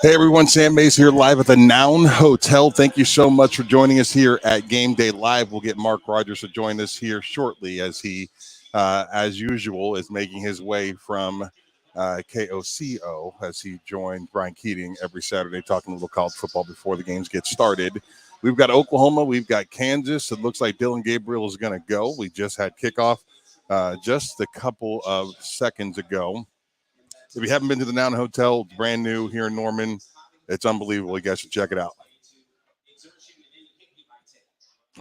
Hey everyone, Sam Mays here live at the Noun Hotel. Thank you so much for joining us here at Game Day Live. We'll get Mark Rogers to join us here shortly as he, as usual, is making his way from KOCO as he joined Brian Keating every Saturday talking a little college football before the games get started. We've got Oklahoma, we've got Kansas. It looks like Dylan Gabriel is going to go. We just had kickoff just a couple of seconds ago. If you haven't been to the Noun Hotel, it's brand new here in Norman. It's unbelievable. You guys should check it out.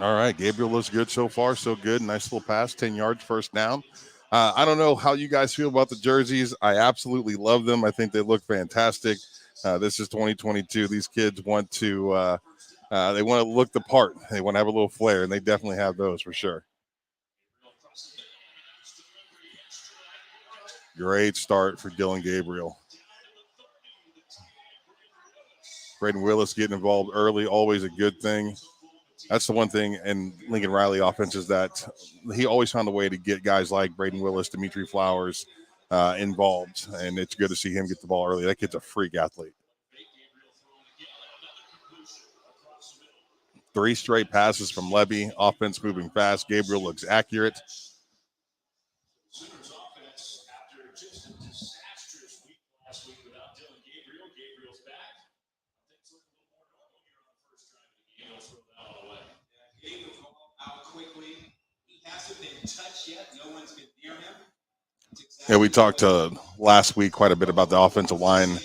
All right. Gabriel looks good so far. So good. Nice little pass, 10 yards, first down. I don't know how you guys feel about the jerseys. I absolutely love them. I think they look fantastic. This is 2022. These kids want to they want to look the part. They want to have a little flair, and they definitely have those for sure. Great start for Dylan Gabriel. Braden Willis getting involved early, always a good thing. That's the one thing in Lincoln Riley offense is that he always found a way to get guys like Braden Willis, Dimitri Flowers involved, and it's good to see him get the ball early. That kid's a freak athlete. 3 straight passes from Levy, offense moving fast. Gabriel looks accurate. Yeah, we talked last week quite a bit about the offensive line.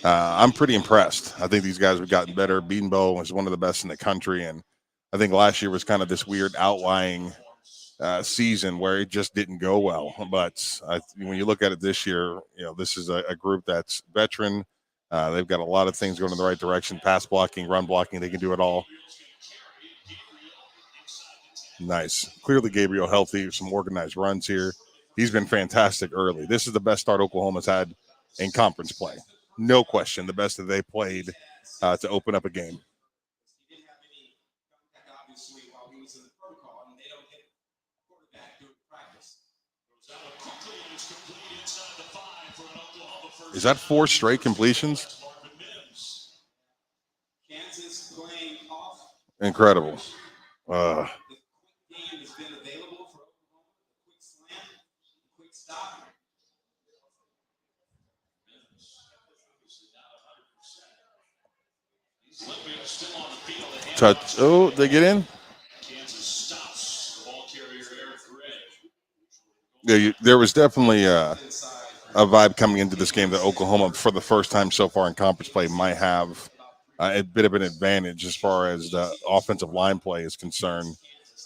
I'm pretty impressed. I think these guys have gotten better. Beanbo was one of the best in the country, and I think last year was kind of this weird outlying season where it just didn't go well. But when you look at it this year, this is a group that's veteran. They've got a lot of things going in the right direction: pass blocking, run blocking. They can do it all. Nice. Clearly, Gabriel healthy. Some organized runs here. He's been fantastic early. This is the best start Oklahoma's had in conference play. No question, the best that they played to open up a game. Is that 4 straight completions? Incredible. Touch. Oh, they get in? Yeah, there was definitely a vibe coming into this game that Oklahoma, for the first time so far in conference play, might have a bit of an advantage as far as the offensive line play is concerned,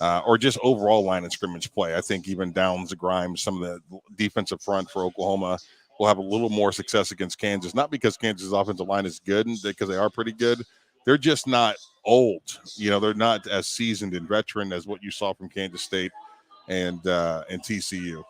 or just overall line and scrimmage play. I think even Downs, Grimes, some of the defensive front for Oklahoma will have a little more success against Kansas. Not because Kansas' offensive line is good, because they are pretty good. They're just not old. They're not as seasoned and veteran as what you saw from Kansas State and TCU.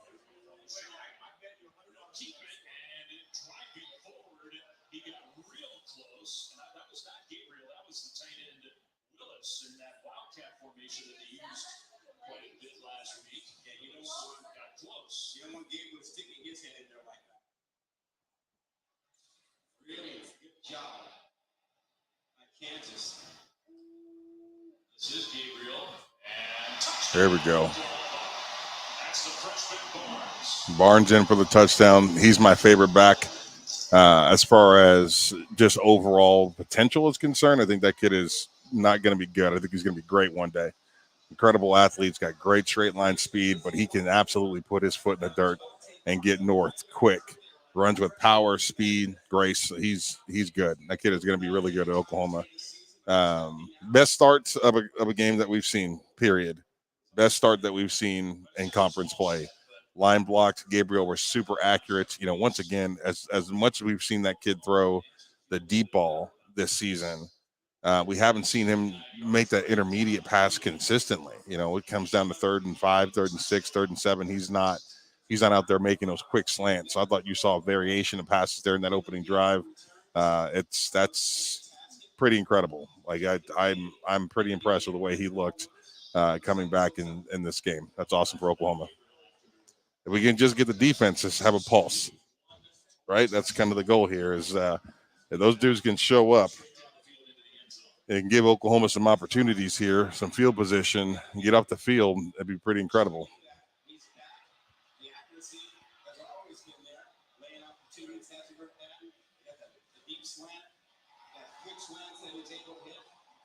There we go. Barnes in for the touchdown. He's my favorite back. As far as just overall potential is concerned, I think that kid is not going to be good. I think he's going to be great one day. Incredible athlete. He's got great straight line speed, but he can absolutely put his foot in the dirt and get north quick. Runs with power, speed, grace. He's good. That kid is going to be really good at Oklahoma. Best starts of a game that we've seen, period. Best start that we've seen in conference play. Line blocked. Gabriel was super accurate. Once again, as much as we've seen that kid throw the deep ball this season, we haven't seen him make that intermediate pass consistently. It comes down to 3rd and 5, 3rd and 6, 3rd and 7. He's not out there making those quick slants. So I thought you saw a variation of passes there in that opening drive. That's pretty incredible. Like I'm pretty impressed with the way he looked coming back in this game. That's awesome for Oklahoma. If we can just get the defense to have a pulse, right? That's kind of the goal here is If those dudes can show up and give Oklahoma some opportunities here, some field position, and get off the field, that'd be pretty incredible.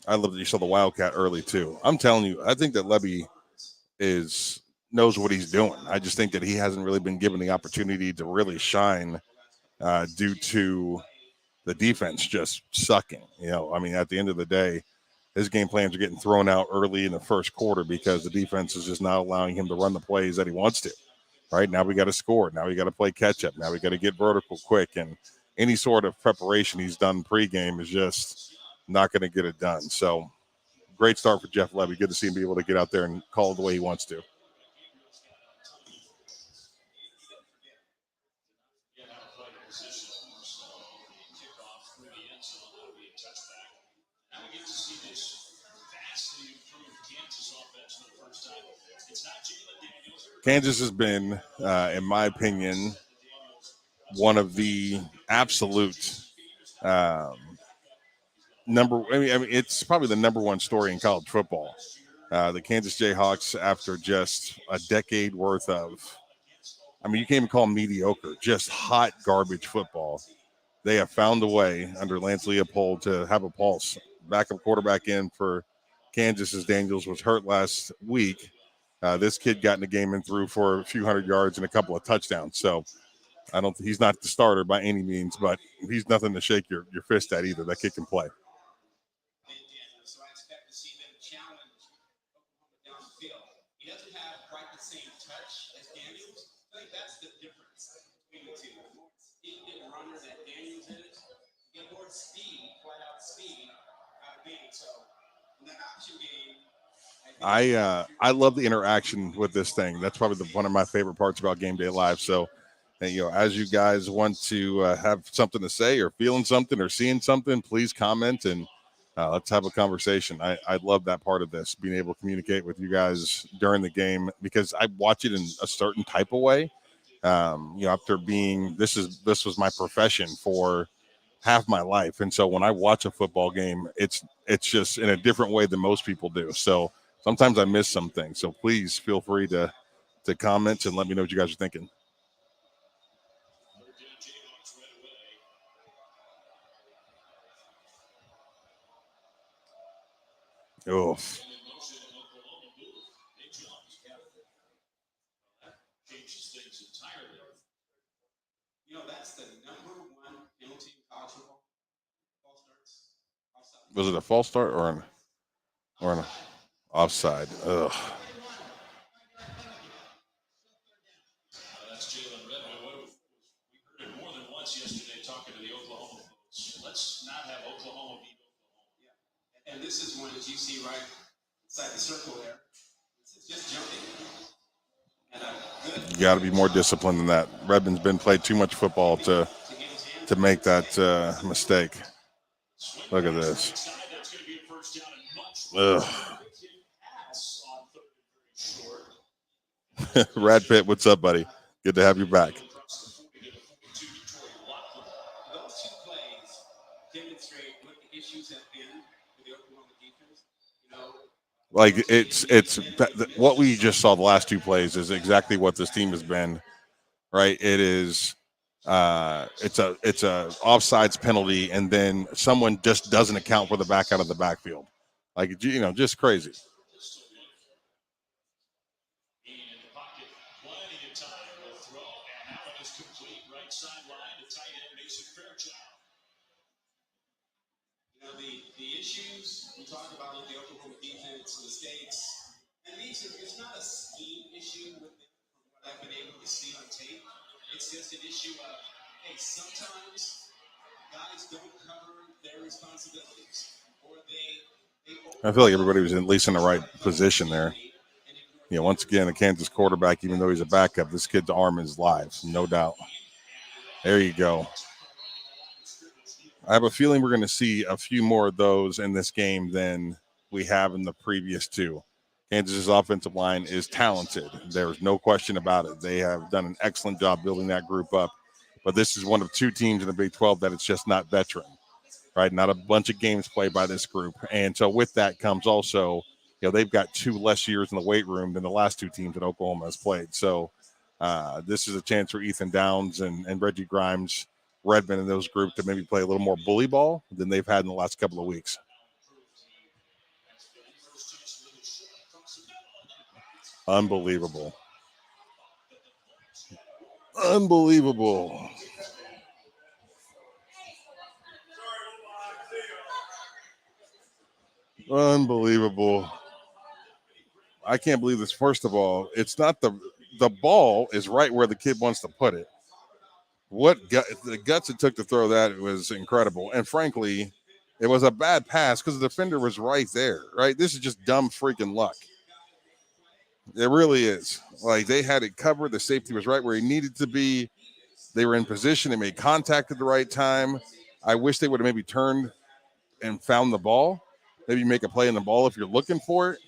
I love that you saw the Wildcat early too. I'm telling you, I think that Levy knows what he's doing. I just think that he hasn't really been given the opportunity to really shine due to the defense just sucking. I mean, at the end of the day, his game plans are getting thrown out early in the first quarter because the defense is just not allowing him to run the plays that he wants to. Right now, we got to score. Now we got to play catch up. Now we got to get vertical quick, and any sort of preparation he's done pregame is just not going to get it done. So, great start for Jeff Levy. Good to see him be able to get out there and call it the way he wants to. Kansas has been, in my opinion, one of the absolute it's probably the number one story in college football. The Kansas Jayhawks, after just a decade worth of, you can't even call them mediocre, just hot garbage football. They have found a way under Lance Leopold to have a pulse. Backup quarterback in for Kansas as Daniels was hurt last week. This kid got in the game and threw for a few hundred yards and a couple of touchdowns. So he's not the starter by any means, but he's nothing to shake your fist at either. That kid can play. He doesn't have quite the same touch as Daniels. I think that's the difference between the two. The more speed and runner that Daniels is, you get more speed, flat out speed out of Daniels. So in the option game, I love the interaction with this thing. That's probably one of my favorite parts about GameDay Live. So, as you guys want to have something to say or feeling something or seeing something, please comment and let's have a conversation. I love that part of this, being able to communicate with you guys during the game, because I watch it in a certain type of way. After being this was my profession for half my life, and so when I watch a football game, it's just in a different way than most people do. So sometimes I miss some things. So please feel free to comment and let me know what you guys are thinking. Oof. That's the number one penalty in college football. False starts. Was it a false start or an offside? Ugh. That's Jalen Redmond. We heard it more than once yesterday talking to the Oklahoma folks. Let's not have Oklahoma beat Oklahoma. Yeah. And this is one that you see right inside the circle there. This is just jumping. You got to be more disciplined than that. Redmond's been played too much football to make that mistake. Look at this. Ugh. Rad Pitt, what's up, buddy? Good to have you back. Like it's what we just saw the last two plays is exactly what this team has been, right? It is it's a offsides penalty, and then someone just doesn't account for the back out of the backfield, like just crazy. The issues we talk about with the Oklahoma defense, mistakes, and it's not a scheme issue with what I've been able to see on tape. It's just an issue of, hey, sometimes guys don't cover their responsibilities, or I feel like everybody was at least in the right position there. Once again, the Kansas quarterback, even though he's a backup, this kid's arm is live, no doubt. There you go. I have a feeling we're going to see a few more of those in this game than we have in the previous two. Kansas's offensive line is talented. There's no question about it. They have done an excellent job building that group up. But this is one of two teams in the Big 12 that it's just not veteran. right? Not a bunch of games played by this group. And so with that comes also, they've got 2 less years in the weight room than the last 2 teams that Oklahoma has played. So this is a chance for Ethan Downs and Reggie Grimes, Redmond, and those groups to maybe play a little more bully ball than they've had in the last couple of weeks. Unbelievable. Unbelievable. Unbelievable. I can't believe this. First of all, it's not the ball is right where the kid wants to put it. The guts it took to throw that was incredible. And frankly, it was a bad pass because the defender was right there, right? This is just dumb freaking luck. It really is. Like, they had it covered. The safety was right where he needed to be. They were in position. They made contact at the right time. I wish they would have maybe turned and found the ball. Maybe make a play in the ball if you're looking for it.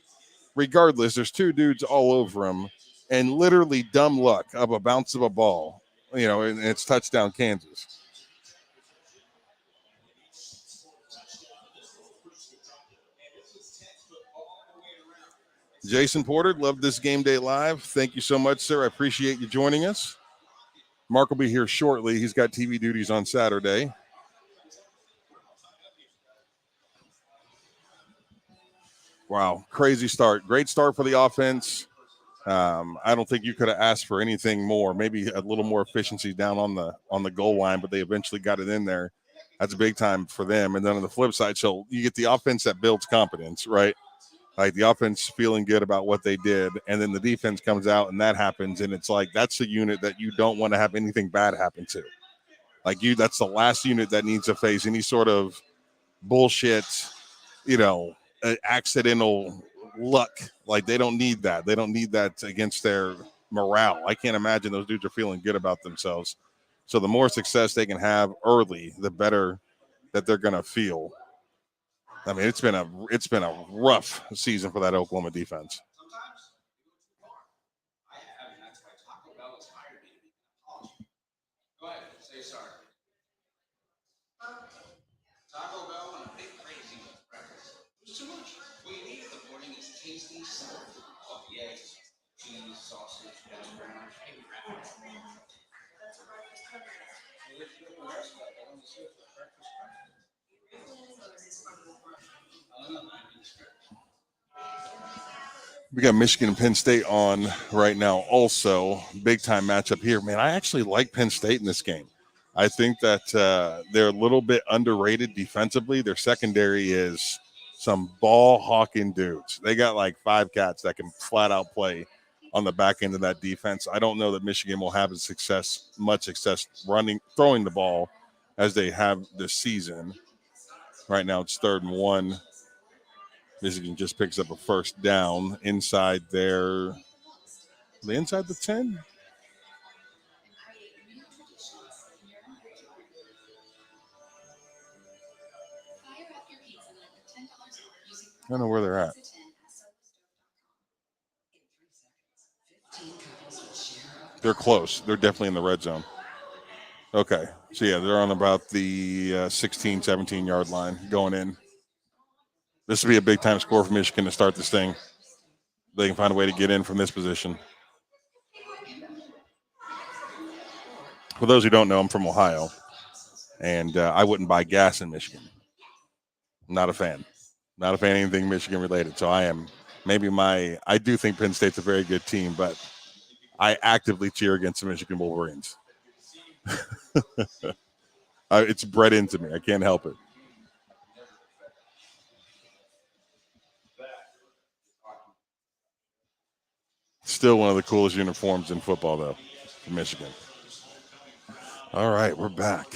Regardless, there's 2 dudes all over him, and literally dumb luck of a bounce of a ball, and it's touchdown Kansas. Jason Porter, love this Game Day Live. Thank you so much, sir. I appreciate you joining us. Mark will be here shortly. He's got TV duties on Saturday. Wow, crazy start. Great start for the offense. I don't think you could have asked for anything more. Maybe a little more efficiency down on the goal line, but they eventually got it in there. That's a big time for them. And then on the flip side, so you get the offense that builds confidence, right? Like the offense feeling good about what they did, and then the defense comes out and that happens, and it's like that's the unit that you don't want to have anything bad happen to. That's the last unit that needs to face any sort of bullshit, accidental luck. Like, they don't need that. They don't need that against their morale. I can't imagine those dudes are feeling good about themselves. So the more success they can have early, the better that they're going to feel. I mean, it's been a rough season for that Oklahoma defense. We got Michigan and Penn State on right now. Also, big time matchup here. Man, I actually like Penn State in this game. I think that they're a little bit underrated defensively. Their secondary is some ball hawking dudes. They got like 5 cats that can flat out play on the back end of that defense. I don't know that Michigan will have much success throwing the ball as they have this season. Right now, it's 3rd and 1. Michigan just picks up a first down inside the inside the 10. I don't know where they're at. They're close. They're definitely in the red zone. Okay. So, yeah, they're on about the 16, 17-yard line going in. This would be a big-time score for Michigan to start this thing. They can find a way to get in from this position. For those who don't know, I'm from Ohio, and I wouldn't buy gas in Michigan. Not a fan. Not a fan of anything Michigan related. So I do think Penn State's a very good team, but I actively cheer against the Michigan Wolverines. It's bred into me. I can't help it. Still one of the coolest uniforms in football, though, for Michigan. All right, we're back.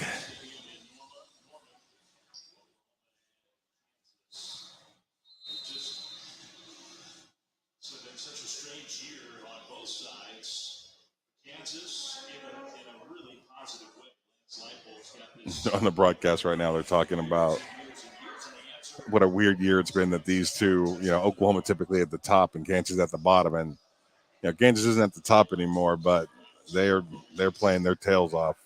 On the broadcast right now, they're talking about what a weird year it's been that these two, Oklahoma typically at the top and Kansas at the bottom, and Kansas isn't at the top anymore, but they're playing their tails off.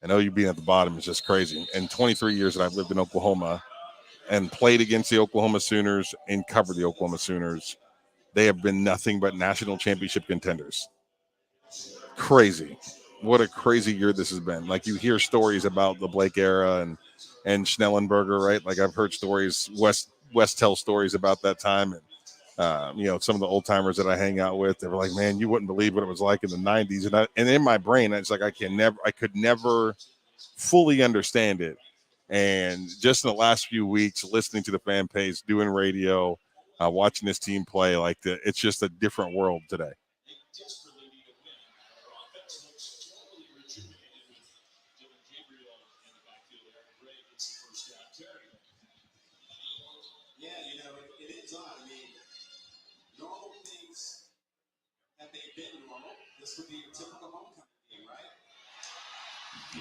And OU being at the bottom is just crazy. In 23 years that I've lived in Oklahoma and played against the Oklahoma Sooners and covered the Oklahoma Sooners, they have been nothing but national championship contenders. Crazy. What a crazy year this has been. Like, you hear stories about the Blake era and Schnellenberger, right? Like, I've heard stories, West tells stories about that time. And some of the old timers that I hang out with, they were like, man, you wouldn't believe what it was like in the 90s. And in my brain, it's like, I could never fully understand it. And just in the last few weeks, listening to the fan page, doing radio, watching this team play, it's just a different world today.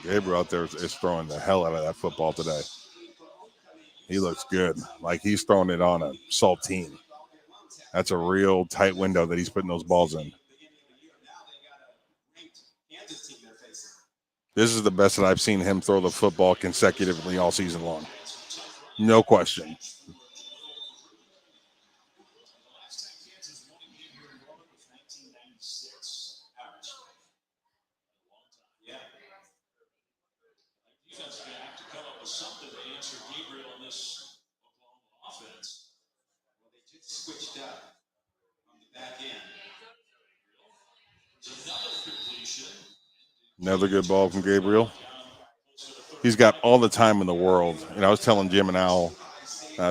Gabriel out there is throwing the hell out of that football today. He looks good. Like, he's throwing it on a saltine. That's a real tight window that he's putting those balls in. This is the best that I've seen him throw the football consecutively all season long. No question. Another good ball from Gabriel. He's got all the time in the world. I was telling Jim and Al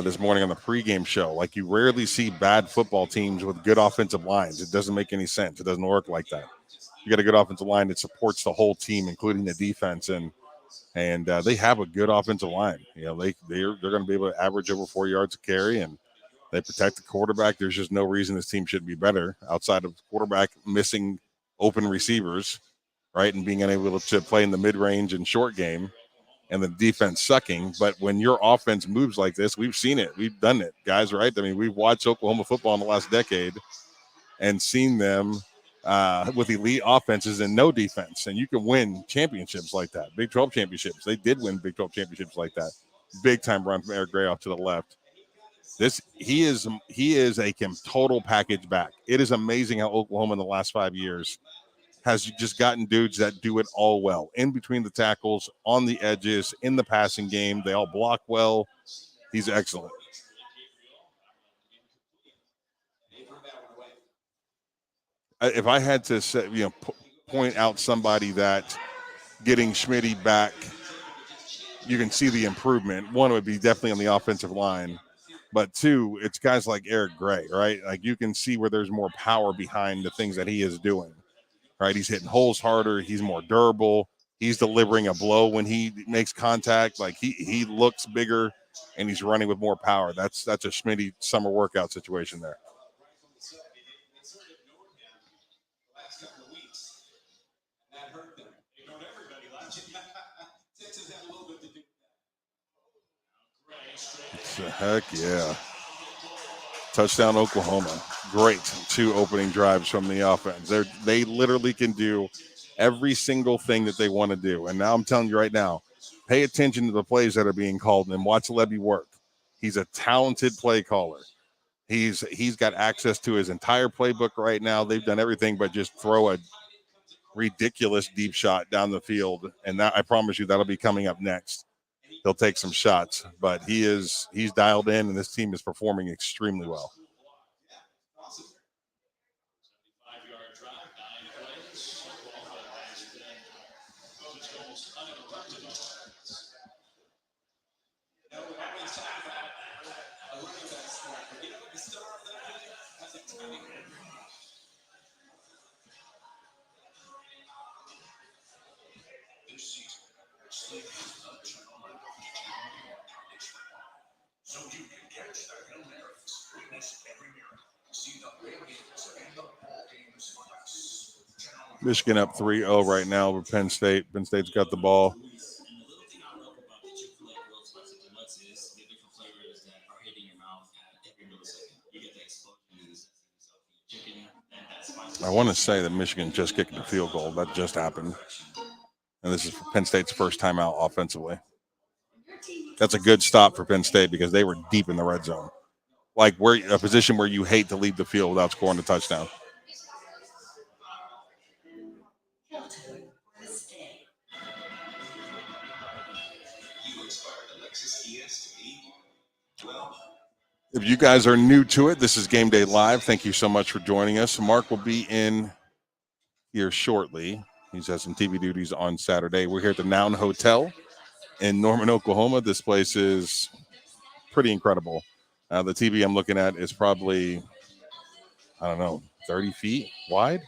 this morning on the pregame show, like, you rarely see bad football teams with good offensive lines. It doesn't make any sense. It doesn't work like that. You got a good offensive line that supports the whole team, including the defense, and they have a good offensive line. They're going to be able to average over 4 yards a carry, and they protect the quarterback. There's just no reason this team should be better outside of quarterback missing open receivers, right, and being unable to play in the mid-range and short game, and the defense sucking. But when your offense moves like this, we've seen it. We've done it, guys, right? I mean, we've watched Oklahoma football in the last decade and seen them with elite offenses and no defense. And you can win championships like that, Big 12 championships. They did win Big 12 championships like that. Big-time run from Eric Gray off to the left. He is a total package back. It is amazing how Oklahoma in the last 5 years has just gotten dudes that do it all well. In between the tackles, on the edges, in the passing game. They all block well. He's excellent. If I had to say, point out somebody that getting Schmitty back, you can see the improvement. One would be definitely on the offensive line. But two, it's guys like Eric Gray, right? Like, you can see where there's more power behind the things that he is doing, right? He's hitting holes harder. He's more durable. He's delivering a blow when he makes contact. Like, he looks bigger, and he's running with more power. That's a Schmitty summer workout situation there. Heck yeah. Touchdown Oklahoma. Great 2 opening drives from the offense. They literally can do every single thing that they want to do. And now I'm telling you right now, pay attention to the plays that are being called and watch Levy work. He's a talented play caller. He's got access to his entire playbook right now. They've done everything but just throw a ridiculous deep shot down the field. And that, I promise you, that'll be coming up next. He'll take some shots, but he's dialed in, and this team is performing extremely well. Michigan up 3-0 right now over Penn State. Penn State's got the ball. I want to say that Michigan just kicked the field goal. That just happened. And this is for Penn State's first time out offensively. That's a good stop for Penn State because they were deep in the red zone. Like a position where you hate to leave the field without scoring a touchdown. If you guys are new to it, this is Game Day Live. Thank you so much for joining us. Mark will be in here shortly. He's had some TV duties on Saturday. We're here at the Noun Hotel in Norman, Oklahoma. This place is pretty incredible. The TV I'm looking at is probably, I don't know, 30 feet wide.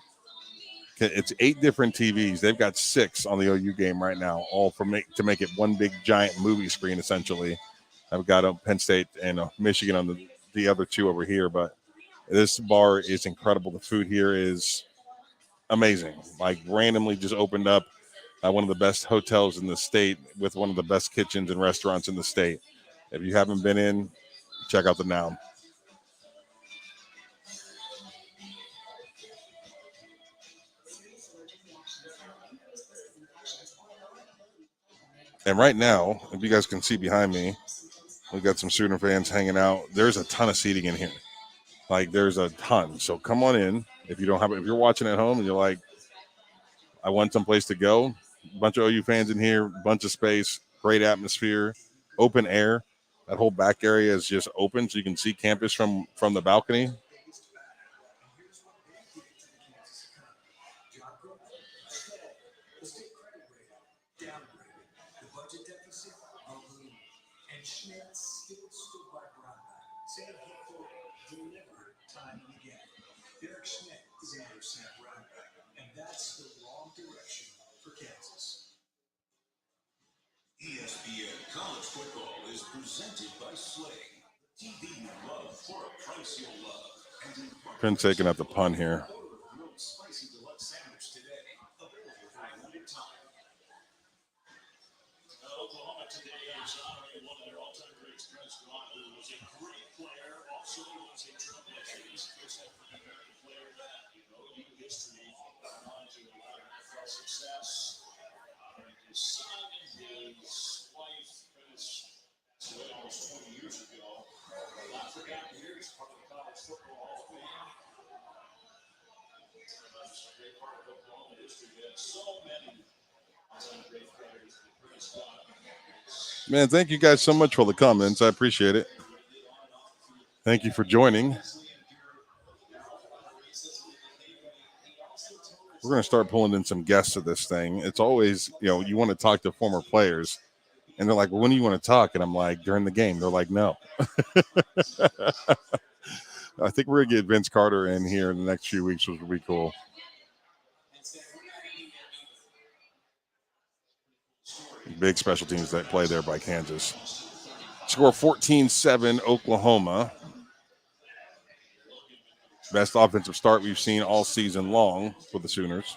It's 8 different TVs. They've got 6 on the OU game right now, all to make it one big giant movie screen, essentially. I've got Penn State and Michigan on the other 2 over here, but this bar is incredible. The food here is amazing. Like randomly just opened up one of the best hotels in the state with one of the best kitchens and restaurants in the state. If you haven't been in, check out the Noun. And right now, if you guys can see behind me, we've got some Sooner fans hanging out. There's a ton of seating in here. Like there's a ton. So come on in. If you're watching at home and you're like, I want some place to go, a bunch of OU fans in here, bunch of space, great atmosphere, open air. That whole back area is just open so you can see campus from the balcony. ESPN College Football is presented by Sling. TV you love for a price you'll love. Been taking up the pun here. Spicy deluxe sandwich today. Available for a limited time. Oklahoma today is honoring one of their all-time greats, Chris Watt, who was a great player, also was a trailblazer. He's the first African-American player that, OU history on to a lot of NFL success. His son and his wife, Chris, almost 20 years ago. Not forgotten here, he's part of the College Football Hall of Fame. That's a great part of Oklahoma history. We had so many great players. Man, thank you guys so much for the comments. I appreciate it. Thank you for joining. We're going to start pulling in some guests to this thing. It's always, you want to talk to former players. And they're like, well, when do you want to talk? And I'm like, during the game. They're like, no. I think we're going to get Vince Carter in here in the next few weeks, which will be cool. Big special teams that play there by Kansas. Score 14-7 Oklahoma. Best offensive start we've seen all season long for the Sooners.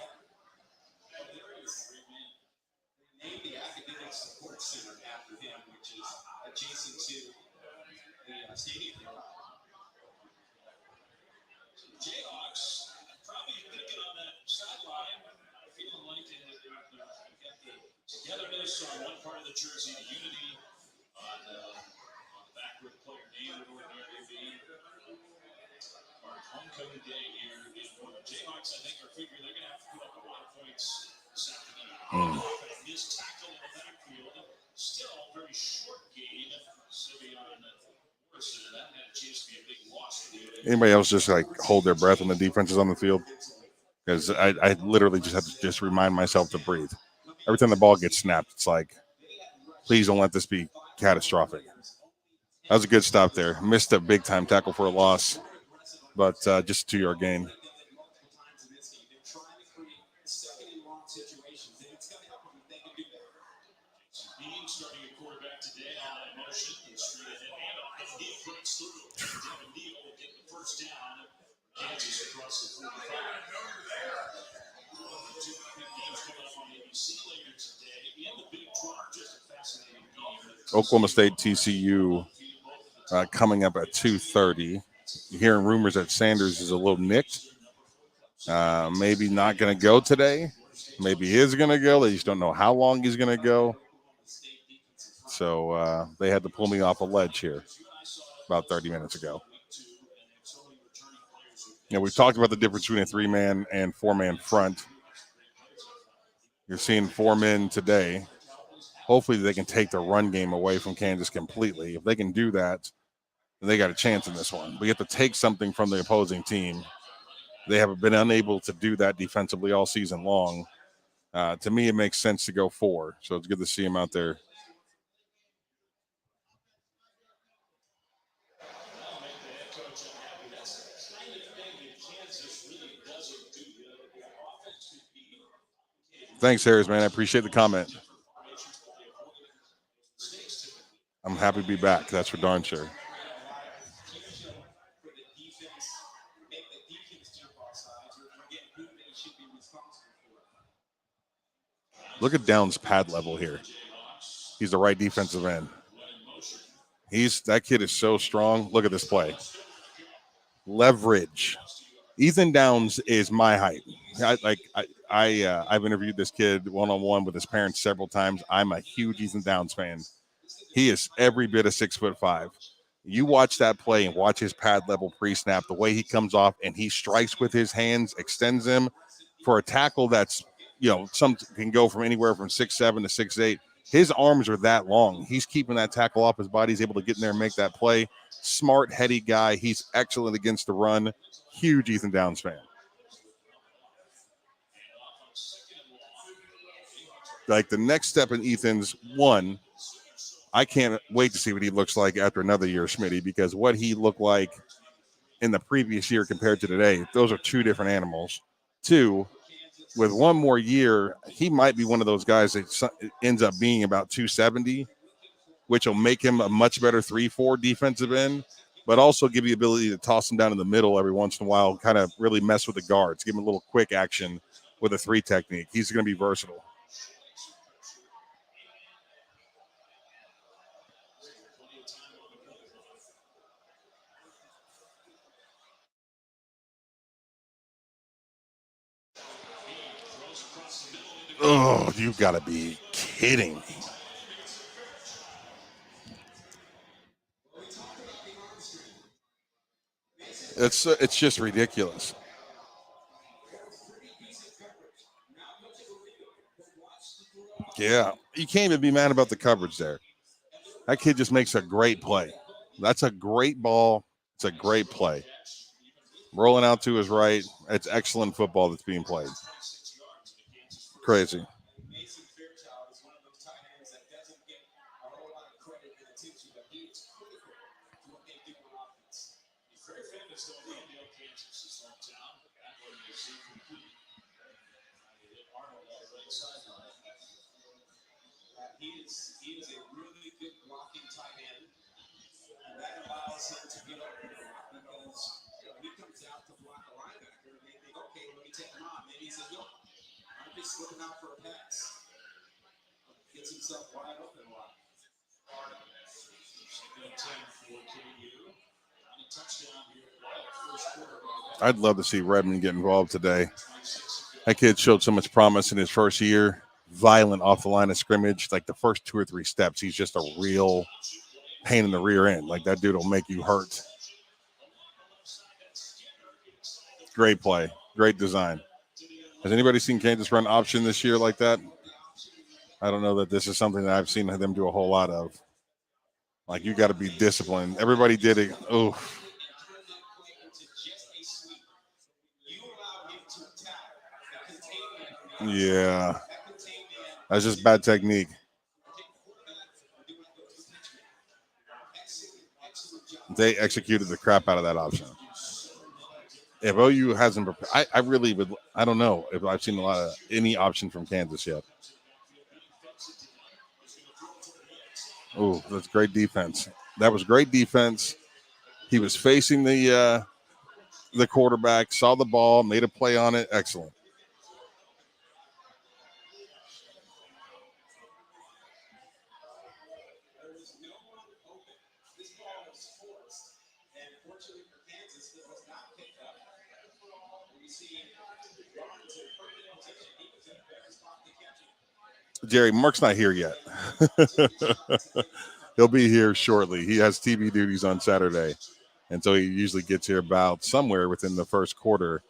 Jayhawks probably thinking on that sideline, feeling like they've got the togetherness on one part of the jersey, the unity on the back with player name or whatever it may be. Our homecoming day here in the Jayhawks, I think, are figuring they're going to have to put up a lot of points this afternoon. This tackle in the backfield, still a very short gain. Sivion Morrison, that had a chance to be a big loss for the Anybody else just like hold their breath when the defense is on the field? Because I literally just have to just remind myself to breathe. Every time the ball gets snapped, it's like, please don't let this be catastrophic. That was a good stop there. Missed a big-time tackle for a loss, but just a 2-yard gain. Starting a quarterback today on that motion. Straight ahead and Neal breaks through. Devin Neal will get the first down. Kansas across the 45. Two big games coming up on ABC later today. And the Big 12, just a fascinating game. Oklahoma State TCU coming up at 2:30. You're hearing rumors that Sanders is a little nicked. Maybe not going to go today. maybe he is going to go. They just don't know how long he's going to go. So they had to pull me off a ledge here about 30 minutes ago. We've talked about the difference between a 3-man and 4-man front. You're seeing 4 men today. Hopefully they can take the run game away from Kansas completely. If they can do that, then they got a chance in this one. We have to take something from the opposing team. They have been unable to do that defensively all season long. To me, it makes sense to go 4. So it's good to see him out there. Thanks, Harris, man. I appreciate the comment. I'm happy to be back. That's for darn sure. Look at Downs' pad level here. He's the right defensive end. That kid is so strong. Look at this play. Leverage. Ethan Downs is my height. I've interviewed this kid one-on-one with his parents several times. I'm a huge Ethan Downs fan. He is every bit of 6'5". You watch that play and watch his pad level pre-snap, the way he comes off and he strikes with his hands, extends them for a tackle that's, some can go from anywhere from 6'7" to 6'8". His arms are that long. He's keeping that tackle off his body. He's able to get in there and make that play. Smart, heady guy. He's excellent against the run. Huge Ethan Downs fan. Like the next step in Ethan's one, I can't wait to see what he looks like after another year, Schmitty, because what he looked like in the previous year compared to today, those are 2 different animals. 2, with 1 more year, he might be one of those guys that ends up being about 270, which will make him a much better 3-4 defensive end, but also give you the ability to toss him down in the middle every once in a while, kind of really mess with the guards, give him a little quick action with a 3 technique. He's going to be versatile. Oh, you got to be kidding me. It's just ridiculous. Yeah, you can't even be mad about the coverage there. That kid just makes a great play. That's a great ball. It's a great play. Rolling out to his right. It's excellent football that's being played. Crazy. He is a really good blocking tight end, and that allows him to get up there because he comes out to block a linebacker, and they think, okay, let me take him on. Maybe he says, no, I'm just looking out for a pass. Gets himself wide open a lot. I'd love to see Redmond get involved today. That kid showed so much promise in his first year. Violent off the line of scrimmage. Like the first 2 or 3 steps, he's just a real pain in the rear end. Like that dude will make you hurt. Great play. Great design. Has anybody seen Kansas run option this year like that? I don't know that this is something that I've seen them do a whole lot of. Like you got to be disciplined. Everybody did it. Oh. Yeah. That's just bad technique. They executed the crap out of that option. If OU hasn't prepared, I really would. I don't know if I've seen a lot of any option from Kansas yet. Oh, that's great defense. That was great defense. He was facing the quarterback, saw the ball, made a play on it. Excellent. Jerry, Mark's not here yet. He'll be here shortly. He has TV duties on Saturday, and so he usually gets here about somewhere within the first quarter.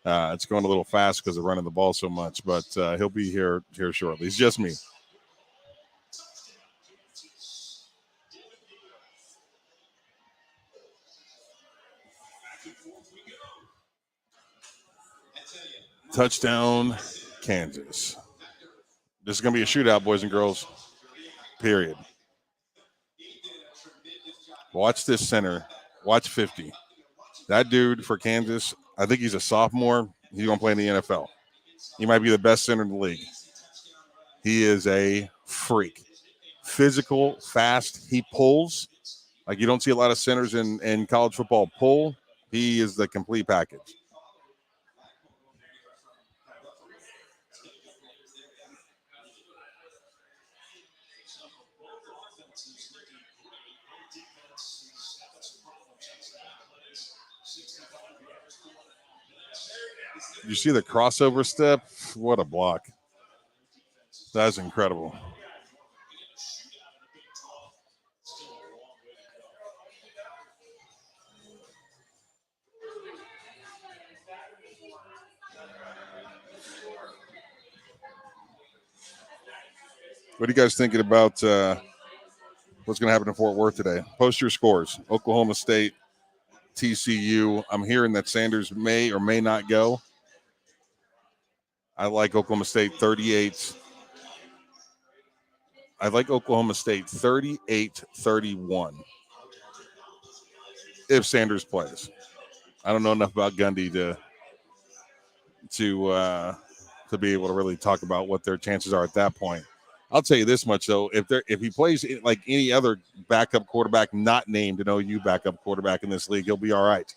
It's going a little fast because of running the ball so much, but he'll be here shortly. It's just me. Touchdown, Kansas. This is going to be a shootout, boys and girls. Period. Watch this center. Watch 50. That dude for Kansas, I think he's a sophomore. He's going to play in the NFL. He might be the best center in the league. He is a freak. Physical, fast. He pulls. Like you don't see a lot of centers in college football pull. He is the complete package. You see the crossover step? What a block. That's incredible. What are you guys thinking about what's going to happen in Fort Worth today? Post your scores. Oklahoma State, TCU. I'm hearing that Sanders may or may not go. I like Oklahoma State 38. I like Oklahoma State 38-31 if Sanders plays. I don't know enough about Gundy to be able to really talk about what their chances are at that point. I'll tell you this much though: if he plays like any other backup quarterback not named an OU backup quarterback in this league, he'll be all right.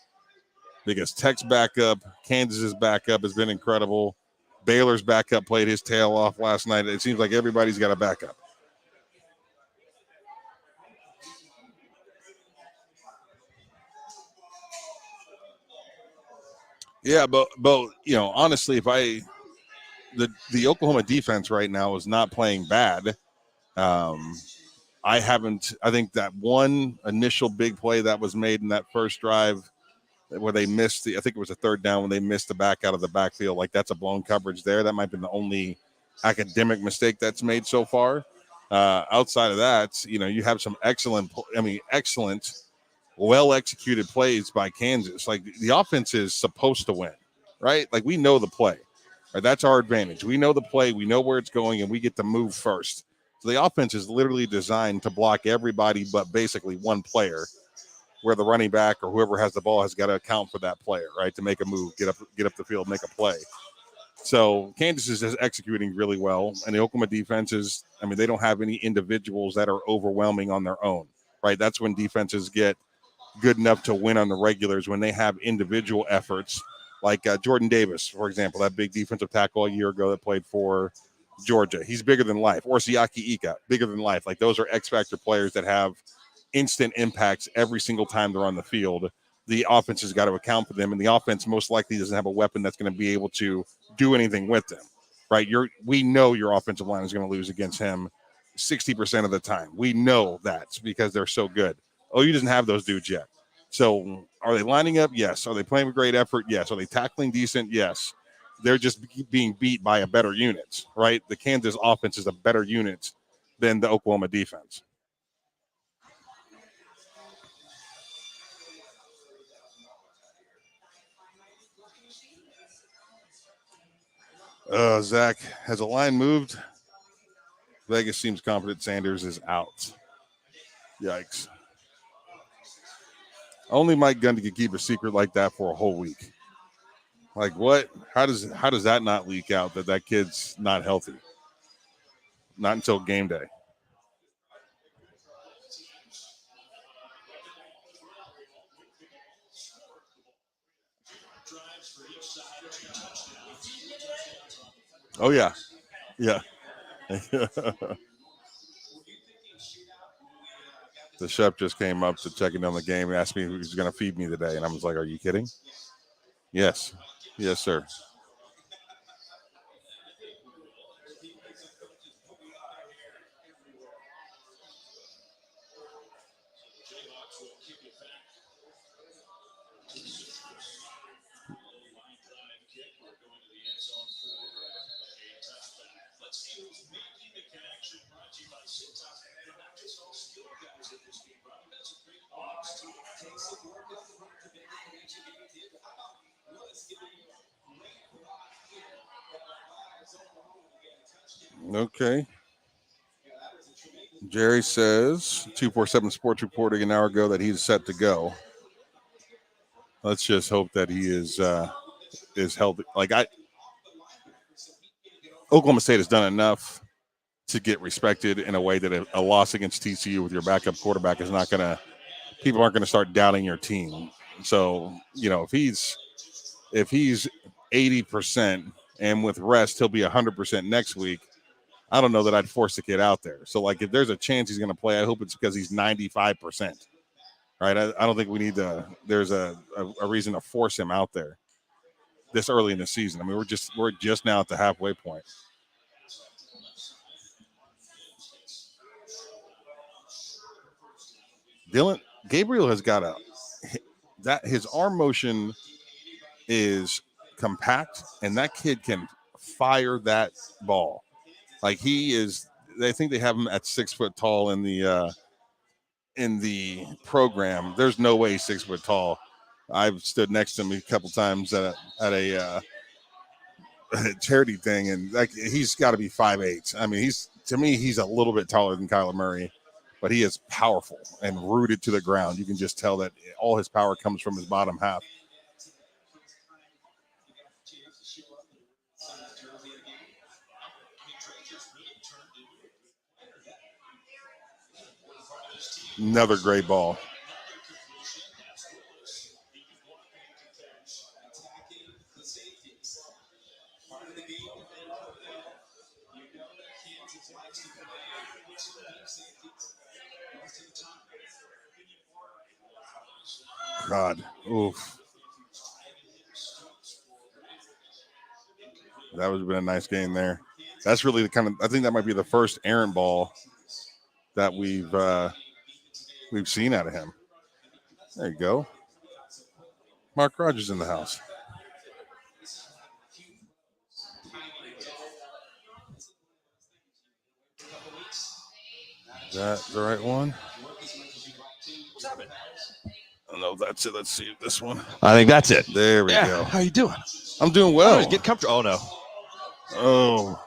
Because Tech's backup, Kansas's backup has been incredible. Baylor's backup played his tail off last night. It seems like everybody's got a backup. Yeah, but honestly, if the Oklahoma defense right now is not playing bad. I think that one initial big play that was made in that first drive where they missed I think it was a third down when they missed the back out of the backfield. Like that's a blown coverage there. That might have been the only academic mistake that's made so far. Outside of that, you have some excellent, well executed plays by Kansas. Like the offense is supposed to win, right? Like we know the play. Right? That's our advantage. We know the play, we know where it's going, and we get to move first. So the offense is literally designed to block everybody but basically one player, where the running back or whoever has the ball has got to account for that player, right? To make a move, get up the field, make a play. So Kansas is just executing really well. And the Oklahoma defenses, they don't have any individuals that are overwhelming on their own, right? That's when defenses get good enough to win on the regulars, when they have individual efforts like Jordan Davis, for example, that big defensive tackle a year ago that played for Georgia. He's bigger than life. Or Siaki Ika, bigger than life. Like those are X factor players that have instant impacts every single time they're on the field. The offense has got to account for them, and the offense most likely doesn't have a weapon that's going to be able to do anything with them, right? We know your offensive line is going to lose against him 60% of the time. We know that because they're so good. OU doesn't have those dudes yet. So are they lining up? Yes. Are they playing with great effort? Yes. Are they tackling decent? Yes. They're just being beat by a better unit, right? The Kansas offense is a better unit than the Oklahoma defense. Zach, has a line moved? Vegas seems confident Sanders is out. Yikes. Only Mike Gundy could keep a secret like that for a whole week. Like what? How does that not leak out that kid's not healthy? Not until game day. Oh yeah, yeah. The chef just came up to check in on the game and asked me who was going to feed me today, and I was like, "Are you kidding?" Yes, yes, sir. Okay. Jerry says 247 Sports reporting an hour ago that he's set to go. Let's just hope that he is healthy. Oklahoma State has done enough to get respected in a way that a loss against TCU with your backup quarterback is not going to. People aren't going to start doubting your team. So if he's 80% and with rest he'll be 100% next week. I don't know that I'd force the kid out there. So if there's a chance he's going to play, I hope it's because he's 95%. Right? I don't think we need to. There's a reason to force him out there this early in the season. I mean, we're just now at the halfway point. Gabriel has got his arm motion is compact, and that kid can fire that ball. Like he is. They think they have him at 6 foot tall in the program. There's no way he's 6 foot tall. I've stood next to him a couple times at a charity thing, and he's got to be 5'8". I mean, he's a little bit taller than Kyler Murray, but he is powerful and rooted to the ground. You can just tell that all his power comes from his bottom half. Another great ball. God. Oof. That would have been a nice game there. That's really I think that might be the first errant ball that we've seen out of him. There you go. Mark Rogers in the house. Is that the right one? I don't know if that's it. Let's see this one. I think that's it. There we go. How you doing? I'm doing well. Get comfortable. Oh, no. Oh.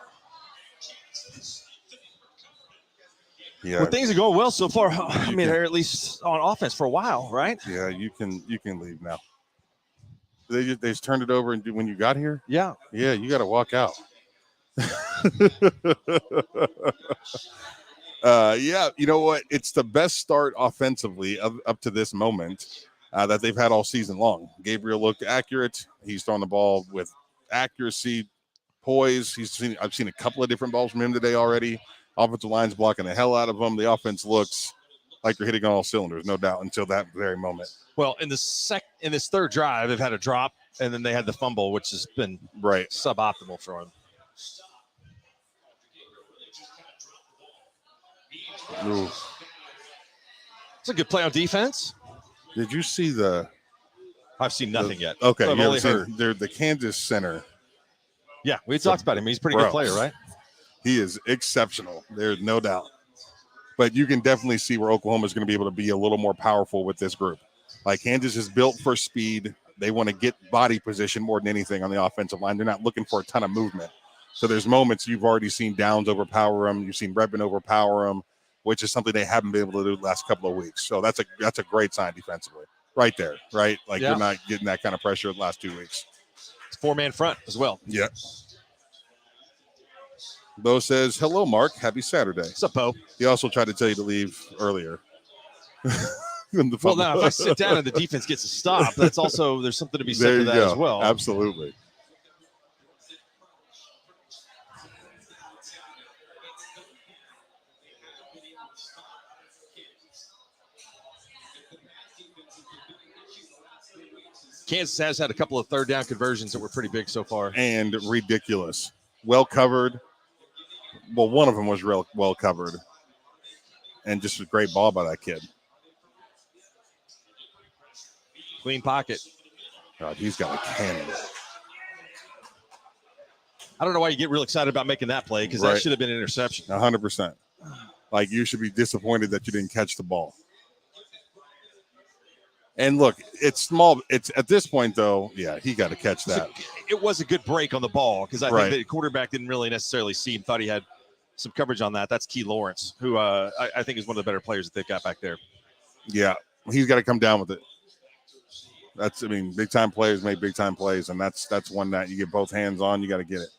Yeah. Well, things are going well so far. I mean, they're at least on offense for a while, right? Yeah, you can leave now. They just turned it over, and when you got here, yeah, you got to walk out. Yeah, you know what? It's the best start offensively up to this moment that they've had all season long. Gabriel looked accurate. He's throwing the ball with accuracy, poise. I've seen a couple of different balls from him today already. Offensive line's blocking the hell out of them. The offense looks like they're hitting on all cylinders, no doubt, until that very moment. Well, in this third drive, they've had a drop, and then they had the fumble, which has been suboptimal for them. Ooh. It's a good play on defense. Did you see I've seen nothing yet. Okay, you haven't seen the Kansas center. Yeah, we talked about him. He's a pretty good player, right? He is exceptional. There's no doubt. But you can definitely see where Oklahoma is going to be able to be a little more powerful with this group. Like Kansas is built for speed. They want to get body position more than anything on the offensive line. They're not looking for a ton of movement. So there's moments you've already seen Downs overpower them. You've seen Redmond overpower them, which is something they haven't been able to do the last couple of weeks. So that's a great sign defensively. Right there, right? Like you're not getting that kind of pressure the last 2 weeks. It's 4-man front as well. Yeah. Bo says, hello, Mark. Happy Saturday. What's up, Bo? He also tried to tell you to leave earlier. Well, now, if I sit down and the defense gets a stop, that's also, there's something to be said for that as well. Absolutely. Kansas has had a couple of third down conversions that were pretty big so far. And ridiculous. Well covered. Well, one of them was real well covered. And just a great ball by that kid. Clean pocket. God, he's got a cannon. I don't know why you get real excited about making that play because Right. that should have been an interception. 100%. Like, you should be disappointed that you didn't catch the ball. And look, it's small. It's at this point, though, yeah, he got to catch that. So it was a good break on the ball because I Right. think the quarterback didn't really necessarily see him, thought he had some coverage on that. That's Key Lawrence, who I think is one of the better players that they've got back there. Yeah, he's got to come down with it. Big time players make big time plays, and that's one that you get both hands on. You got to get it.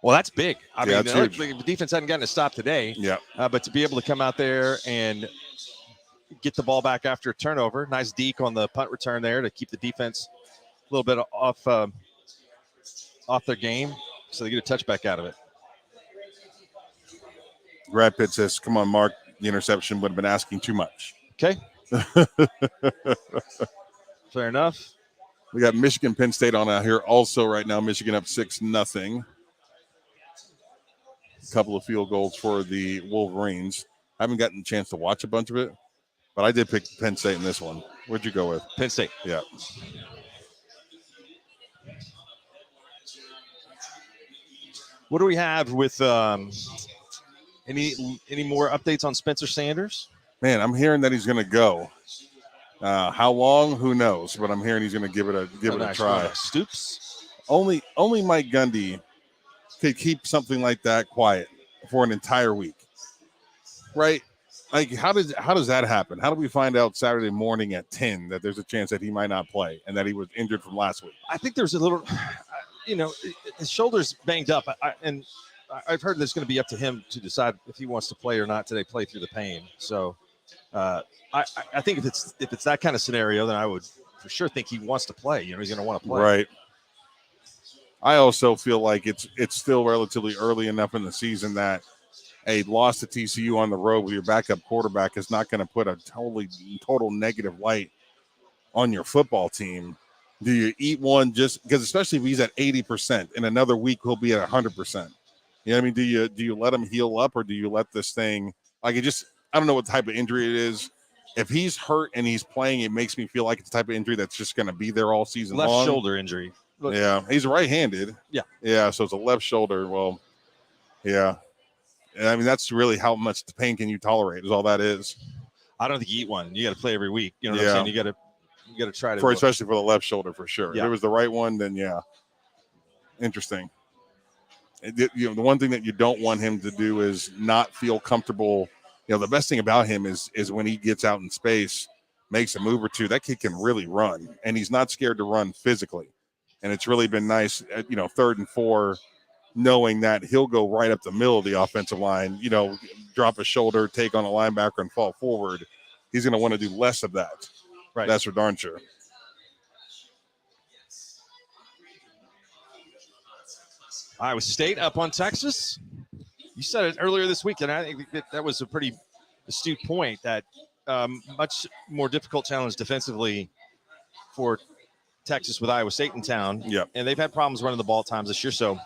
Well, that's big. I Yeah, mean, that's the defense hadn't gotten a stop today. Yeah, But to be able to come out there and get the ball back after a turnover, nice deke on the punt return there to keep the defense a little bit off their game, so they get a touchback out of it. Brad Pitt says, "Come on, Mark. The interception would have been asking too much." Okay. Fair enough. We got Michigan, Penn State on out here also right now. Michigan up 6-0. A couple of field goals for the Wolverines. I haven't gotten a chance to watch a bunch of it, but I did pick Penn State in this one. Where'd you go with? Penn State. Yeah. What do we have with any more updates on Spencer Sanders? Man, I'm hearing that he's going to go. How long? Who knows? But I'm hearing he's going to give it a try. Stoops. Only Mike Gundy could keep something like that quiet for an entire week, right? Like, how does that happen? How do we find out Saturday morning at 10 that there's a chance that he might not play and that he was injured from last week? I think there's a little, his shoulder's banged up, and I've heard that's going to be up to him to decide if he wants to play or not today. Play through the pain. So, I think if it's that kind of scenario, then I would for sure think he wants to play. He's going to want to play. Right. I also feel like it's still relatively early enough in the season that a loss to TCU on the road with your backup quarterback is not going to put a total negative light on your football team. Do you eat one just because, especially if he's at 80%, in another week he'll be at 100%? You know what I mean? Do you let him heal up, or do you let this thing I don't know what type of injury it is. If he's hurt and he's playing, it makes me feel like it's the type of injury that's just going to be there all season long. Left shoulder injury. Look, yeah, he's right-handed. Yeah, so it's a left shoulder. Well, yeah. And I mean, that's really how much pain can you tolerate is all that is. I don't think you eat one. You got to play every week. You know what I'm saying? You got to try to. Especially for the left shoulder, for sure. Yeah. If it was the right one, then yeah. Interesting. The one thing that you don't want him to do is not feel comfortable. The best thing about him is when he gets out in space, makes a move or two, that kid can really run, and he's not scared to run physically. And it's really been nice, 3rd and 4, knowing that he'll go right up the middle of the offensive line, drop a shoulder, take on a linebacker, and fall forward. He's going to want to do less of that. Right. That's for darn sure. Iowa State up on Texas. You said it earlier this week, and I think that was a pretty astute point, that much more difficult challenge defensively for Texas with Iowa State in town. Yeah. And they've had problems running the ball at times this year, so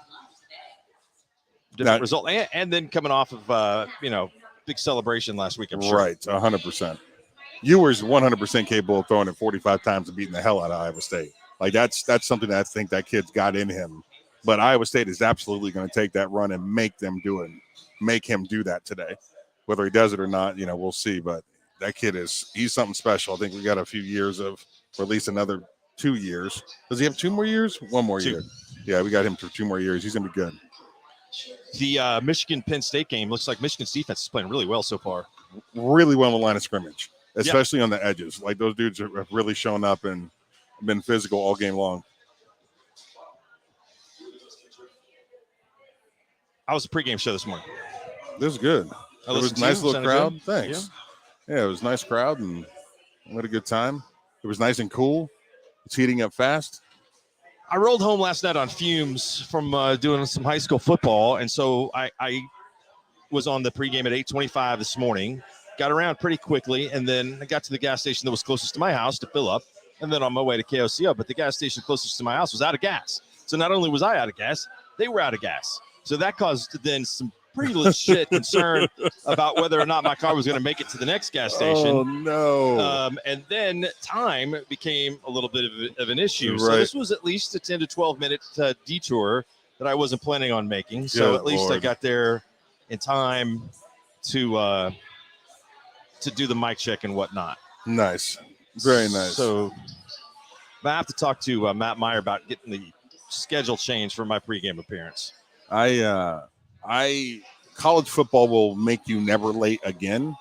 different result. And then coming off of, big celebration last week, I'm sure. Right, 100%. Ewers 100% capable of throwing it 45 times and beating the hell out of Iowa State. Like, that's something that I think that kid's got in him. But Iowa State is absolutely going to take that run and make him do that today. Whether he does it or not, we'll see. But that kid he's something special. I think we got a few years or at least another 2 years. Does he have 2 more years? 1 more year. Yeah, we got him for 2 more years. He's going to be good. The Michigan-Penn State game looks like Michigan's defense is playing really well so far. Really well in the line of scrimmage, especially on the edges. Like, those dudes have really shown up and been physical all game long. How was the pregame show this morning? This was good. It was a nice little crowd. Good? Thanks. Yeah, it was a nice crowd, and we had a good time. It was nice and cool. It's heating up fast. I rolled home last night on fumes from doing some high school football, and so I was on the pregame at 8:25 this morning. Got around pretty quickly, and then I got to the gas station that was closest to my house to fill up, and then on my way to KOCO. But the gas station closest to my house was out of gas. So not only was I out of gas, they were out of gas. So that caused then some pretty legit concern about whether or not my car was going to make it to the next gas station. Oh no! And then time became a little bit of an issue. So Right. this was at least a 10 to 12 minute detour that I wasn't planning on making. So Good at least I Lord. got there in time to do the mic check and whatnot. Nice, very nice. So I have to talk to Matt Meyer about getting the schedule changed for my pregame appearance. College football will make you never late again.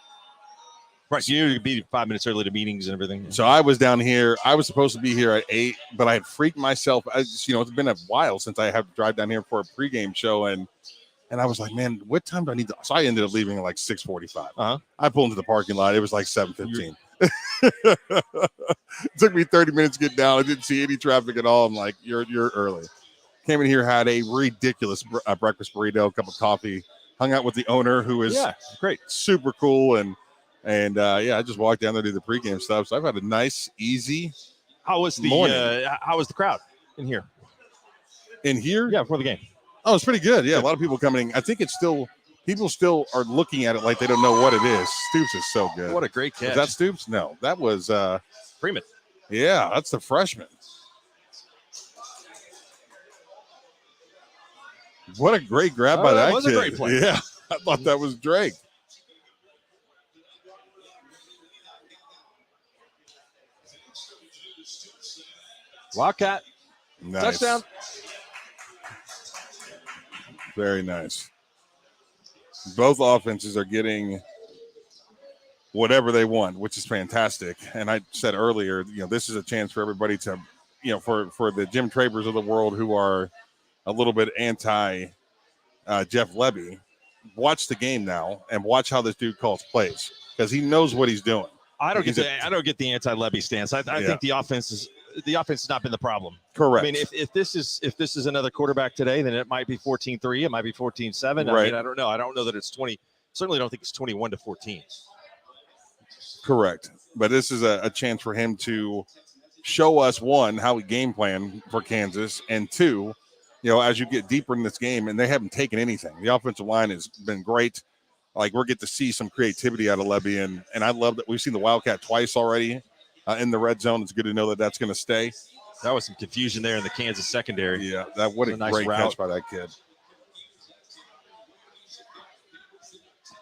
Right, so you be 5 minutes early to meetings and everything. So I was down here. I was supposed to be here at 8, but I had freaked myself. It's been a while since I have to drive down here for a pregame show, and I was like, man, what time do I need to? So I ended up leaving at like 6:45. Uh-huh. I pulled into the parking lot. It was like 7:15. It took me 30 minutes to get down. I didn't see any traffic at all. I'm like, you're early. Came in here, had a ridiculous breakfast burrito, a cup of coffee, hung out with the owner, who is great, super cool, and I just walked down there to do the pregame stuff. So I've had a nice, easy. How was the crowd in here? In here? Yeah, before the game. Oh, it's pretty good. Yeah, a lot of people coming. I think it's still people still are looking at it like they don't know what it is. Stoops is so good. What a great catch. Was that Stoops? No, that was Freeman. Yeah, that's the freshman. What a great grab by that was kid. a great play. Yeah, I thought that was Drake. Wildcat. Nice. Touchdown. Very nice. Both offenses are getting whatever they want, which is fantastic. And I said earlier, this is a chance for everybody to, for the Jim Trabers of the world who are a little bit anti Jeff Lebby, watch the game now and watch how this dude calls plays, because he knows what he's doing. I don't get the anti-Lebby stance. I think the offense has not been the problem. Correct. I mean, if this is another quarterback today, then it might be 14-3. It might be 14-7. Right. I mean, I don't know. I don't know that it's 20. Certainly don't think it's 21-14. Correct. But this is a chance for him to show us, one, how we game plan for Kansas, and two, as you get deeper in this game, and they haven't taken anything. The offensive line has been great. Like, we're getting to see some creativity out of Lebby, and I love that we've seen the Wildcat twice already in the red zone. It's good to know that that's going to stay. That was some confusion there in the Kansas secondary. Yeah, what a nice great route. catch by that kid.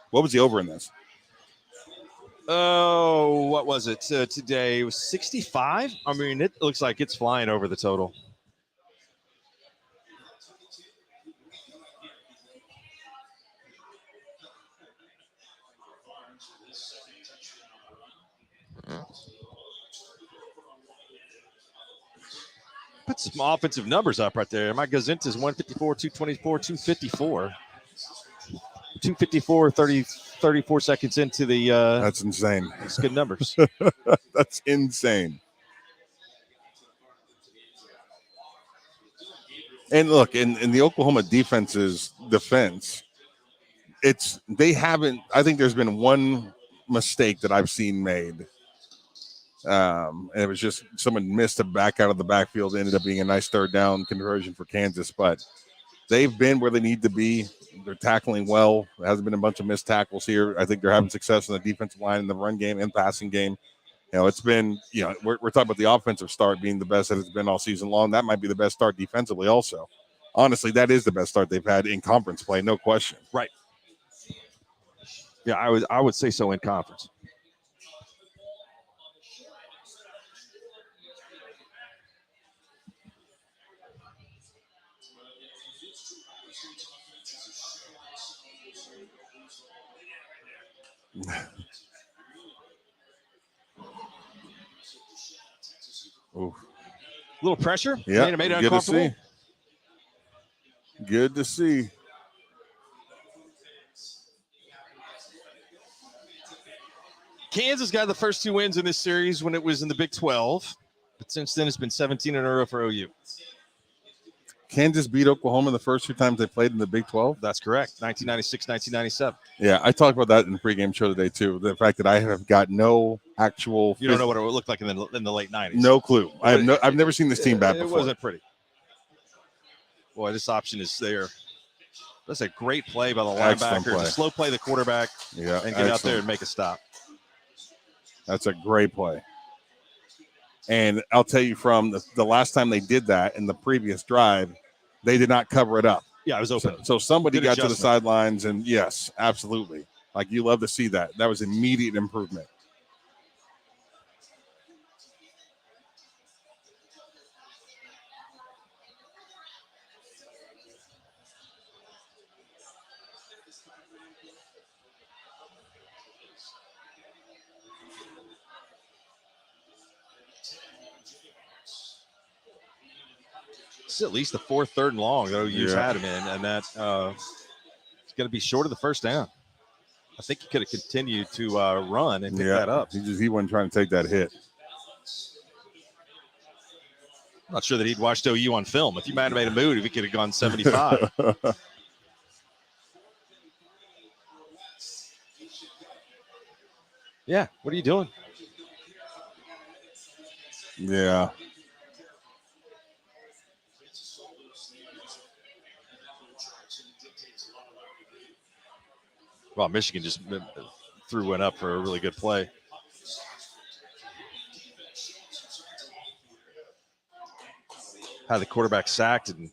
What was the over in this? Oh, what was it today? It was 65. I mean, it looks like it's flying over the total. Put some offensive numbers up right there. Mike Gazinta's 154, 224, 254. 254, 34 seconds into the That's insane. That's good numbers. That's insane. And look, in the Oklahoma defense's defense, I think there's been one mistake that I've seen made. And it was just someone missed a back out of the backfield. It ended up being a nice third down conversion for Kansas, but they've been where they need to be. They're tackling well. There hasn't been a bunch of missed tackles here. I think they're having success in the defensive line, in the run game and passing game. It's been, we're talking about the offensive start being the best that it's been all season long. That might be the best start defensively also. Honestly, that is the best start they've had in conference play, no question. Right. Yeah, I would say so in conference. Oof. A little pressure. Yeah, made it good to uncomfortable. see. Good to see. Kansas got the first 2 wins in this series when it was in the Big 12, but since then it's been 17 in a row for OU. Kansas beat Oklahoma the first 2 times they played in the Big 12. That's correct. 1996, 1997. Yeah, I talked about that in the pregame show today too. The fact that I have got no actual. You don't know what it would look like in the late 90s. No clue. I've never seen this team bat before. It wasn't pretty. Boy, this option is there. That's a great play by the Excellent linebacker play. to slow play the quarterback Yeah, and get out there excellent. and make a stop. That's a great play. And I'll tell you from the last time they did that in the previous drive, they did not cover it up. Yeah, it was open. So somebody Good got to the adjustment. sidelines, and yes, absolutely. Like, you love to see that. That was immediate improvement. It's at least the 4th third and long that OU's Yeah. had him in, and that it's going to be short of the first down. I think he could have continued to run and pick that up. He wasn't trying to take that hit. I'm not sure that he'd watched OU on film. If you might have made a move, he could have gone 75. Yeah, what are you doing? Yeah. Well, Michigan just threw one up for a really good play. Had the quarterback sacked, and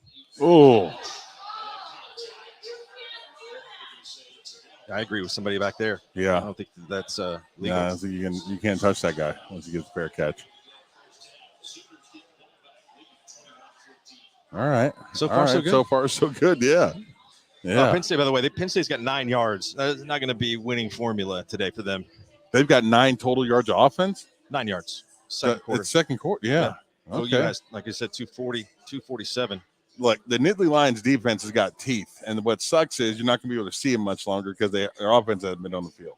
I agree with somebody back there. I Yeah. don't think that's legal. Yeah, I think you can't touch that guy once he gets a fair catch. All right. So far, so good. So far, so good. Yeah. Yeah. Penn State, by the way, Penn State's got 9 yards. That's not going to be winning formula today for them. They've got 9 total yards of offense. 9 yards. Second quarter. It's second quarter. Yeah. Okay. OU has, like I said, 240, 247. Look, the Nittany Lions defense has got teeth, and what sucks is you're not going to be able to see them much longer because their offense hasn't been on the field.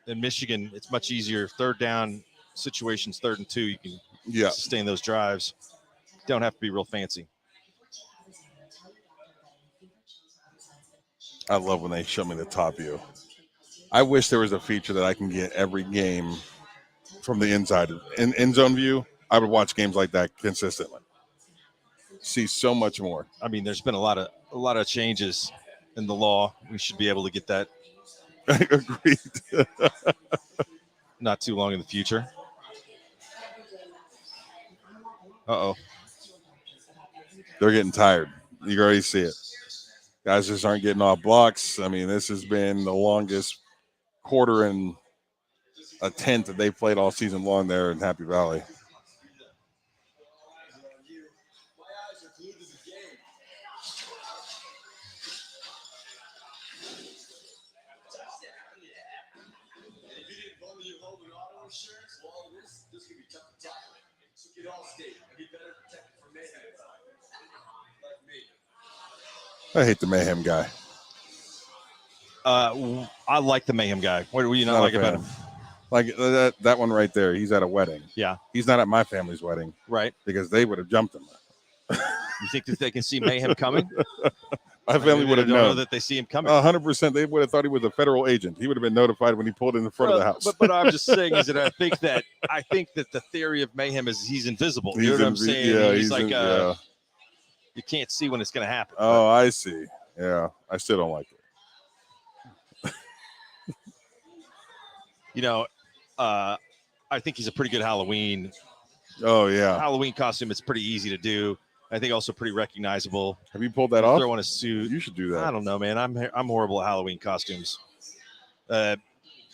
In Michigan, it's much easier. Third down situations, 3rd and 2, you can sustain those drives. Don't have to be real fancy. I love when they show me the top view. I wish there was a feature that I can get every game from the inside. In end zone view, I would watch games like that consistently. See so much more. I mean, there's been a lot of changes in the law. We should be able to get that. Agreed. Not too long in the future. Uh-oh. They're getting tired. You can already see it. Guys just aren't getting off blocks. I mean, this has been the longest quarter and a tenth that they've played all season long there in Happy Valley. I hate the Mayhem guy. I like the Mayhem guy. What do you not like about him? Like that one right there. He's at a wedding. Yeah. He's not at my family's wedding. Right. Because they would have jumped him. You think that they can see Mayhem coming? My family would have known know that they see him coming. 100%. They would have thought he was a federal agent. He would have been notified when he pulled in the front of the house. But I'm just saying is that I think that the theory of Mayhem is he's invisible. You know what I'm saying? Yeah, he's like you can't see when it's going to happen. Oh, I see. Yeah, I still don't like it. I think he's a pretty good Halloween. Oh yeah, Halloween costume. It's pretty easy to do. I think also pretty recognizable. Have you pulled that off? Throw on a suit. You should do that. I don't know, man. I'm horrible at Halloween costumes. Are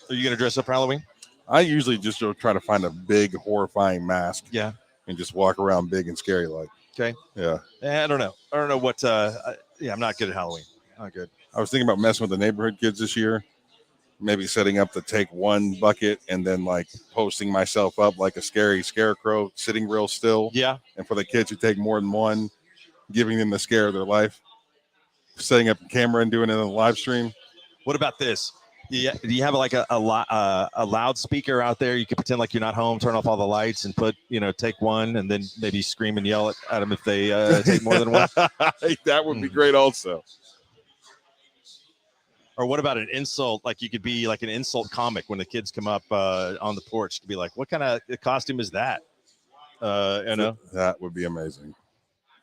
you going to dress up for Halloween? I usually just try to find a big, horrifying mask. Yeah. And just walk around big and scary like. Okay. Yeah. I don't know. I don't know what. I'm not good at Halloween. Not good. I was thinking about messing with the neighborhood kids this year. Maybe setting up the take one bucket and then like posting myself up like a scary scarecrow, sitting real still. Yeah. And for the kids who take more than one, giving them the scare of their life. Setting up a camera and doing it on the live stream. What about this? Do you have like a loudspeaker out there? You can pretend like you're not home, turn off all the lights, and put take one, and then maybe scream and yell at them if they take more than one. That would be great, also. Or what about an insult? Like you could be like an insult comic when the kids come up on the porch to be like, "What kind of costume is that?" That would be amazing.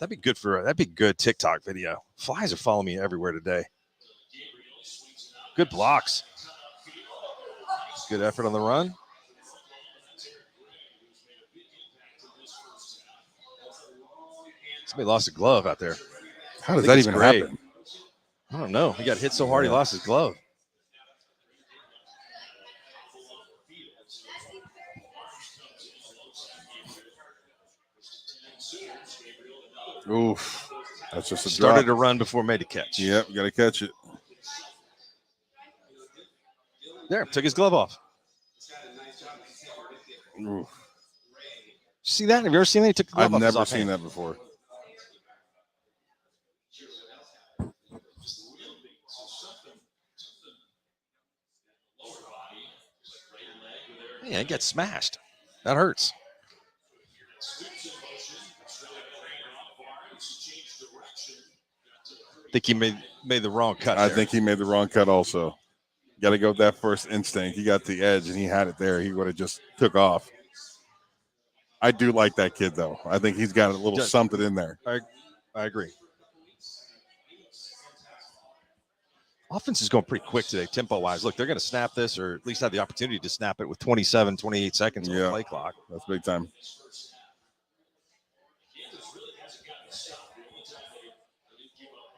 That'd be good TikTok video. Flies are following me everywhere today. Good blocks. Good effort on the run. Somebody lost a glove out there. How does that even happen? I don't know. He got hit so hard he lost his glove. Oof. That's just a Started drop. to run before made a catch. Yep, got to catch it. There, took his glove off. Oof. See that? Have you ever seen that? He took the glove I've off his never offhand. seen that before. Yeah, he got smashed. That hurts. I think he made the wrong cut. I think he made the wrong cut also. Got to go with that first instinct. He got the edge and he had it there. He would have just took off. I do like that kid, though. I think he's got a little something in there. I agree. Offense is going pretty quick today, tempo-wise. Look, they're going to snap this, or at least have the opportunity to snap it with 27, 28 seconds on the play clock. That's big time.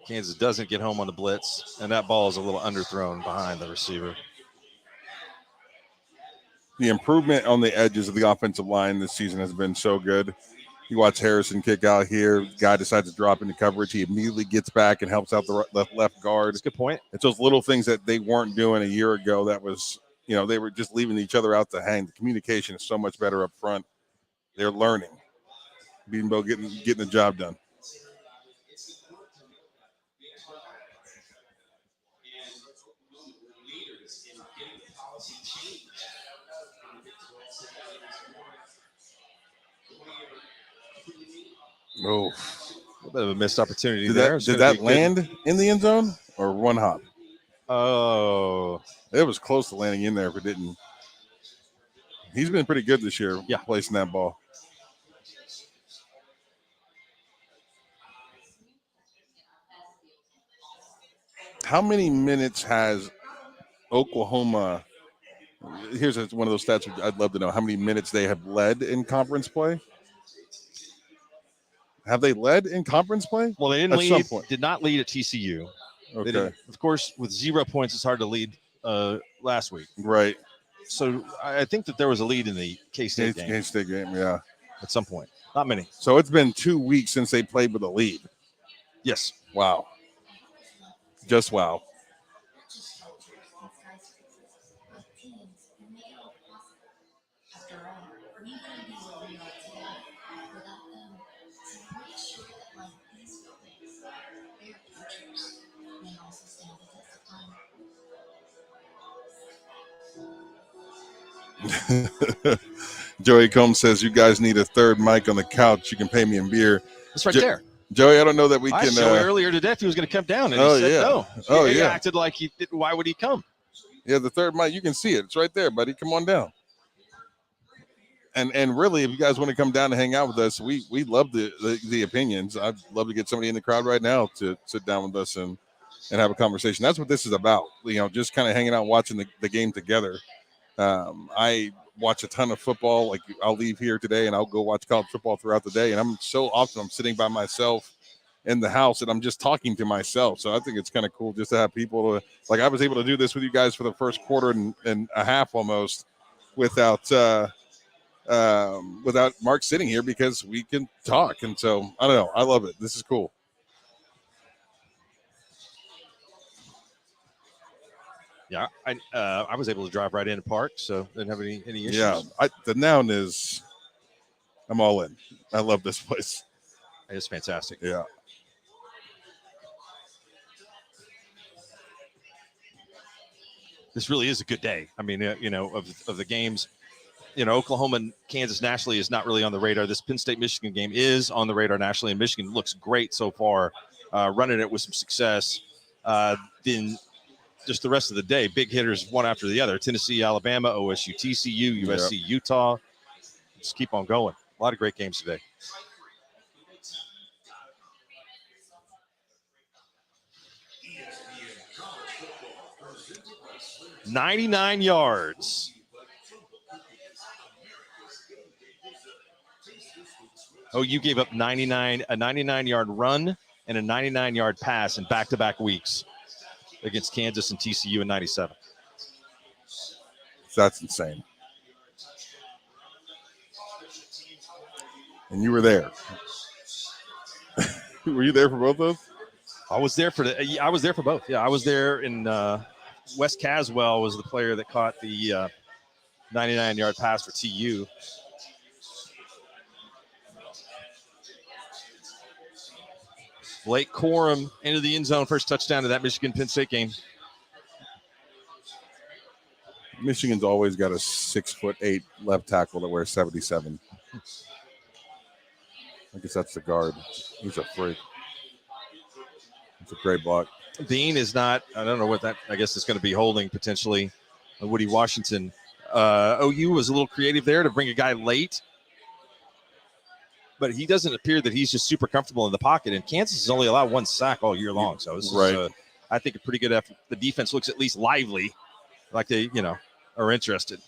Kansas doesn't get home on the blitz, and that ball is a little underthrown behind the receiver. The improvement on the edges of the offensive line this season has been so good. You watch Harrison kick out here. Guy decides to drop into coverage. He immediately gets back and helps out the left guard. That's a good point. It's those little things that they weren't doing a year ago. That was, they were just leaving each other out to hang. The communication is so much better up front. They're learning. Beanbo getting the job done. Oh, a bit of a missed opportunity did there. Did that land in the end zone or one hop? Oh, it was close to landing in there if it didn't. He's been pretty good this year, placing that ball. How many minutes has Oklahoma? Here's one of those stats I'd love to know. How many minutes they have led in conference play? Have they led in conference play? Well, they didn't lead. Did not lead at TCU. Okay. Of course, with 0 points, it's hard to lead last week. Right. So I think that there was a lead in the K-State game. K-State game, yeah. At some point. Not many. So it's been 2 weeks since they played with a lead. Yes. Wow. Just wow. Joey Combs says, you guys need a third mic on the couch. You can pay me in beer. It's right there. Joey, I don't know that we can. Joey earlier today if he was going to come down, and he said no. He acted like he did. Why would he come? Yeah, the third mic, you can see it. It's right there, buddy. Come on down. And really, if you guys want to come down and hang out with us, we love the opinions. I'd love to get somebody in the crowd right now to sit down with us and have a conversation. That's what this is about. Just kind of hanging out, watching the game together. I watch a ton of football. Like, I'll leave here today and I'll go watch college football throughout the day. And I'm sitting by myself in the house and I'm just talking to myself. So I think it's kind of cool just to have people like I was able to do this with you guys for the first quarter and a half almost without Mark sitting here because we can talk. And so I don't know. I love it. This is cool. Yeah, I was able to drive right in and park, so didn't have any issues. Yeah, the Noun is, I'm all in. I love this place. It's fantastic. Yeah. This really is a good day. I mean, of the games, Oklahoma and Kansas nationally is not really on the radar. This Penn State-Michigan game is on the radar nationally, and Michigan looks great so far, running it with some success. Then just the rest of the day, big hitters one after the other. Tennessee, Alabama, OSU, TCU, USC, Utah. Just keep on going. A lot of great games today. 99 yards. Oh, you gave up a 99-yard run and a 99-yard pass in back-to-back weeks against Kansas and TCU in 97. That's insane. And you were there. Were you there for both of those? I was there for both. Yeah, I was there in Wes Caswell was the player that caught the 99-yard pass for TU. Blake Corum into the end zone, first touchdown of that Michigan-Penn State game. Michigan's always got a 6'8" left tackle that wears 77. I guess that's the guard. He's a freak. It's a great block. Dean is not, I don't know what that, I guess it's going to be holding potentially. Woody Washington. OU was a little creative there to bring a guy late. But he doesn't appear that he's just super comfortable in the pocket. And Kansas has only allowed one sack all year long. So this is, I think, a pretty good effort. The defense looks at least lively, like they, are interested.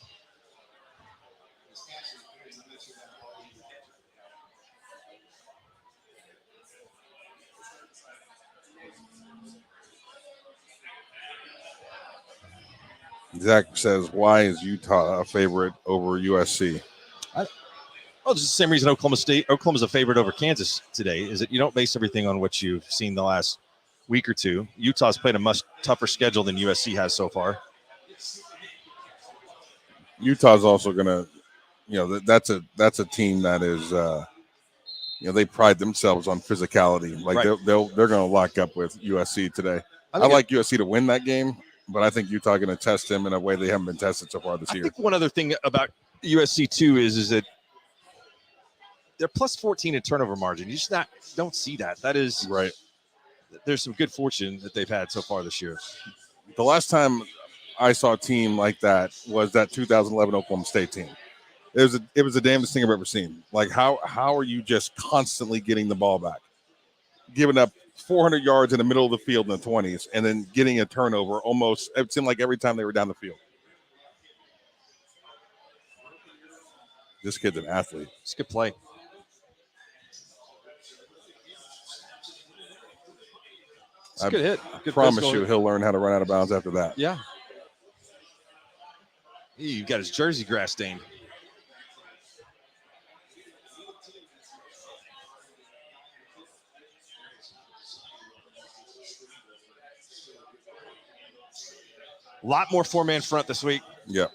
Zach says, why is Utah a favorite over USC? Well, it's the same reason Oklahoma's a favorite over Kansas today, is that you don't base everything on what you've seen the last week or two. Utah's played a much tougher schedule than USC has so far. Utah's also going to, that's a team that is, they pride themselves on physicality. Like they're going to lock up with USC today. I like USC to win that game, but I think Utah going to test them in a way they haven't been tested so far this year. I think one other thing about USC too is that they're plus 14 in turnover margin. You just don't see that. That is right. There's some good fortune that they've had so far this year. The last time I saw a team like that was that 2011 Oklahoma State team. It was the damnedest thing I've ever seen. Like how are you just constantly getting the ball back, giving up 400 yards in the middle of the field in the 20s, and then getting a turnover almost, it seemed like every time they were down the field. This kid's an athlete. It's a good play. It's a good hit. I promise you he'll learn how to run out of bounds after that. Yeah. You got his jersey grass stained. A lot more four-man front this week. Yep.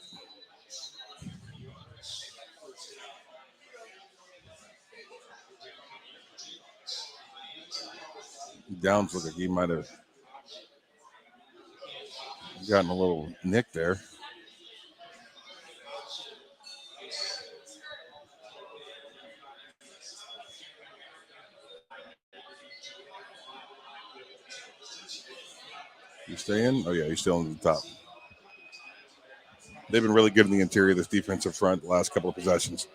Downs looked like he might have gotten a little nick there. You stay in? Oh, yeah, he's still on the top. They've been really good in the interior of this defensive front the last couple of possessions.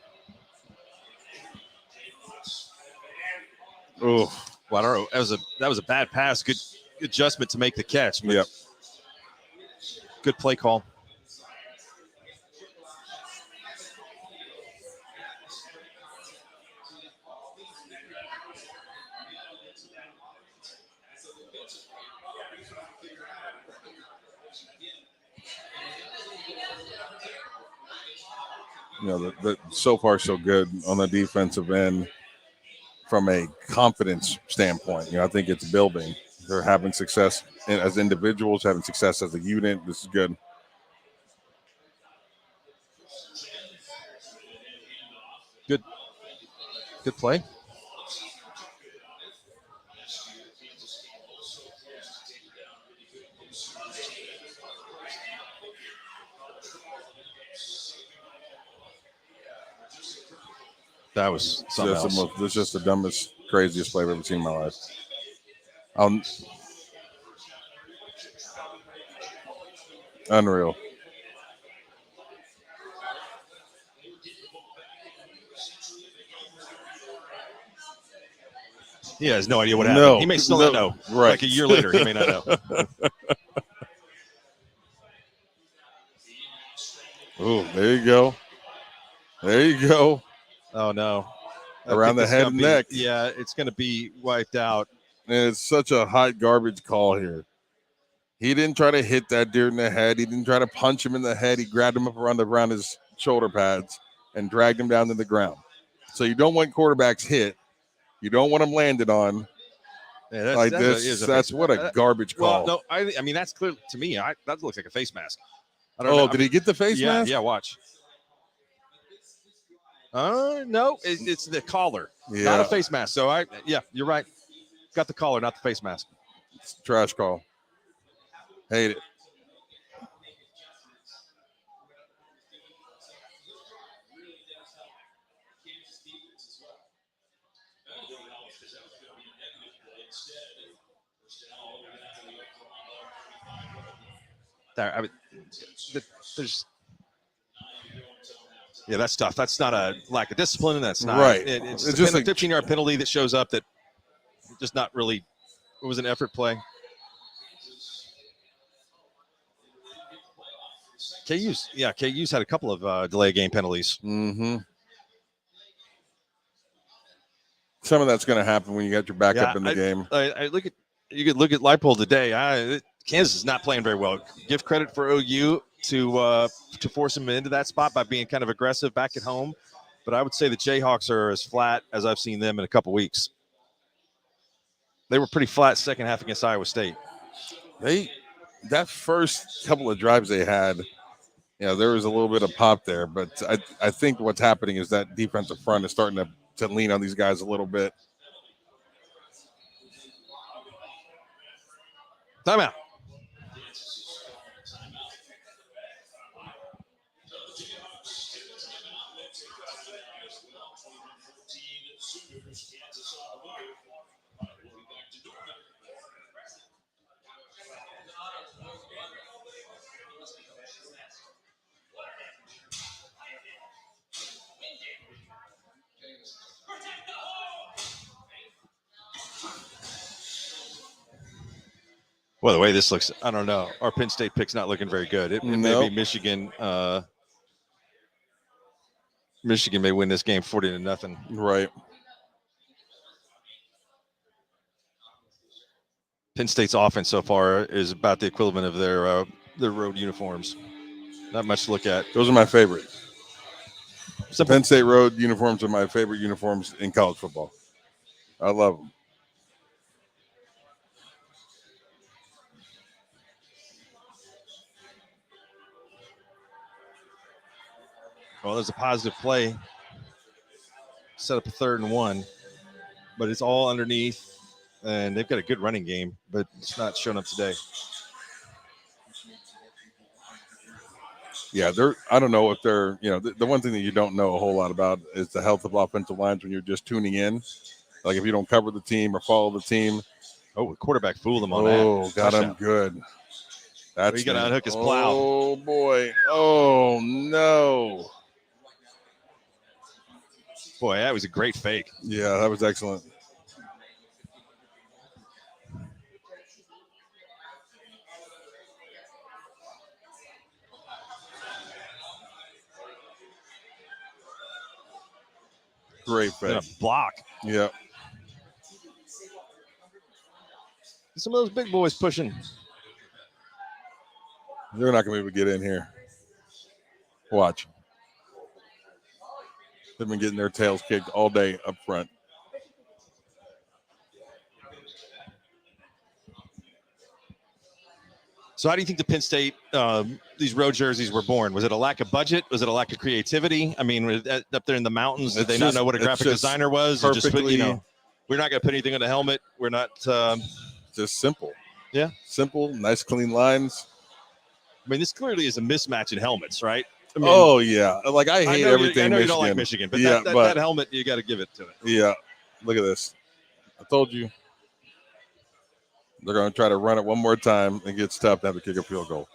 Oh, well, I don't know. That was a bad pass. Good adjustment to make the catch. Yep. Good play call. So far so good on the defensive end from a confidence standpoint. I think it's building. They're having success as individuals, having success as a unit. This is good. Good play. That was something else. This is just the dumbest, craziest play I've ever seen in my life. Unreal. He has no idea what happened. He may still not know. Right. Like a year later, he may not know. Oh, there you go. There you go. Oh no. I Around think the this head gonna and be- neck. Yeah, it's going to be wiped out. And it's such a hot garbage call here. He didn't try to hit that deer in the head. He didn't try to punch him in the head. He grabbed him up around his shoulder pads and dragged him down to the ground. So you don't want quarterbacks hit. You don't want them landed on Yeah, like that this. is a That's face- what a garbage call. Well, no, I mean that's clear to me. That looks like a face mask. I don't Oh, know. did he get the face Yeah, mask? yeah. Watch. No, it's the collar, not Yeah. a face mask. So you're right. Got the collar, not the face mask. It's a trash call. Hate it. There, I mean, there's. Yeah, that's tough. That's not a lack of discipline. That's not Right. It's It's just just a like- 15-yard penalty that shows up that just not really. It was an effort play. KU's had a couple of delay game penalties. Mm-hmm. Some of that's going to happen when you got your backup in the game. You could look at Leipold today. Kansas is not playing very well. Give credit for OU to force him into that spot by being kind of aggressive back at home, but I would say the Jayhawks are as flat as I've seen them in a couple weeks. They were pretty flat second half against Iowa State. That first couple of drives they had, there was a little bit of pop there, but I think what's happening is that defensive front is starting to lean on these guys a little bit. Timeout. Well, the way this looks, I don't know. Our Penn State pick's not looking very good. It may Nope. be Michigan. Michigan may win this game 40-0. Right. Penn State's offense so far is about the equivalent of their road uniforms. Not much to look at. Those are my favorite. Simple. Penn State road uniforms are my favorite uniforms in college football. I love them. Well, there's a positive play. Set up a 3rd and 1, but it's all underneath, and they've got a good running game, but it's not showing up today. Yeah, I don't know if they're, the one thing that you don't know a whole lot about is the health of offensive lines when you're just tuning in. Like if you don't cover the team or follow the team. Oh, the quarterback fooled him on that. Oh, got him Touchdown. good. He's going to unhook his plow. Oh, boy. Oh, no. Boy, that was a great fake. Yeah, that was excellent. Great fake. And a block. Yeah. Some of those big boys pushing. They're not going to be able to get in here. Watch. They've been getting their tails kicked all day up front. So how do you think the Penn State, these road jerseys were born? Was it a lack of budget? Was it a lack of creativity? I mean, up there in the mountains, did they not know what a graphic designer was? Or just put, we're not going to put anything on the helmet. We're not. Just simple. Yeah. Simple, nice, clean lines. I mean, this clearly is a mismatch in helmets, right? I mean, yeah. Like, I hate everything I know Michigan. you don't like Michigan, but yeah, that helmet, you got to give it to it. Yeah. Look at this. I told you. They're going to try to run it one more time and get tough to have to kick a field goal.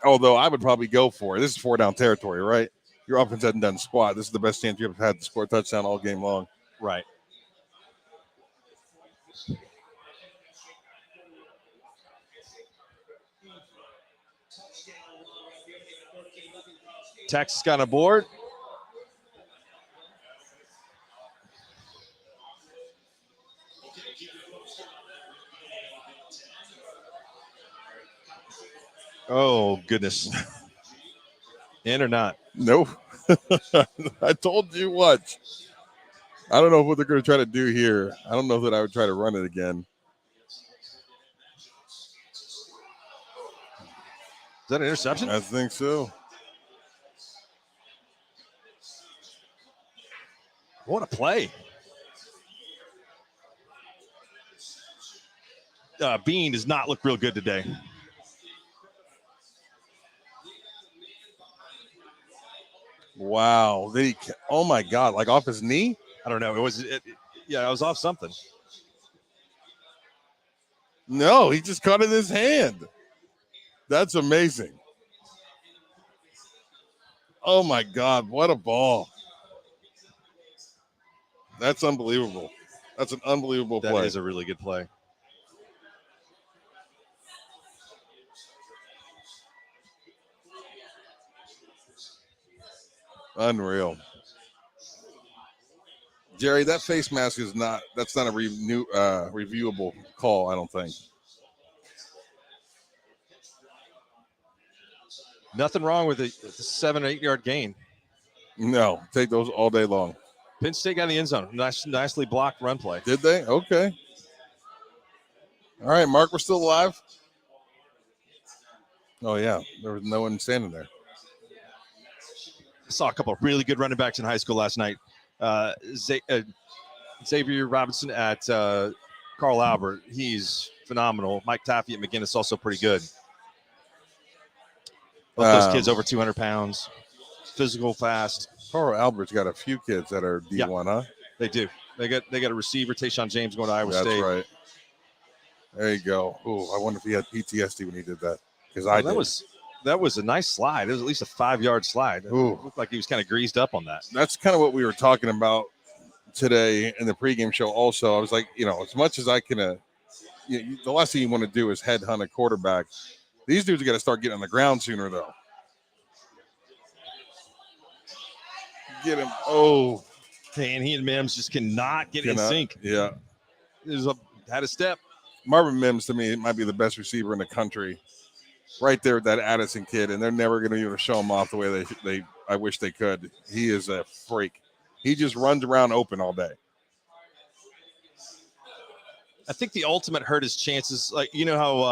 Although I would probably go for it. This is 4-down territory, right? Your offense hasn't done squat. This is the best chance you've had to score a touchdown all game long. Right. Texas got on board. Oh, goodness. In or not? Nope. I told you what. I don't know what they're going to try to do here. I don't know that I would try to run it again. Is that an interception? I think so. What a play. Bean does not look real good today. Wow. Oh, my God. Like off his knee? I don't know. It was off something. No, he just caught it in his hand. That's amazing. Oh, my God. What a ball. That's unbelievable. That's an unbelievable play. That is a really good play. Unreal. Jerry, that face mask that's not a reviewable call, I don't think. Nothing wrong with a 7 or 8 yard gain. No, take those all day long. Penn State got in the end zone. Nicely blocked run play. Did they? Okay. All right, Mark, we're still alive. Oh, yeah. There was no one standing there. I saw a couple of really good running backs in high school last night. Xavier Robinson at Carl Albert. He's phenomenal. Mike Taffy at McGinnis also pretty good. Both those kids over 200 pounds. Physical, fast. Carl Albert's got a few kids that are D1, huh? They do. They got a receiver, Tayshawn James, going to Iowa State. That's right. There you go. Ooh, I wonder if he had PTSD when he did that. Because that was a nice slide. It was at least a 5 yard slide. Ooh. It looked like he was kind of greased up on that. That's kind of what we were talking about today in the pregame show. Also, I was like, as much as I can, the last thing you want to do is headhunt a quarterback. These dudes got to start getting on the ground sooner, though. Get him. Oh. And he and Mims just cannot get in sync. Yeah. Had a step. Marvin Mims, to me, might be the best receiver in the country. Right there with that Addison kid, and they're never going to be able to show him off the way they I wish they could. He is a freak. He just runs around open all day. I think the ultimate hurt his chances. Like, how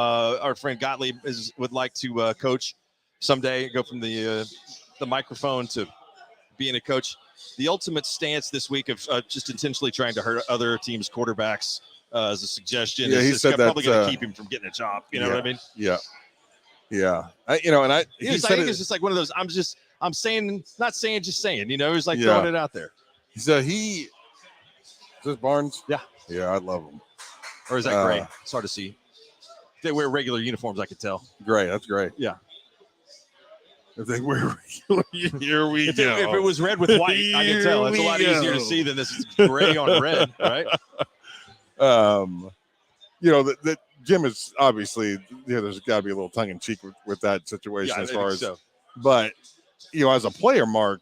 our friend Gottlieb would like to coach someday, go from the microphone to being a coach. The ultimate stance this week of just intentionally trying to hurt other teams' quarterbacks as a suggestion. Yeah, he said probably going to keep him from getting a job. You know what I mean? Yeah. Yeah. He said it's just like one of those, I'm saying, not saying, just saying, he's like throwing it out there. So is this Barnes? Yeah. Yeah, I love him. Or is that gray? It's hard to see. If they wear regular uniforms, I could tell. Gray, that's great. Yeah. If they wear regular, here we go. If it was red with white, I can tell. It's a lot easier to see than this gray on red, right? The Jim is obviously, there's got to be a little tongue in cheek with that situation as far as, but as a player, Mark,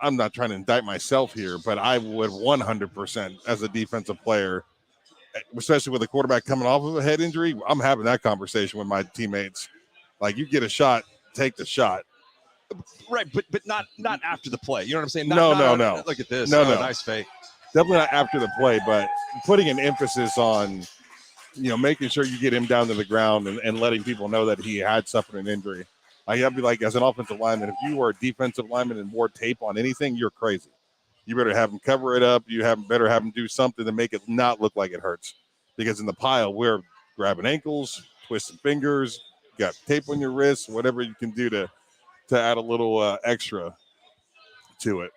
I'm not trying to indict myself here, but I would 100% as a defensive player, especially with a quarterback coming off of a head injury, I'm having that conversation with my teammates. Like, you get a shot, take the shot. Right, but not after the play. You know what I'm saying? No. Look at this. No. Nice fake. Definitely not after the play, but putting an emphasis on, making sure you get him down to the ground and letting people know that he had suffered an injury. I'd be like, as an offensive lineman, if you were a defensive lineman and wore tape on anything, you're crazy. You better have him cover it up. Better have him do something to make it not look like it hurts. Because in the pile, we're grabbing ankles, twisting fingers, got tape on your wrists, whatever you can do to add a little extra to it.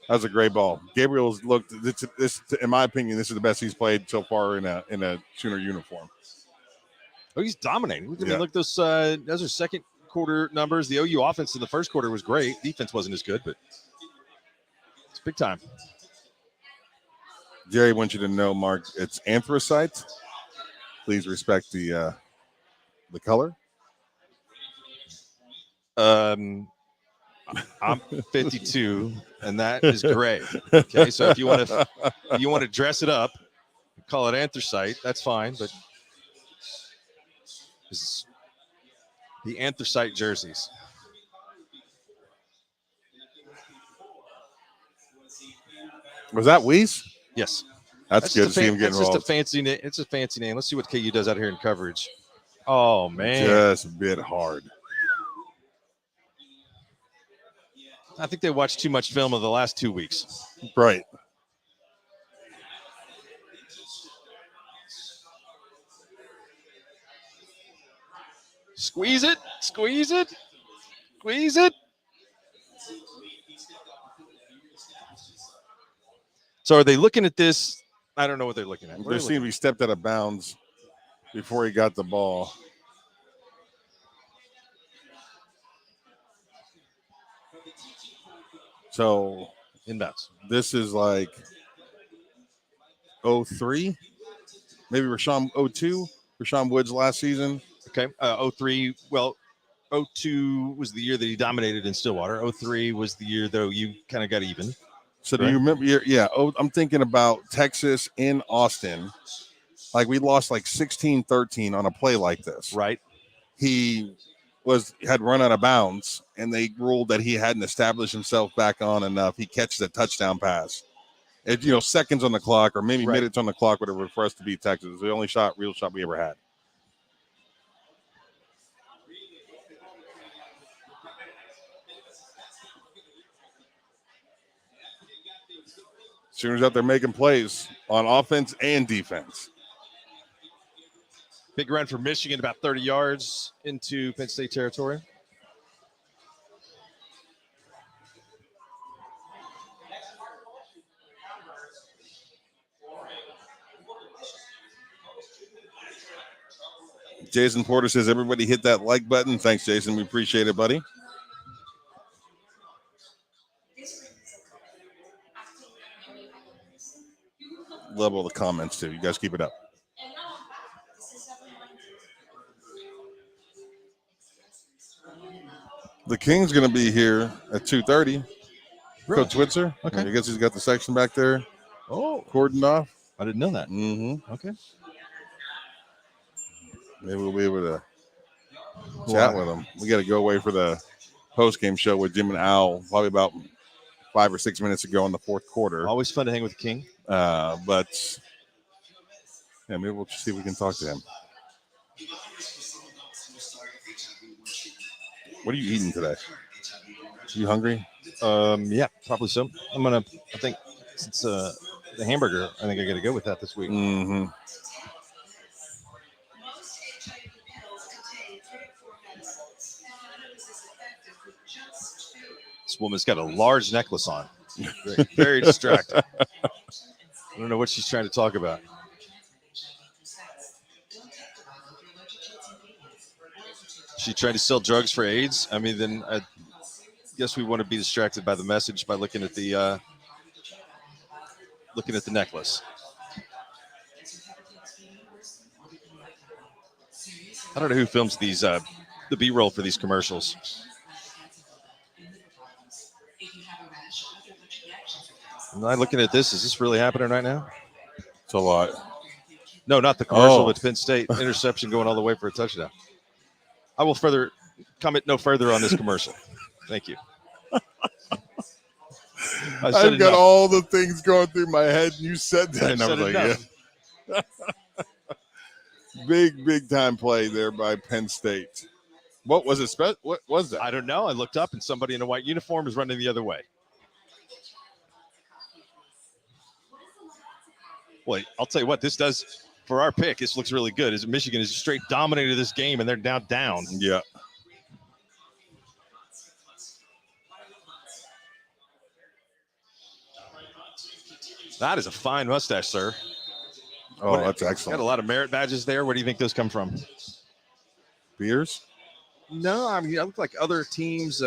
That was a great ball. Gabriel's looked. This, in my opinion, this is the best he's played so far in a Sooner uniform. Oh, he's dominating. I mean, look, those are second quarter numbers. The OU offense in the first quarter was great. Defense wasn't as good, but it's big time. Jerry wants you to know, Mark, it's anthracite. Please respect the color. I'm 52, and that is gray. Okay, so if you want to dress it up, call it anthracite, that's fine. But this is the anthracite jerseys. Was that Weiss? Yes, That's good to see him get that's just a involved. fancy name. It's a fancy name. Let's see what KU does out here in coverage. Oh man, Just a bit hard. I think they watched too much film of the last 2 weeks. Right. Squeeze it, squeeze it, squeeze it. So are they looking at this? I don't know what they're looking at. There seemed to be stepped out of bounds before he got the ball. So Inbounds. this is like 03, maybe Rashawn 02, Rashawn Woods last season. Okay. 03. Well, 02 was the year that he dominated in Stillwater. 03 was the year, though, you kind of got even. So do you remember? Yeah. Oh, I'm thinking about Texas in Austin. Like we lost like 16-13 on a play like this. Right. He had run out of bounds, and they ruled that he hadn't established himself back on enough. He catches a touchdown pass. It, seconds on the clock or maybe minutes on the clock, whatever, for us to beat Texas. It's the only real shot we ever had. Sooners out there making plays on offense and defense. Big run for Michigan, about 30 yards into Penn State territory. Jason Porter says, everybody hit that like button. Thanks, Jason. We appreciate it, buddy. Love all the comments, too. You guys keep it up. The King's going to be here at 2:30. Really? Coach Switzer. Okay. I guess he's got the section back there. Oh, cordoned off. I didn't know that. Mm-hmm. Okay. Maybe we'll be able to chat with him. We got to go away for the post-game show with Jim and Al, probably about 5 or 6 minutes ago in the fourth quarter. Always fun to hang with the King. But yeah, maybe we'll see if we can talk to him. What are you eating today? You hungry? Yeah, probably so. I think since the hamburger, I think I got to go with that this week. Mm-hmm. This woman's got a large necklace on. Very, very distracting. I don't know what she's trying to talk about. She trying to sell drugs for AIDS? I mean, then I guess we want to be distracted by the message by looking at the necklace. I don't know who films these the B-roll for these commercials. Am I looking at this? Is this really happening right now? It's a lot. No, not the commercial, Oh. but Penn State interception going all the way for a touchdown. I will further comment no further on this commercial. Thank you. I've got all the things going through my head. You said that. And I was like, yeah. Big time play there by Penn State. What was it? What was that? I don't know. I looked up and somebody in a white uniform is running the other way. Well, I'll tell you what, this does for our pick. This looks really good. As Michigan has straight dominated this game, and they're now down. Yeah. That is a fine mustache, sir. Oh, that's excellent. Got a lot of merit badges there. Where do you think those come from? Beers? No, I mean, I look like other teams.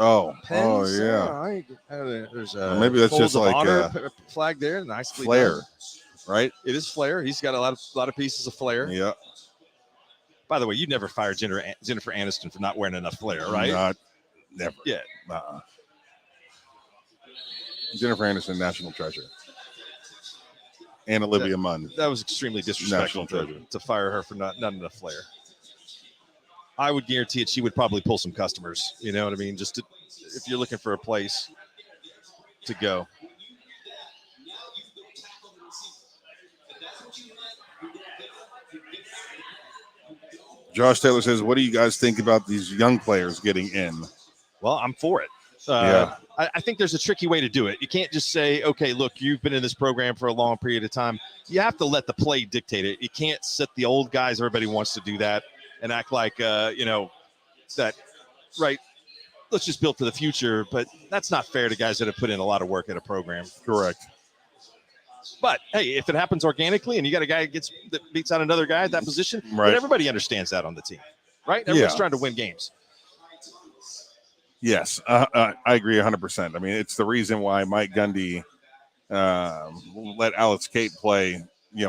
Oh, Pens, yeah. There's maybe that's Folds just of like honor flag there, nicely flair, done. right? It is flair. He's got a lot of pieces of flair. Yeah. By the way, you'd never fire Jennifer Aniston for not wearing enough flair, right? Not never. Yeah. Jennifer Aniston, national treasure. And Olivia Munn. That was extremely disrespectful to fire her for not enough flair. I would guarantee it. She would probably pull some customers. You know what I mean? If you're looking for a place to go. Josh Taylor says, what do you guys think about these young players getting in? Well, I'm for it. I think there's a tricky way to do it. You can't just say, okay, look, you've been in this program for a long period of time. You have to let the play dictate it. You can't set the old guys. Everybody wants to do that and act like, that, right, let's just build for the future. But that's not fair to guys that have put in a lot of work at a program. Correct. But, hey, if it happens organically and you got a guy that beats out another guy at that position, right, then everybody understands that on the team, right? Everybody's trying to win games. Yes, I agree 100%. I mean, it's the reason why Mike Gundy let Alex Cate play,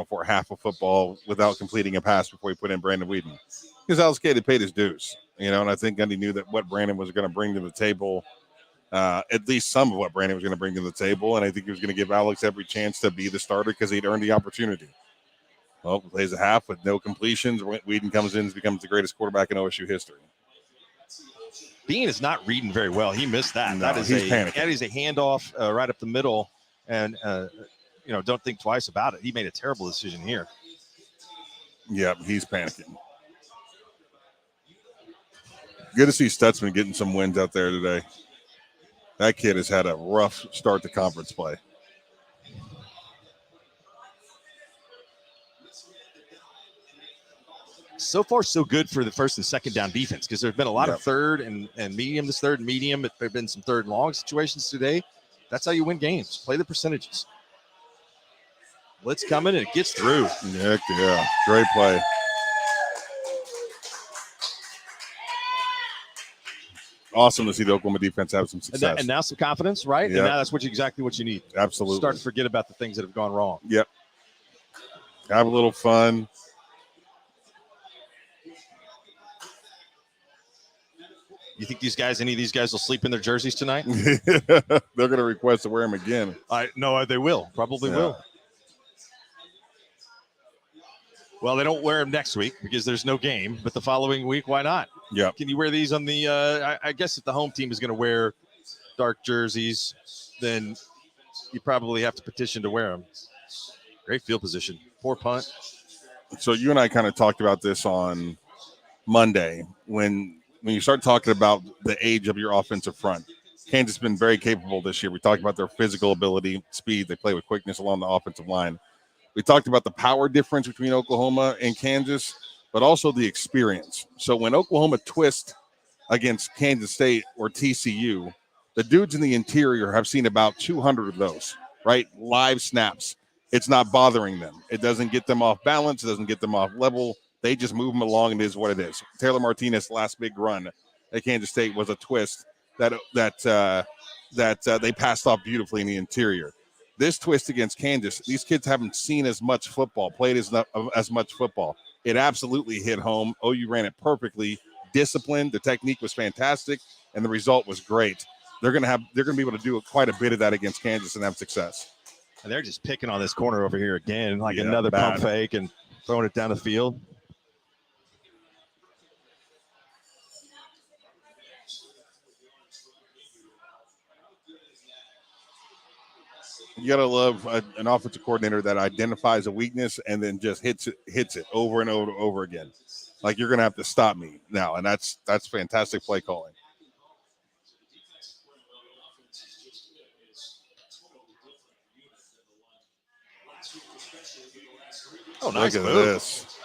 for half of football without completing a pass before he put in Brandon Whedon. Because Alex Cate had paid his dues, and I think Gundy knew that what Brandon was going to bring to the table, at least some of what Brandon was going to bring to the table, and I think he was going to give Alex every chance to be the starter because he'd earned the opportunity. Well, plays a half with no completions. Whedon comes in and becomes the greatest quarterback in OSU history. Bean is not reading very well. He missed that. No, he's panicking. That is a handoff right up the middle, and don't think twice about it. He made a terrible decision here. Yep, he's panicking. Good to see Stutzman getting some wins out there today. That kid has had a rough start to conference play. So far, so good for the first and second down defense because there's been a lot of third and medium. This third and medium, but there have been some third and long situations today. That's how you win games. Play the percentages. Blitz coming and it gets through. Heck yeah. Great play. Awesome to see the Oklahoma defense have some success. And now some confidence, right? Yep. And now that's exactly what you need. Absolutely. Start to forget about the things that have gone wrong. Yep. Have a little fun. You think any of these guys will sleep in their jerseys tonight? They're going to request to wear them again. No, they will. Probably will. Well, they don't wear them next week because there's no game, but the following week, why not? Yeah. Can you wear these on the I guess if the home team is going to wear dark jerseys, then you probably have to petition to wear them. Great field position. Poor punt. So you and I kind of talked about this on Monday when you start talking about the age of your offensive front. Kansas has been very capable this year. We talked about their physical ability, speed. They play with quickness along the offensive line. We talked about the power difference between Oklahoma and Kansas, but also the experience. So when Oklahoma twists against Kansas State or TCU, the dudes in the interior have seen about 200 of those, right? Live snaps. It's not bothering them. It doesn't get them off balance. It doesn't get them off level. They just move them along, and it is what it is. Taylor Martinez's last big run at Kansas State was a twist that they passed off beautifully in the interior. This twist against Kansas, these kids haven't seen as much football, played as much football. It absolutely hit home. OU ran it perfectly, disciplined. The technique was fantastic, and the result was great. They're going to be able to do quite a bit of that against Kansas and have success. And they're just picking on this corner over here again, like another pump fake and throwing it down the field. You got to love an offensive coordinator that identifies a weakness and then just hits it over and over again. Like, you're going to have to stop me now, and that's fantastic play calling. Oh, nice Look at move. this.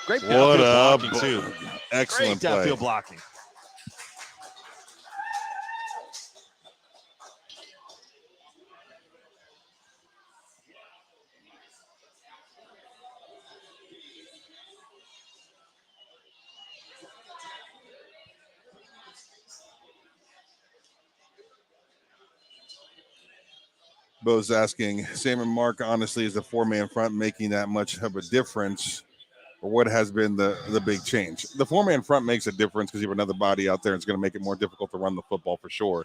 Great downfield blocking, too. Excellent Great downfield blocking. Bo's asking, Sam and Mark, honestly, is the four-man front making that much of a difference? or what has been the big change. The 4-man front makes a difference because you have another body out there. It's going to make it more difficult to run the football for sure.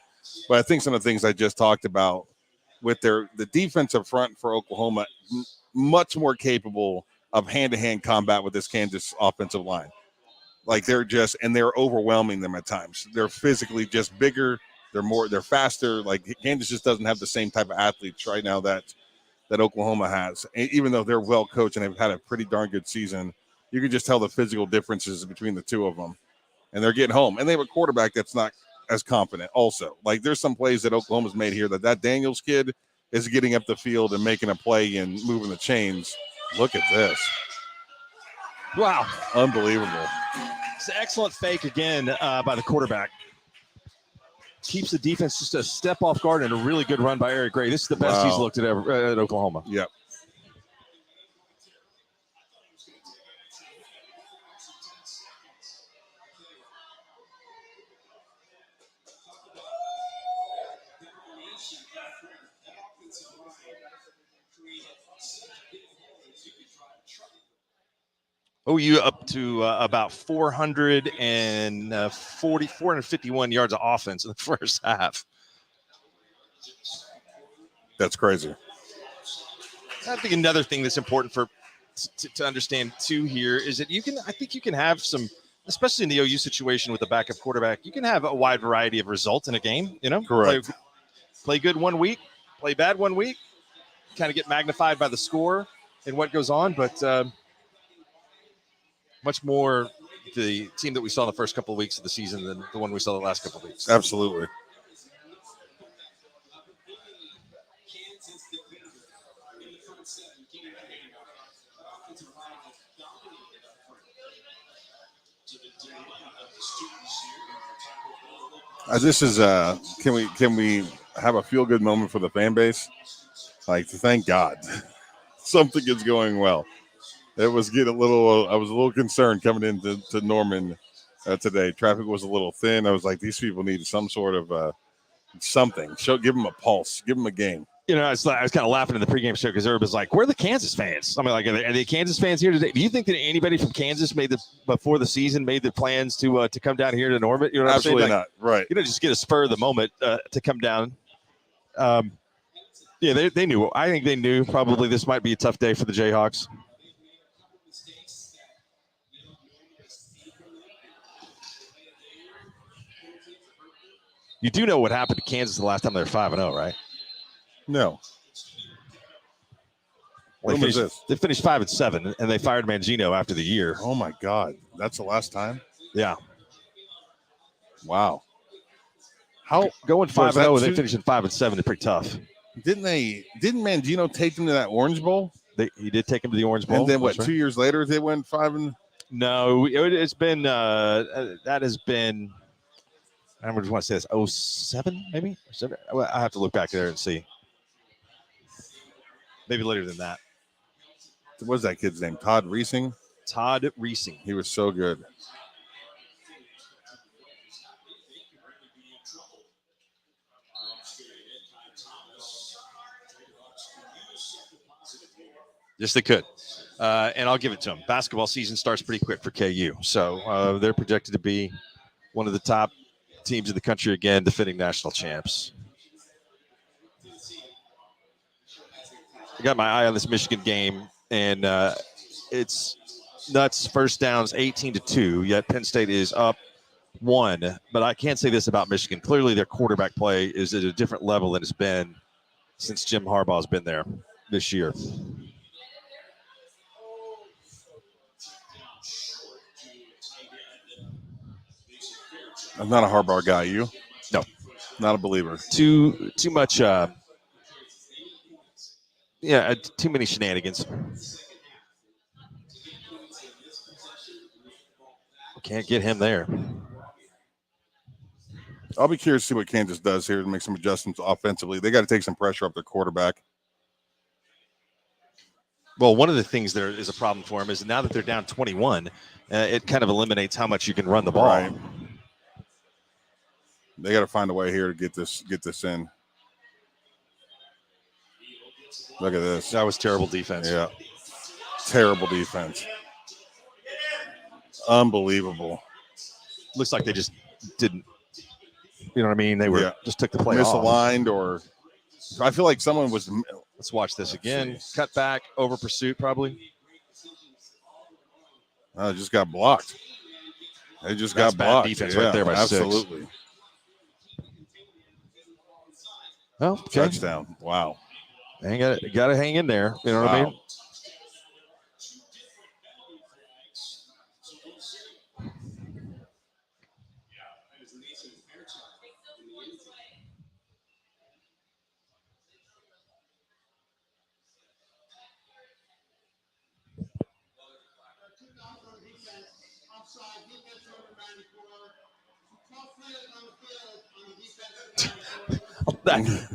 But I think some of the things I just talked about with the defensive front for Oklahoma, much more capable of hand-to-hand combat with this Kansas offensive line. Like they're overwhelming them at times. They're physically just bigger. They're faster. Like Kansas just doesn't have the same type of athletes right now that Oklahoma has. And even though they're well coached and they've had a pretty darn good season, you can just tell the physical differences between the two of them. And they're getting home. And they have a quarterback that's not as confident also. Like there's some plays that Oklahoma's made here that Daniels kid is getting up the field and making a play and moving the chains. Look at this. Wow. Unbelievable. It's an excellent fake again by the quarterback. Keeps the defense just a step off guard and a really good run by Eric Gray. This is the best he's looked at at Oklahoma. Yep. OU up to about 451 yards of offense in the first half. That's crazy. I think another thing that's important to understand too here is that I think you can have some, especially in the OU situation with the backup quarterback, you can have a wide variety of results in a game. Correct. Play good one week, play bad one week, kind of get magnified by the score and what goes on, but much more the team that we saw in the first couple of weeks of the season than the one we saw the last couple of weeks. Absolutely. This is can we have a feel good moment for the fan base? Like, thank God something is going well. It was getting I was a little concerned coming into Norman today. Traffic was a little thin. I was like, these people need some sort of something. Give them a pulse. Give them a game. I was kind of laughing in the pregame show because everybody's like, where are the Kansas fans? I mean, like, are they Kansas fans here today? Do you think that anybody from Kansas before the season made the plans to come down here to Norman? You know what Absolutely I'm saying? not. Right. Just get a spur of the moment to come down. Yeah, they knew. I think they knew probably this might be a tough day for the Jayhawks. You do know what happened to Kansas the last time they were 5-0, right? No. When was this? They finished 5-7, and they fired Mangino after the year. Oh my God, that's the last time. Yeah. Wow. How going 5-0 and they finishing 5-7 is pretty tough. Didn't Mangino take them to that Orange Bowl? He did take them to the Orange Bowl. And then 2 years later they went 5 No, it's been that has been. I don't just want to say this. 07 maybe. I have to look back there and see. Maybe later than that. What's that kid's name? Todd Reesing. Todd Reesing. He was so good. Yes, they could. And I'll give it to them. Basketball season starts pretty quick for KU. So they're projected to be one of the top teams in the country again, defending national champs. I got my eye on this Michigan game, and it's nuts. First downs 18-2, yet Penn State is up 1. But I can't say this about Michigan. Clearly their quarterback play is at a different level than it's been since Jim Harbaugh's been there this year. I'm not a Harbaugh guy. You? No. Not a believer. Too much. Too many shenanigans. Can't get him there. I'll be curious to see what Kansas does here to make some adjustments offensively. They got to take some pressure off their quarterback. Well, one of the things there is a problem for them is now that they're down 21, it kind of eliminates how much you can run the ball. Right. They got to find a way here to get this in. Look at this. That was terrible defense. Yeah. Terrible defense. Unbelievable. Looks like they just didn't. You know what I mean? They were just took the play off. Misaligned, or I feel like someone was. Let's watch this again. Cut back, over pursuit, probably. Just got blocked. They just That's got bad blocked. defense right there by absolutely. 6. Oh, okay. Touchdown. Wow. Got to hang in there. You know what I mean?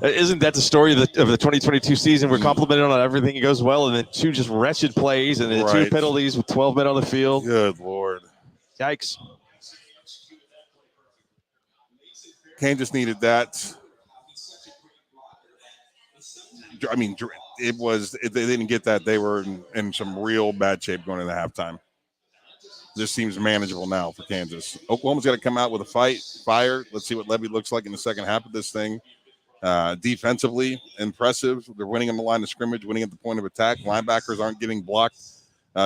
Isn't that the story of the 2022 season? We're complimented on everything that goes well, and then 2 just wretched plays, and then 2 penalties with 12 men on the field. Good Lord. Yikes. Kansas needed that. I mean, it was, if they didn't get that, they were in some real bad shape going into halftime. This seems manageable now for Kansas. Oklahoma's got to come out with a fire. Let's see what Levy looks like in the second half of this thing. Defensively, impressive. They're winning on the line of scrimmage, winning at the point of attack. Linebackers aren't getting blocked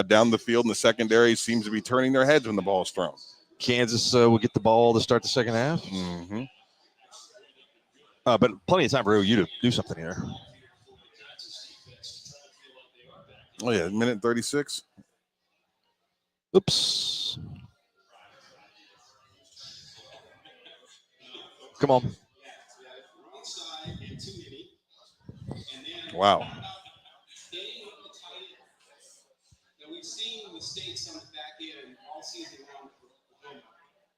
down the field, and the secondary seems to be turning their heads when the ball is thrown. Kansas will get the ball to start the second half. Mm-hmm. But plenty of time for OU to do something here. Oh, yeah, minute 36. Oops. Come on. Wow. We've seen mistakes on the back end all season long for Oklahoma.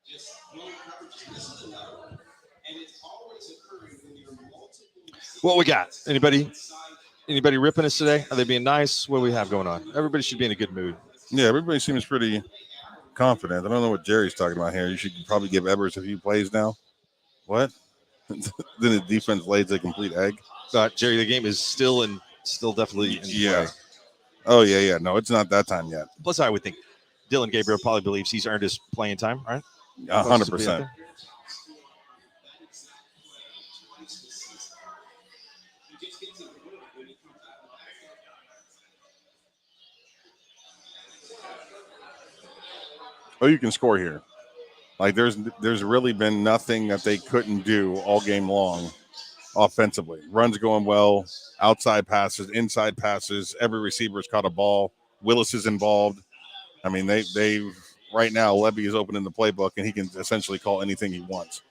Just blown coverages. This is another one. And it's always occurring when you're multiple. What we got? Anybody ripping us today? Are they being nice? What do we have going on? Everybody should be in a good mood. Yeah, everybody seems pretty confident. I don't know what Jerry's talking about here. You should probably give Evers a few plays now. What? Then the defense lays a complete egg. Jerry, the game is still definitely in play. Oh, yeah. No, it's not that time yet. Plus, I would think Dylan Gabriel probably believes he's earned his playing time, right? 100%. Oh, you can score here. Like there's really been nothing that they couldn't do all game long offensively. Runs going well, outside passes, inside passes. Every receiver's caught a ball. Willis is involved. I mean, they've right now, Levy is opening the playbook, and he can essentially call anything he wants.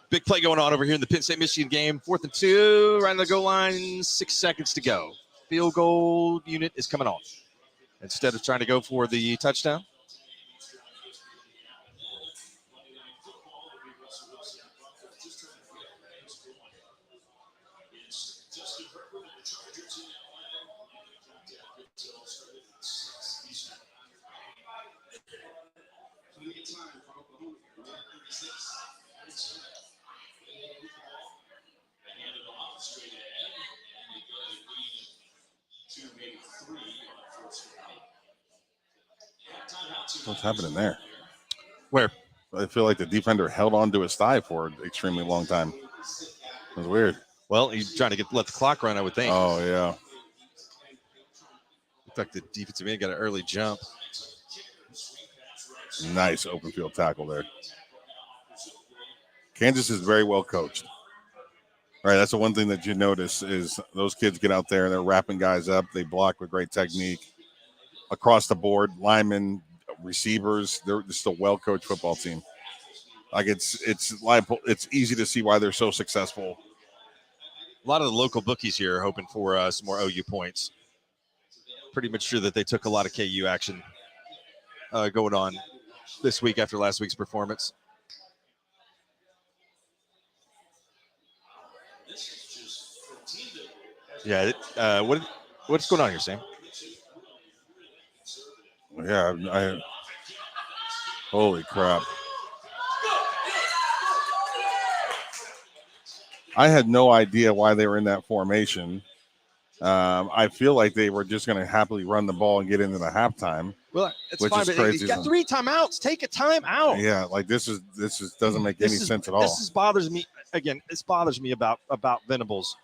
Big play going on over here in the Penn State Michigan game. 4th and 2, right on the goal line, 6 seconds to go. Field goal unit is coming on. Instead of trying to go for the touchdown. What's happening there? Where? I feel like the defender held on to his thigh for an extremely long time. It was weird. Well, he's trying to let the clock run, I would think. Oh, yeah. Looked like the defensive end got an early jump. Nice open field tackle there. Kansas is very well coached. Right, that's the one thing that you notice is those kids get out there and they're wrapping guys up. They block with great technique. Across the board, linemen, receivers, they're just a well-coached football team. Like it's easy to see why they're so successful. A lot of the local bookies here are hoping for some more OU points. Pretty much sure that they took a lot of KU action going on this week after last week's performance. Yeah. What's going on here, Sam? Yeah, holy crap. I had no idea why they were in that formation. I feel like they were just going to happily run the ball and get into the halftime. Well, it's which fine, is but crazy. he's got 3 timeouts. Take a timeout. Yeah, like this doesn't make any sense at all. This bothers me. Again, this bothers me about Venables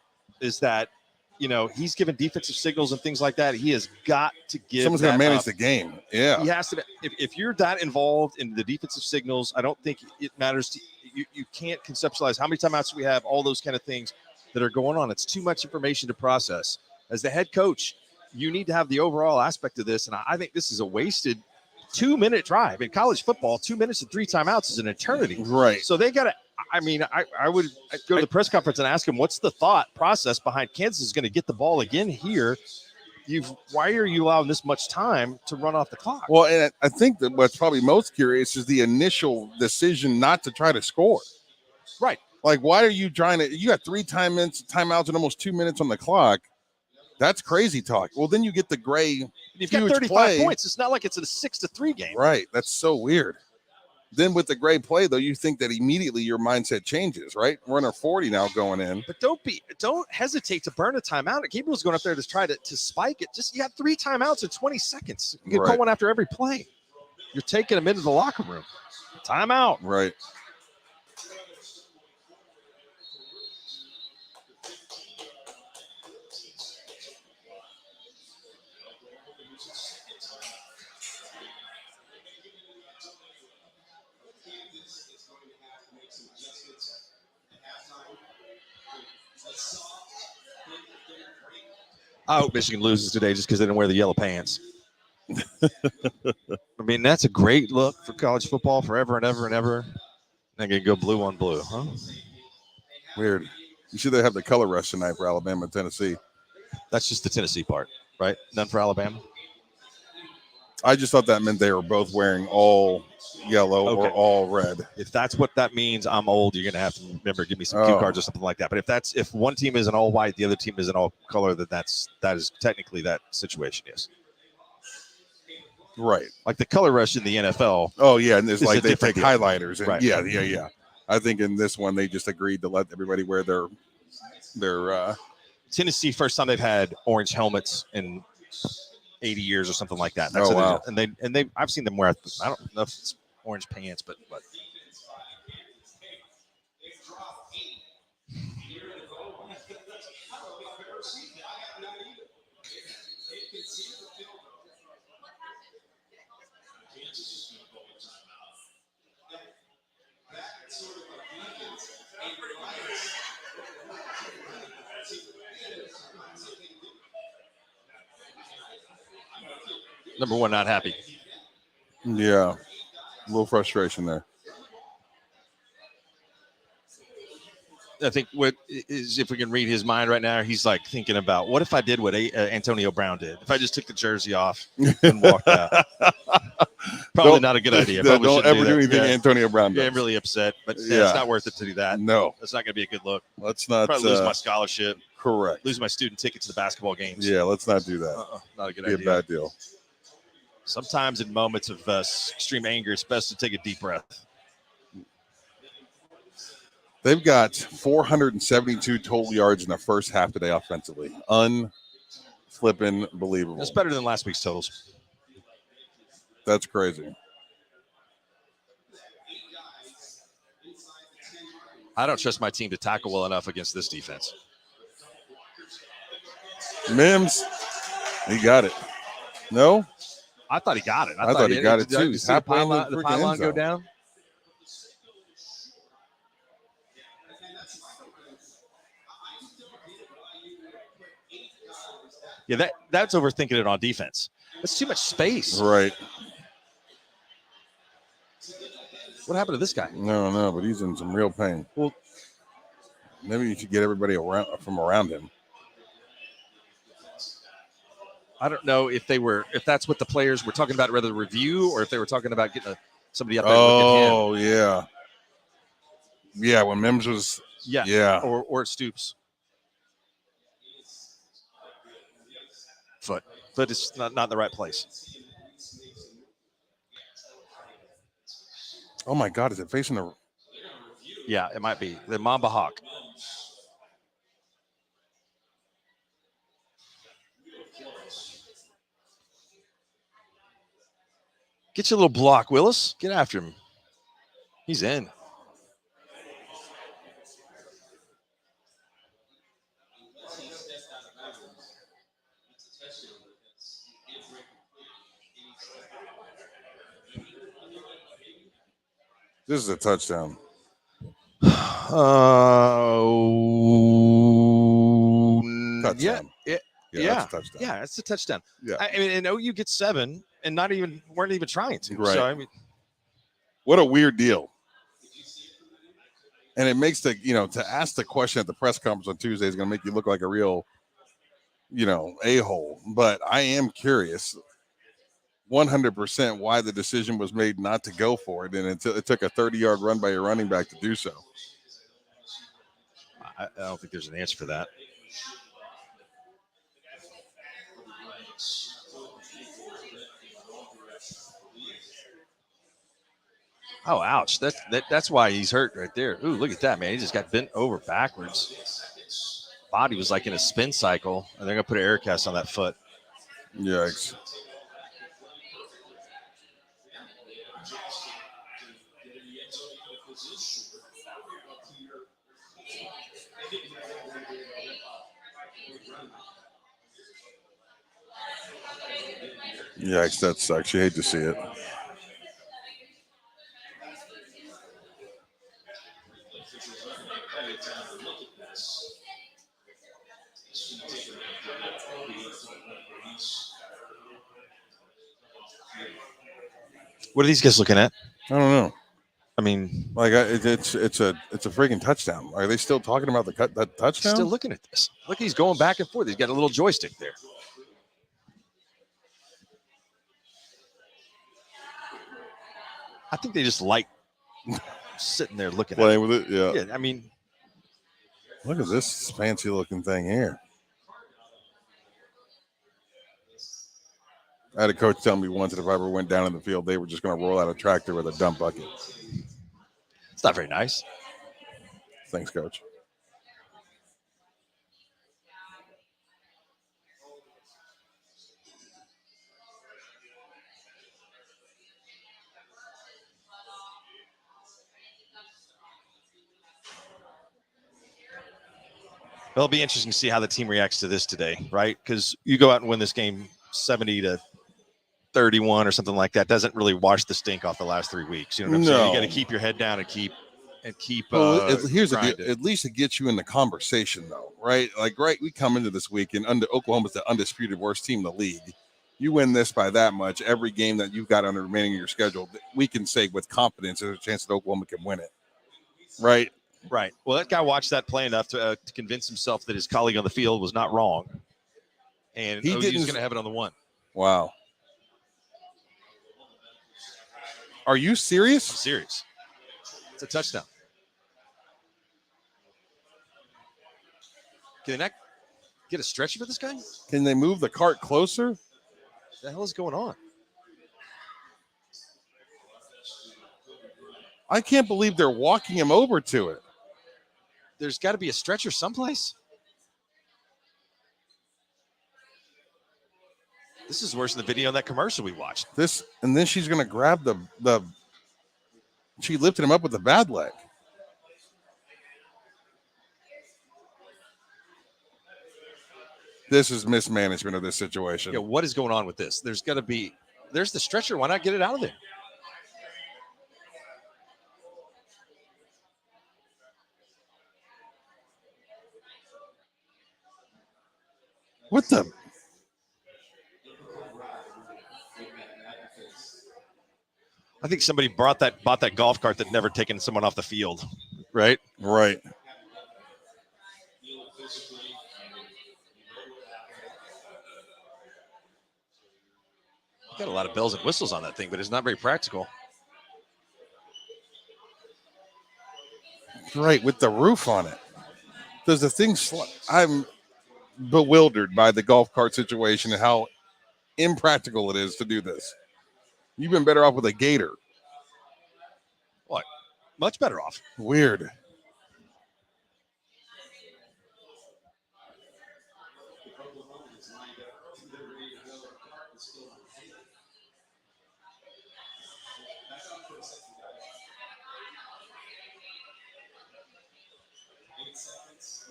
is that, he's given defensive signals and things like that. He has got to give Someone's going to that manage up. the game. Yeah. He has to. If you're that involved in the defensive signals, I don't think it matters to you. You can't conceptualize how many timeouts we have, all those kind of things that are going on. It's too much information to process. As the head coach, you need to have the overall aspect of this. And I think this is a wasted 2-minute drive in college football. 2 minutes and 3 timeouts is an eternity. Right. So they got to. I mean, I'd go to the press conference and ask him, what's the thought process behind Kansas is going to get the ball again here? Why are you allowing this much time to run off the clock? Well, and I think that what's probably most curious is the initial decision not to try to score. Right. Like, why are you trying to? You got 3 timeouts and almost 2 minutes on the clock. That's crazy talk. Well, then you get the gray. You've got 35 points. It's not like it's a 6-3 game. Right. That's so weird. Then with the gray play, though, you think that immediately your mindset changes, right? We're under 40 now going in. But don't hesitate to burn a timeout. Gabriel's going up there to try to spike it. You got 3 timeouts in 20 seconds. You can call one after every play. You're taking them into the locker room. Timeout. Right. I hope Michigan loses today just because they didn't wear the yellow pants. I mean, that's a great look for college football forever and ever and ever. They're going to go blue on blue, huh? Weird. You should have the color rush tonight for Alabama and Tennessee. That's just the Tennessee part, right? None for Alabama? I just thought that meant they were both wearing all yellow or all red. If that's what that means, I'm old. You're going to have to remember, give me some cue cards or something like that. But if one team is an all white, the other team is an all color, then that is technically that situation, yes. Right. Like the color rush in the NFL. Oh, yeah. And it's like they take deal. highlighters. And right. Yeah. I think in this one, they just agreed to let everybody wear their Tennessee, first time they've had orange helmets in 80 years or something like that. That's wow. And they I've seen them wear, I don't know if it's orange pants, but number one, not happy. Yeah. A little frustration there. I think what is, if we can read his mind right now, he's like thinking about, what if I did what Antonio Brown did? If I just took the jersey off and walked out. Probably not a good idea. Don't ever do anything Antonio Brown does. Yeah, I'm really upset, but it's not worth it to do that. No. It's not going to be a good look. Let's not probably lose my scholarship. Correct. Lose my student ticket to the basketball games. Yeah, let's not do that. Not a good idea. Be a bad deal. Sometimes in moments of extreme anger, it's best to take a deep breath. They've got 472 total yards in the first half today offensively. Unflippin' believable. That's better than last week's totals. That's crazy. I don't trust my team to tackle well enough against this defense. Mims, he got it. No? I thought he got it. I thought he got it too. Did you see the pylon go down? Yeah, that's overthinking it on defense. That's too much space. Right. What happened to this guy? No, but he's in some real pain. Well, maybe you should get everybody around him. I don't know if that's what the players were talking about, rather review, or if they were talking about getting somebody up there looking at him. Oh, yeah. Yeah, when Mims was. Yeah. Or Stoops. Foot is not in the right place. Oh, my God. Is it facing the. Yeah, it might be. The Mamba Hawk. Get your little block, Willis. Get after him. He's in. This is a touchdown. Touchdown. Yeah, That's a touchdown. Yeah, that's a touchdown. Yeah. I mean, and OU gets 7 and weren't even trying to. Right. So I mean, what a weird deal. And it makes to ask the question at the press conference on Tuesday is going to make you look like a real, a-hole. But I am curious 100% why the decision was made not to go for it. And it took a 30-yard run by your running back to do so. I don't think there's an answer for that. Oh, ouch. That's why he's hurt right there. Ooh, look at that, man. He just got bent over backwards. Body was like in a spin cycle, and they're going to put an air cast on that foot. Yikes. Yikes, that sucks. You hate to see it. What are these guys looking at? I don't know. I mean, like it's a freaking touchdown. Are they still talking about that touchdown? Still looking at this. Look, he's going back and forth. He's got a little joystick there. I think they just like sitting there looking playing at with it. Yeah. Yeah, I mean, look at this fancy looking thing here. I had a coach tell me once that if I ever went down in the field, they were just going to roll out a tractor with a dump bucket. It's not very nice. Thanks, Coach. It'll be interesting to see how the team reacts to this today, right? Because you go out and win this game 70-31 or something like that. Doesn't really wash the stink off the last 3 weeks. You know what I'm saying? You got to keep your head down and keep. Well, here's the deal. At least it gets you in the conversation, though, right? Like, right, we come into this week and Oklahoma's the undisputed worst team in the league. You win this by that much. Every game that you've got on the remaining of your schedule, we can say with confidence there's a chance that Oklahoma can win it, right? Right. Well, that guy watched that play enough to convince himself that his colleague on the field was not wrong, and he's going to have it on the one. Wow. Are you serious? I'm serious. It's a touchdown. Can they not get a stretcher for this guy? Can they move the cart closer? What the hell is going on? I can't believe they're walking him over to it. There's got to be a stretcher someplace. This is worse than the video on that commercial we watched. This, and then she's going to grab the. She lifted him up with the bad leg. This is mismanagement of this situation. Yeah, what is going on with this? There's got to be. There's the stretcher. Why not get it out of there? What the? I think somebody bought that golf cart that never taken someone off the field, right? Right. Got a lot of bells and whistles on that thing, but it's not very practical. Right, with the roof on it. Does the thing I'm bewildered by the golf cart situation and how impractical it is to do this. You've been better off with a gator. What? Much better off. Weird.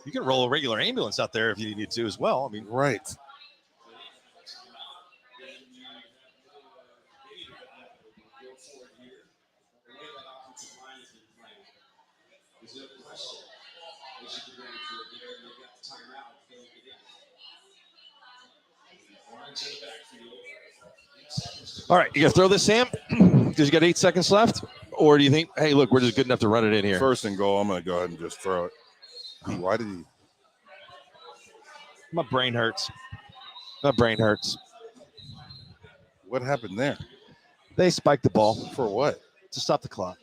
You can roll a regular ambulance out there if you need to as well. I mean, Right. all right, you gonna throw this, Sam? Because you got 8 seconds left, or do you think, hey, look, we're just good enough to run it in here? First and goal. I'm going to go ahead and just throw it. Why did he? My brain hurts. My brain hurts. What happened there? They spiked the ball For what? to stop the clock.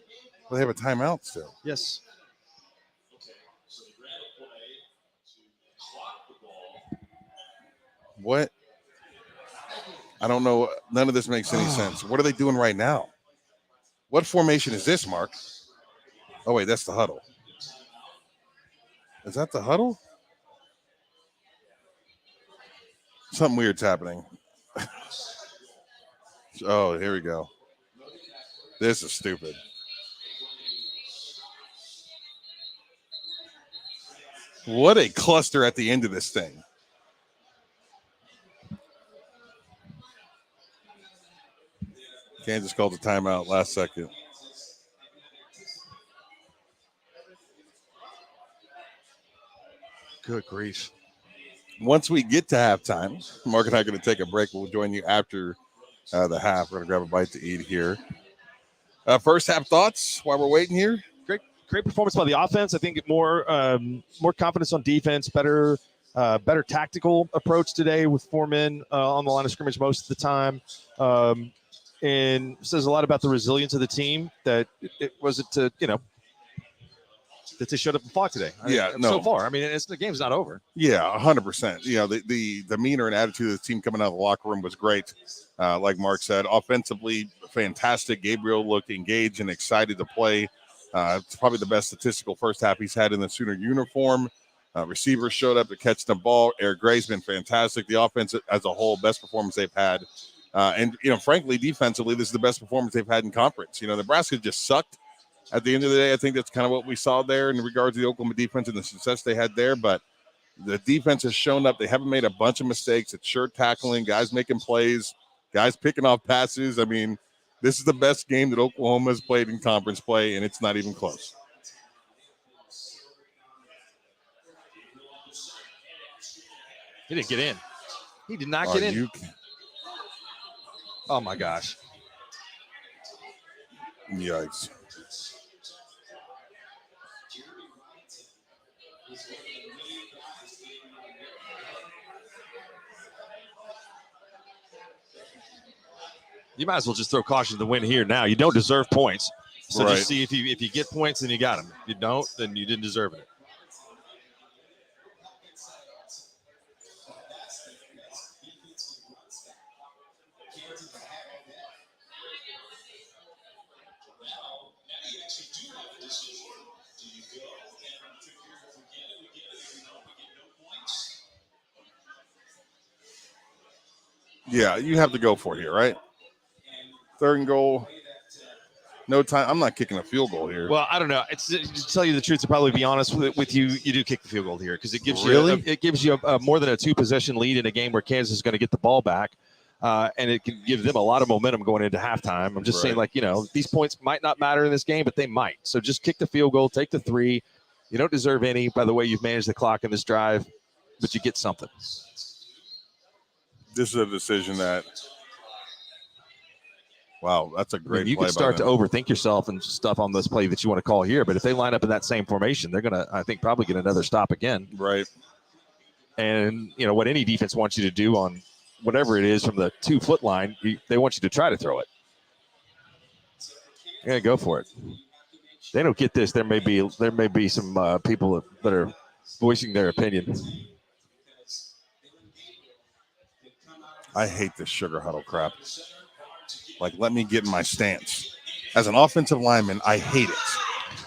Well, they have a timeout still. Yes. What? I don't know. None of this makes any sense. What are they doing right now? What formation is this, Mark? Oh, wait, that's the huddle. Is that the huddle? Something weird's happening. Oh, here we go. This is stupid. What a cluster at the end of this thing. Kansas called the timeout last second. Good grief. Once we get to halftime, Mark and I are going to take a break. We'll join you after the half. We're going to grab a bite to eat here. First half thoughts while we're waiting here? Great performance by the offense. I think more confidence on defense, better tactical approach today with 4 men on the line of scrimmage most of the time. And says a lot about the resilience of the team that it wasn't that they showed up and fought today. So far. I mean, the game's not over. Yeah, 100%. You know, the demeanor and attitude of the team coming out of the locker room was great. Like Mark said, offensively, fantastic. Gabriel looked engaged and excited to play. It's probably the best statistical first half he's had in the Sooner uniform. Receivers showed up to catch the ball. Eric Gray's been fantastic. The offense as a whole, best performance they've had. And, frankly, defensively, this is the best performance they've had in conference. Nebraska just sucked. At the end of the day, I think that's kind of what we saw there in regards to the Oklahoma defense and the success they had there. But the defense has shown up. They haven't made a bunch of mistakes. It's sure tackling, guys making plays, guys picking off passes. I mean, this is the best game that Oklahoma has played in conference play, and it's not even close. He didn't get in. He did not get in. Oh, my gosh. Yikes. You might as well just throw caution to the wind here now. You don't deserve points. So Right. Just see if you get points, then you got them. If you don't, then you didn't deserve it. Yeah, you have to go for it here, right? Third and goal. No time. I'm not kicking a field goal here. Well, I don't know. To tell you the truth, to probably be honest with you, you do kick the field goal here because it gives you more than a 2-possession lead in a game where Kansas is going to get the ball back, and it can give them a lot of momentum going into halftime. I'm just saying, these points might not matter in this game, but they might. So just kick the field goal, take the 3. You don't deserve any. By the way, you've managed the clock in this drive, but you get something. This is a decision that. Wow, that's a great play. You can start to overthink yourself and stuff on this play that you want to call here, but if they line up in that same formation, they're going to, I think, probably get another stop again. Right. And, what any defense wants you to do on whatever it is from the 2-foot line, they want you to try to throw it. You're going to go for it. They don't get this. There may be some people that are voicing their opinion. I hate this sugar huddle crap. Like, let me get in my stance. As an offensive lineman, I hate it.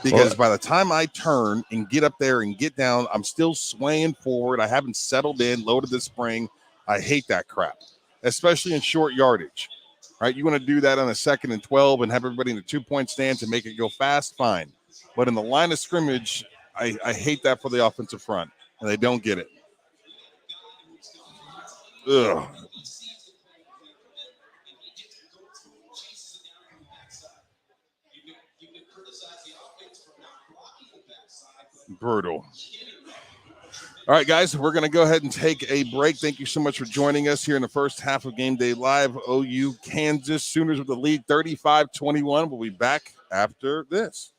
Because by the time I turn and get up there and get down, I'm still swaying forward. I haven't settled in, loaded the spring. I hate that crap, especially in short yardage. Right? You want to do that on a 2nd and 12 and have everybody in the 2-point stance and make it go fast, fine. But in the line of scrimmage, I hate that for the offensive front. and they don't get it. Ugh. Brutal. All right, guys, we're going to go ahead and take a break. Thank you so much for joining us here in the first half of Game Day Live. OU Kansas Sooners with the lead 35-21. We'll be back after this.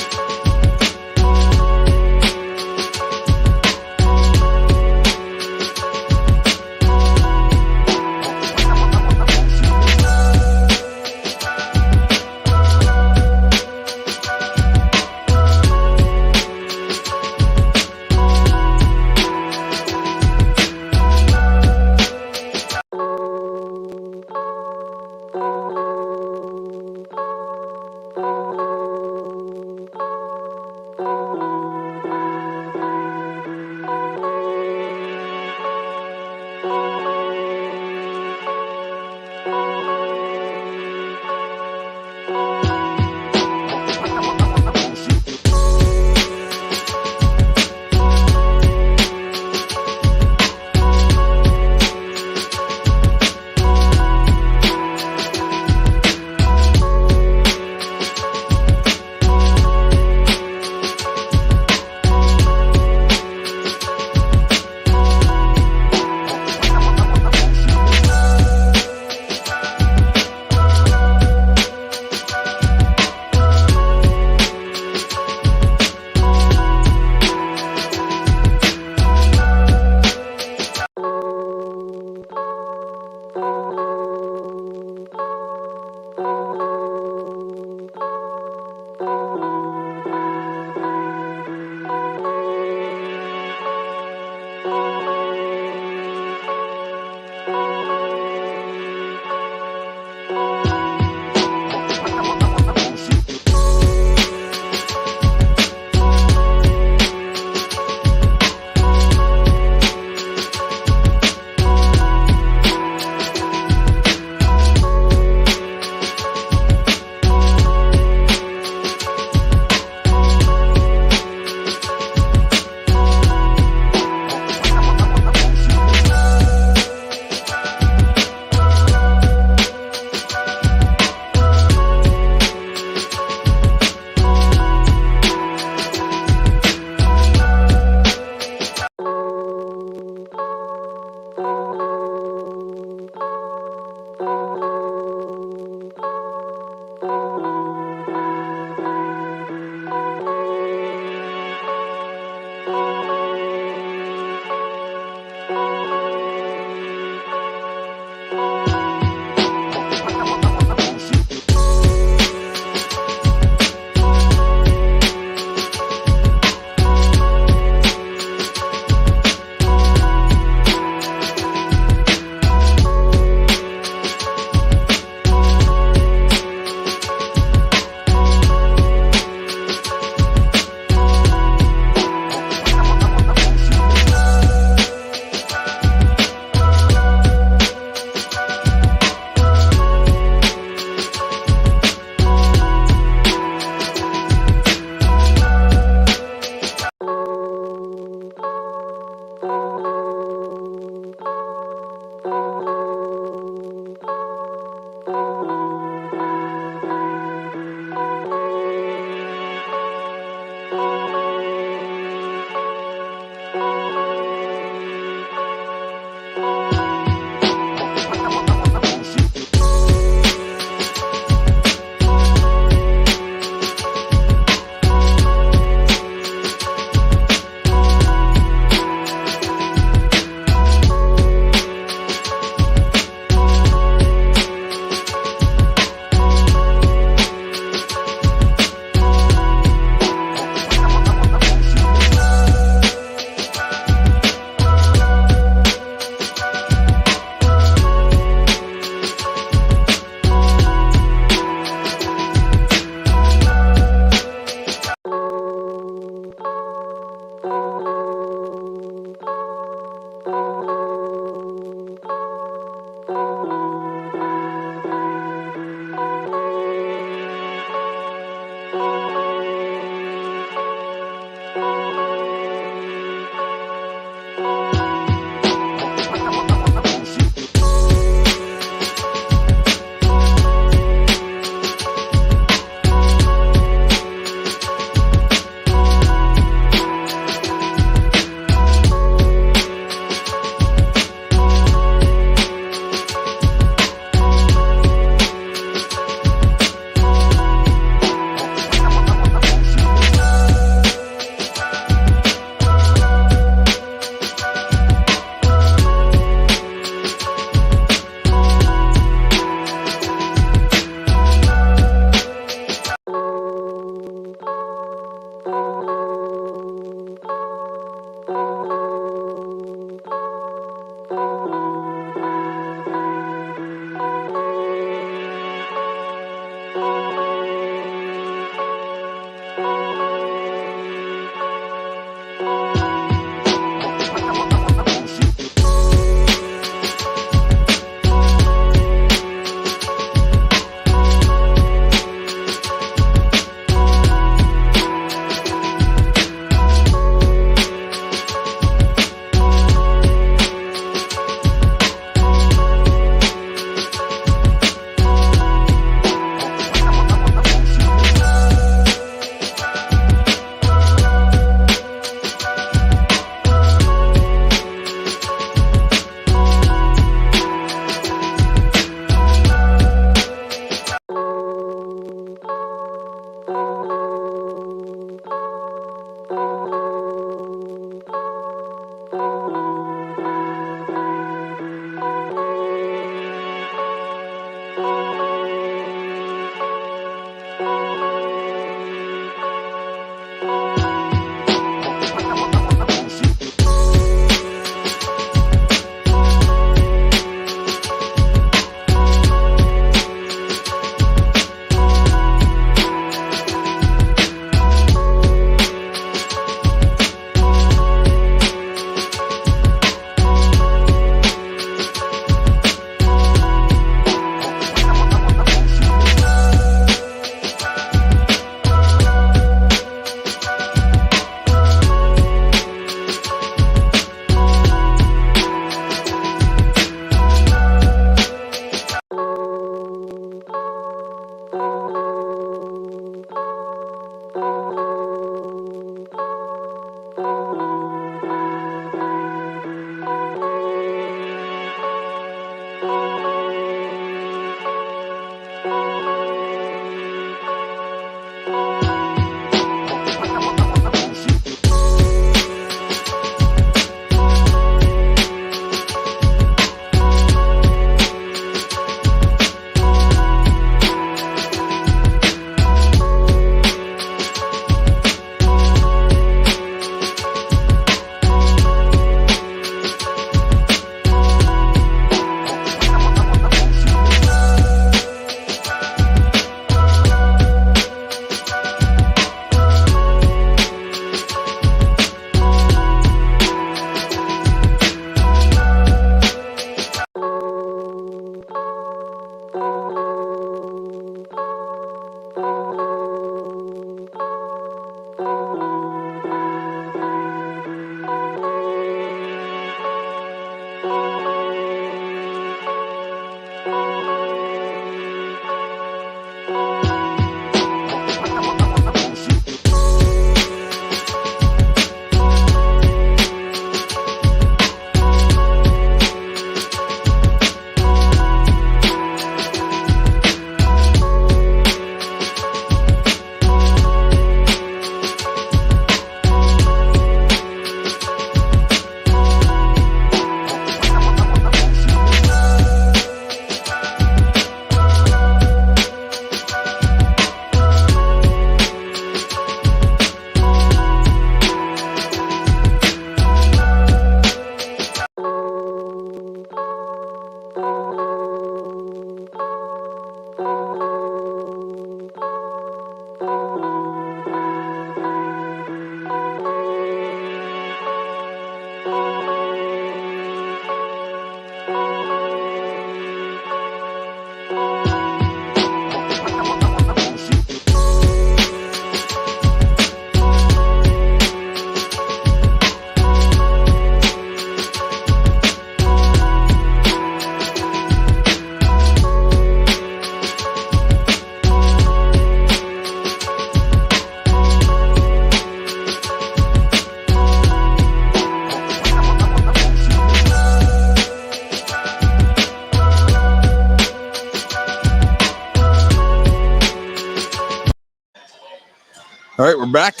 we're back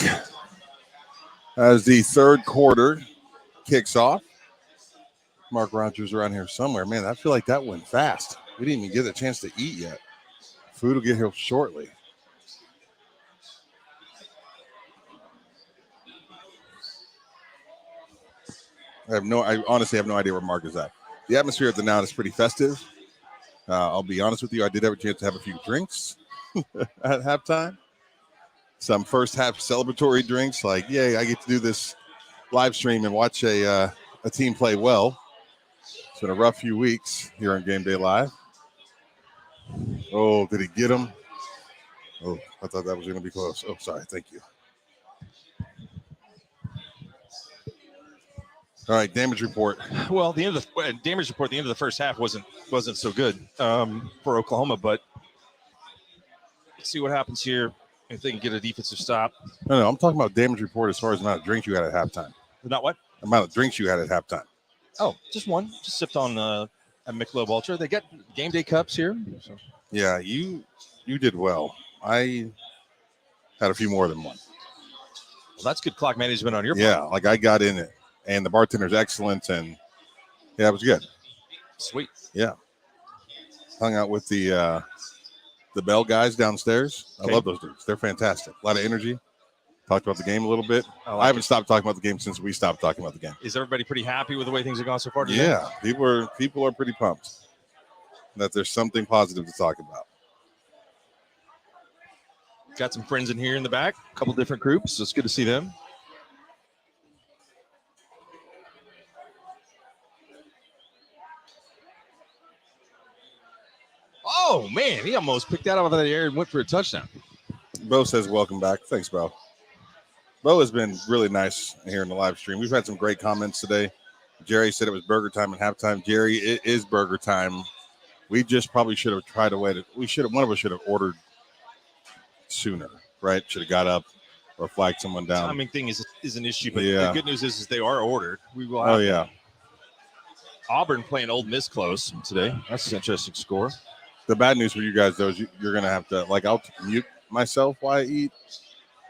as the third quarter kicks off. Mark Rogers around here somewhere. Man, I feel like that went fast. We didn't even get a chance to eat yet. Food will get here shortly. I honestly have no idea where Mark is at. The atmosphere at the Noun is pretty festive. I'll be honest with you. I did have a chance to have a few drinks at halftime. Some first half celebratory drinks, like, yay, I get to do this live stream and watch a team play well. It's been a rough few weeks here on Game Day Live. Oh, did he get him? Oh, I thought that was going to be close. Oh, sorry. Thank you. All right, damage report. Well, the end of the damage report, the end of the first half wasn't so good for Oklahoma, but let's see what happens here if they can get a defensive stop. No, I'm talking about damage report as far as the amount of drinks you had at halftime. Not what? The amount of drinks you had at halftime. Oh, just one. Just sipped on a Michelob Ultra. They got game day cups here. So. Yeah, you did well. I had a few more than one. Well, that's good clock management on your part. Yeah, like I got in it, and the bartender's excellent, and yeah, it was good. Sweet. Yeah, hung out with the Bell guys downstairs. Okay. I love those dudes. They're fantastic. A lot of energy. Talked about the game a little bit. I I haven't stopped talking about the game since we stopped talking about the game. Is everybody pretty happy with the way things have gone so far today? Yeah, people are pretty pumped that there's something positive to talk about. Got some friends in here in the back, a couple different groups. So it's good to see them. Oh, man, he almost picked that out of the air and went for a touchdown. Bo says welcome back. Thanks, Bo. Bo has been really nice here in the live stream. We've had some great comments today. Jerry said it was burger time at halftime. Jerry, it is burger time. We just probably should have tried to wait. One of us should have ordered sooner, right? Should have got up or flagged someone down. Timing thing is an issue, but Yeah. the good news is they are ordered. We will Oh, have yeah. Auburn playing Old Miss close today. That's an interesting score. The bad news for you guys, though, is you're going to have to, like, I'll mute myself while I eat,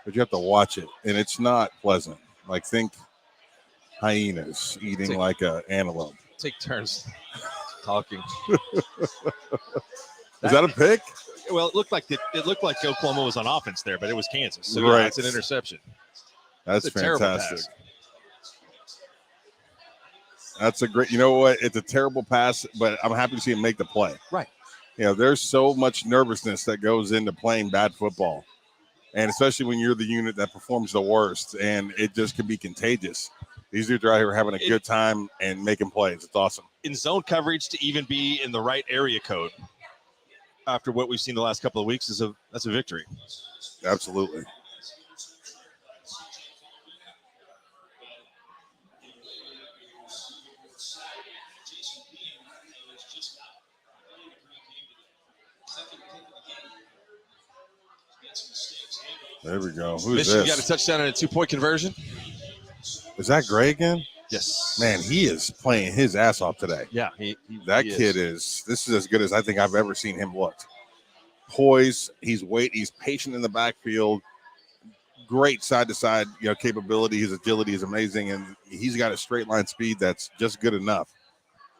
but you have to watch it, and it's not pleasant. Like, think hyenas eating like an antelope. Take turns talking. Is that a pick? Well, it looked like Oklahoma was on offense there, but it was Kansas. So Right. yeah, it's an interception. That's It's a terrible fantastic. pass. That's a great, you know what? It's a terrible pass, but I'm happy to see him make the play. Right. You know, there's so much nervousness that goes into playing bad football. And especially when you're the unit that performs the worst, and it just can be contagious. These dudes are out here having a good time and making plays. It's awesome. In zone coverage to even be in the right area code after what we've seen the last couple of weeks that's a victory. Absolutely. There we go. Who's Michigan this? got a touchdown and a 2-point conversion. Is that Gray again? Yes. Man, he is playing his ass off today. Yeah. That kid is. This is as good as I think I've ever seen him look. Poise. He's patient in the backfield. Great side to side, capability. His agility is amazing, and he's got a straight line speed that's just good enough.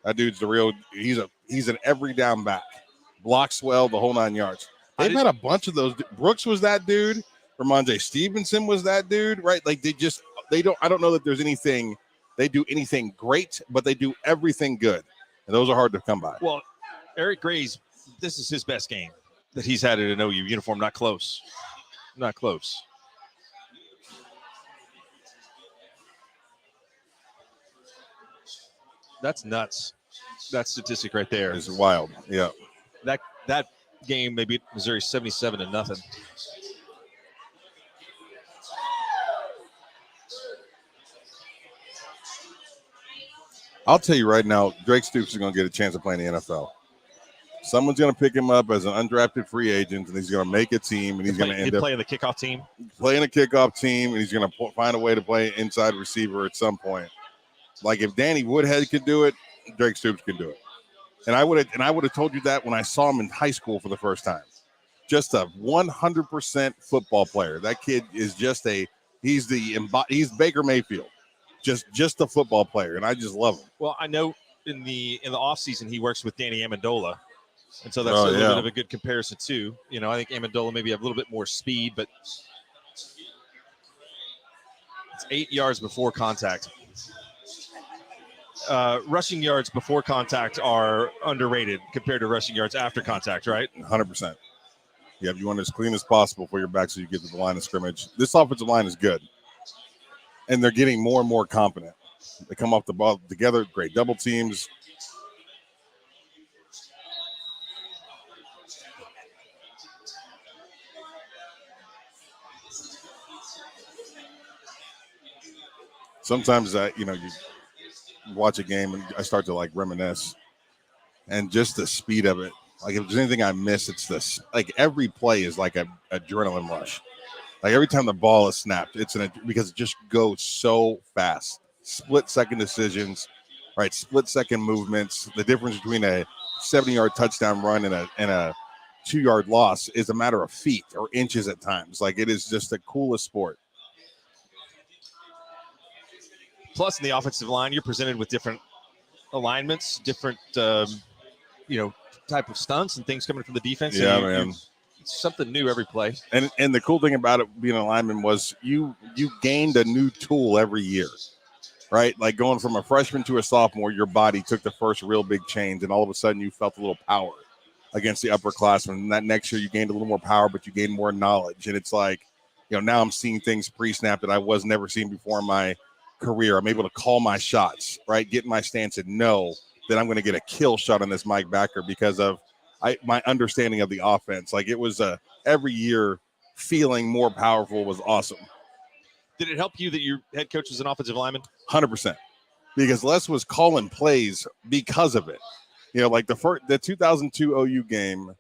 That dude's the real. He's an every down back. Blocks well, the whole 9 yards. They've had a bunch of those. Brooks was that dude. Ramondre Stevenson was that dude, right? Like I don't know that there's anything. They do anything great, but they do everything good, and those are hard to come by. Well, Eric Gray's, this is his best game that he's had in an OU uniform. Not close. Not close. That's nuts. That statistic right there. It's wild. Yeah. That game they beat Missouri 77-0. I'll tell you right now, Drake Stoops is going to get a chance to play in the NFL. Someone's going to pick him up as an undrafted free agent, and he's going to make a team, and he's going to end up playing the kickoff team. Playing a kickoff team, and he's going to find a way to play inside receiver at some point. Like if Danny Woodhead could do it, Drake Stoops can do it. And I would have told you that when I saw him in high school for the first time. just a 100% football player. That kid is just he's Baker Mayfield, just a football player, and I just love him. Well, I know in the offseason he works with Danny Amendola, and so that's a little bit of a good comparison too. You know, I think Amendola maybe have a little bit more speed, but it's 8 yards before contact. Rushing yards before contact are underrated compared to rushing yards after contact, right? 100%. Yeah, you want it as clean as possible for your back so you get to the line of scrimmage. This offensive line is good, and they're getting more and more confident. They come off the ball together, great double teams. Sometimes you watch a game and I start to like reminisce, and just the speed of it. Like if there's anything I miss, it's this. Like every play is like an adrenaline rush. Like every time the ball is snapped, because it just goes so fast. Split-second decisions, right? Split-second movements. The difference between a 70-yard touchdown run and a 2-yard loss is a matter of feet or inches at times. Like it is just the coolest sport. Plus, in the offensive line, you're presented with different alignments, different type of stunts and things coming from the defense. Yeah, man. It's something new every play. And the cool thing about it being a lineman was you gained a new tool every year, right? Like going from a freshman to a sophomore, your body took the first real big change, and all of a sudden you felt a little power against the upperclassmen. And that next year you gained a little more power, but you gained more knowledge. And it's like, now I'm seeing things pre-snap that I was never seen before in my career. I'm able to call my shots, right? Get in my stance and know that I'm going to get a kill shot on this Mike backer because of my understanding of the offense. Like it was every year feeling more powerful was awesome. Did it help you that your head coach was an offensive lineman? 100%. Because Les was calling plays because of it. Like the 2002 OU game,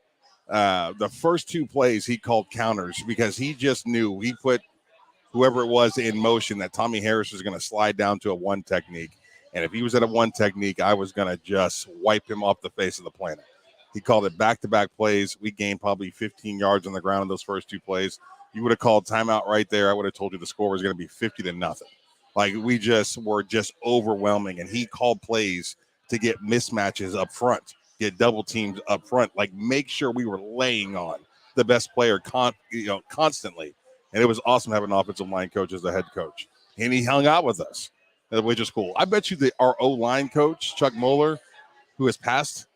the first 2 plays he called counters because he just knew he put whoever it was in motion that Tommy Harris was going to slide down to a 1 technique. And if he was at a 1 technique, I was going to just wipe him off the face of the planet. He called it back-to-back plays. We gained probably 15 yards on the ground in those first 2 plays. You would have called timeout right there. I would have told you the score was going to be 50-0. Like we were just overwhelming. And he called plays to get mismatches up front, get double teams up front, like make sure we were laying on the best player constantly. And it was awesome having an offensive line coach as the head coach. And he hung out with us, which is cool. I bet you that our O-line coach, Chuck Moeller, who has passed,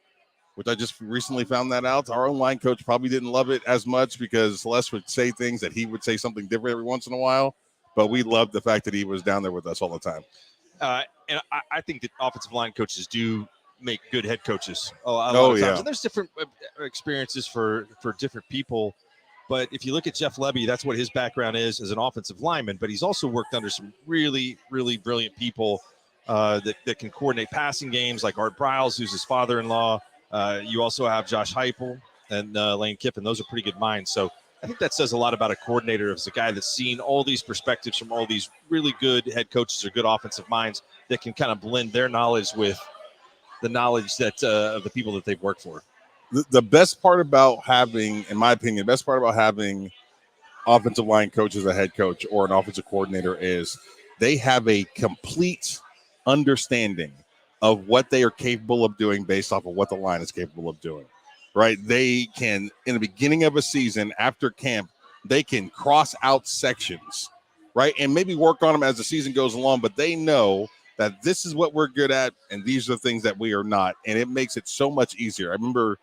which I just recently found that out, our O-line coach probably didn't love it as much because Les would say things that he would say something different every once in a while. But we loved the fact that he was down there with us all the time. And I think that offensive line coaches do make good head coaches a lot of times. Yeah. And there's different experiences for different people. But if you look at Jeff Lebby, that's what his background is as an offensive lineman. But he's also worked under some really, really brilliant people that can coordinate passing games, like Art Briles, who's his father-in-law. You also have Josh Heupel and Lane Kiffin. Those are pretty good minds. So I think that says a lot about a coordinator as a guy that's seen all these perspectives from all these really good head coaches or good offensive minds that can kind of blend their knowledge with the knowledge that of the people that they've worked for. The best part about having, in my opinion, the best part about having offensive line coach as a head coach or an offensive coordinator is they have a complete understanding of what they are capable of doing based off of what the line is capable of doing, right? They can, in the beginning of a season, after camp, they can cross out sections, right? And maybe work on them as the season goes along, but they know that this is what we're good at and these are the things that we are not. And it makes it so much easier. I remember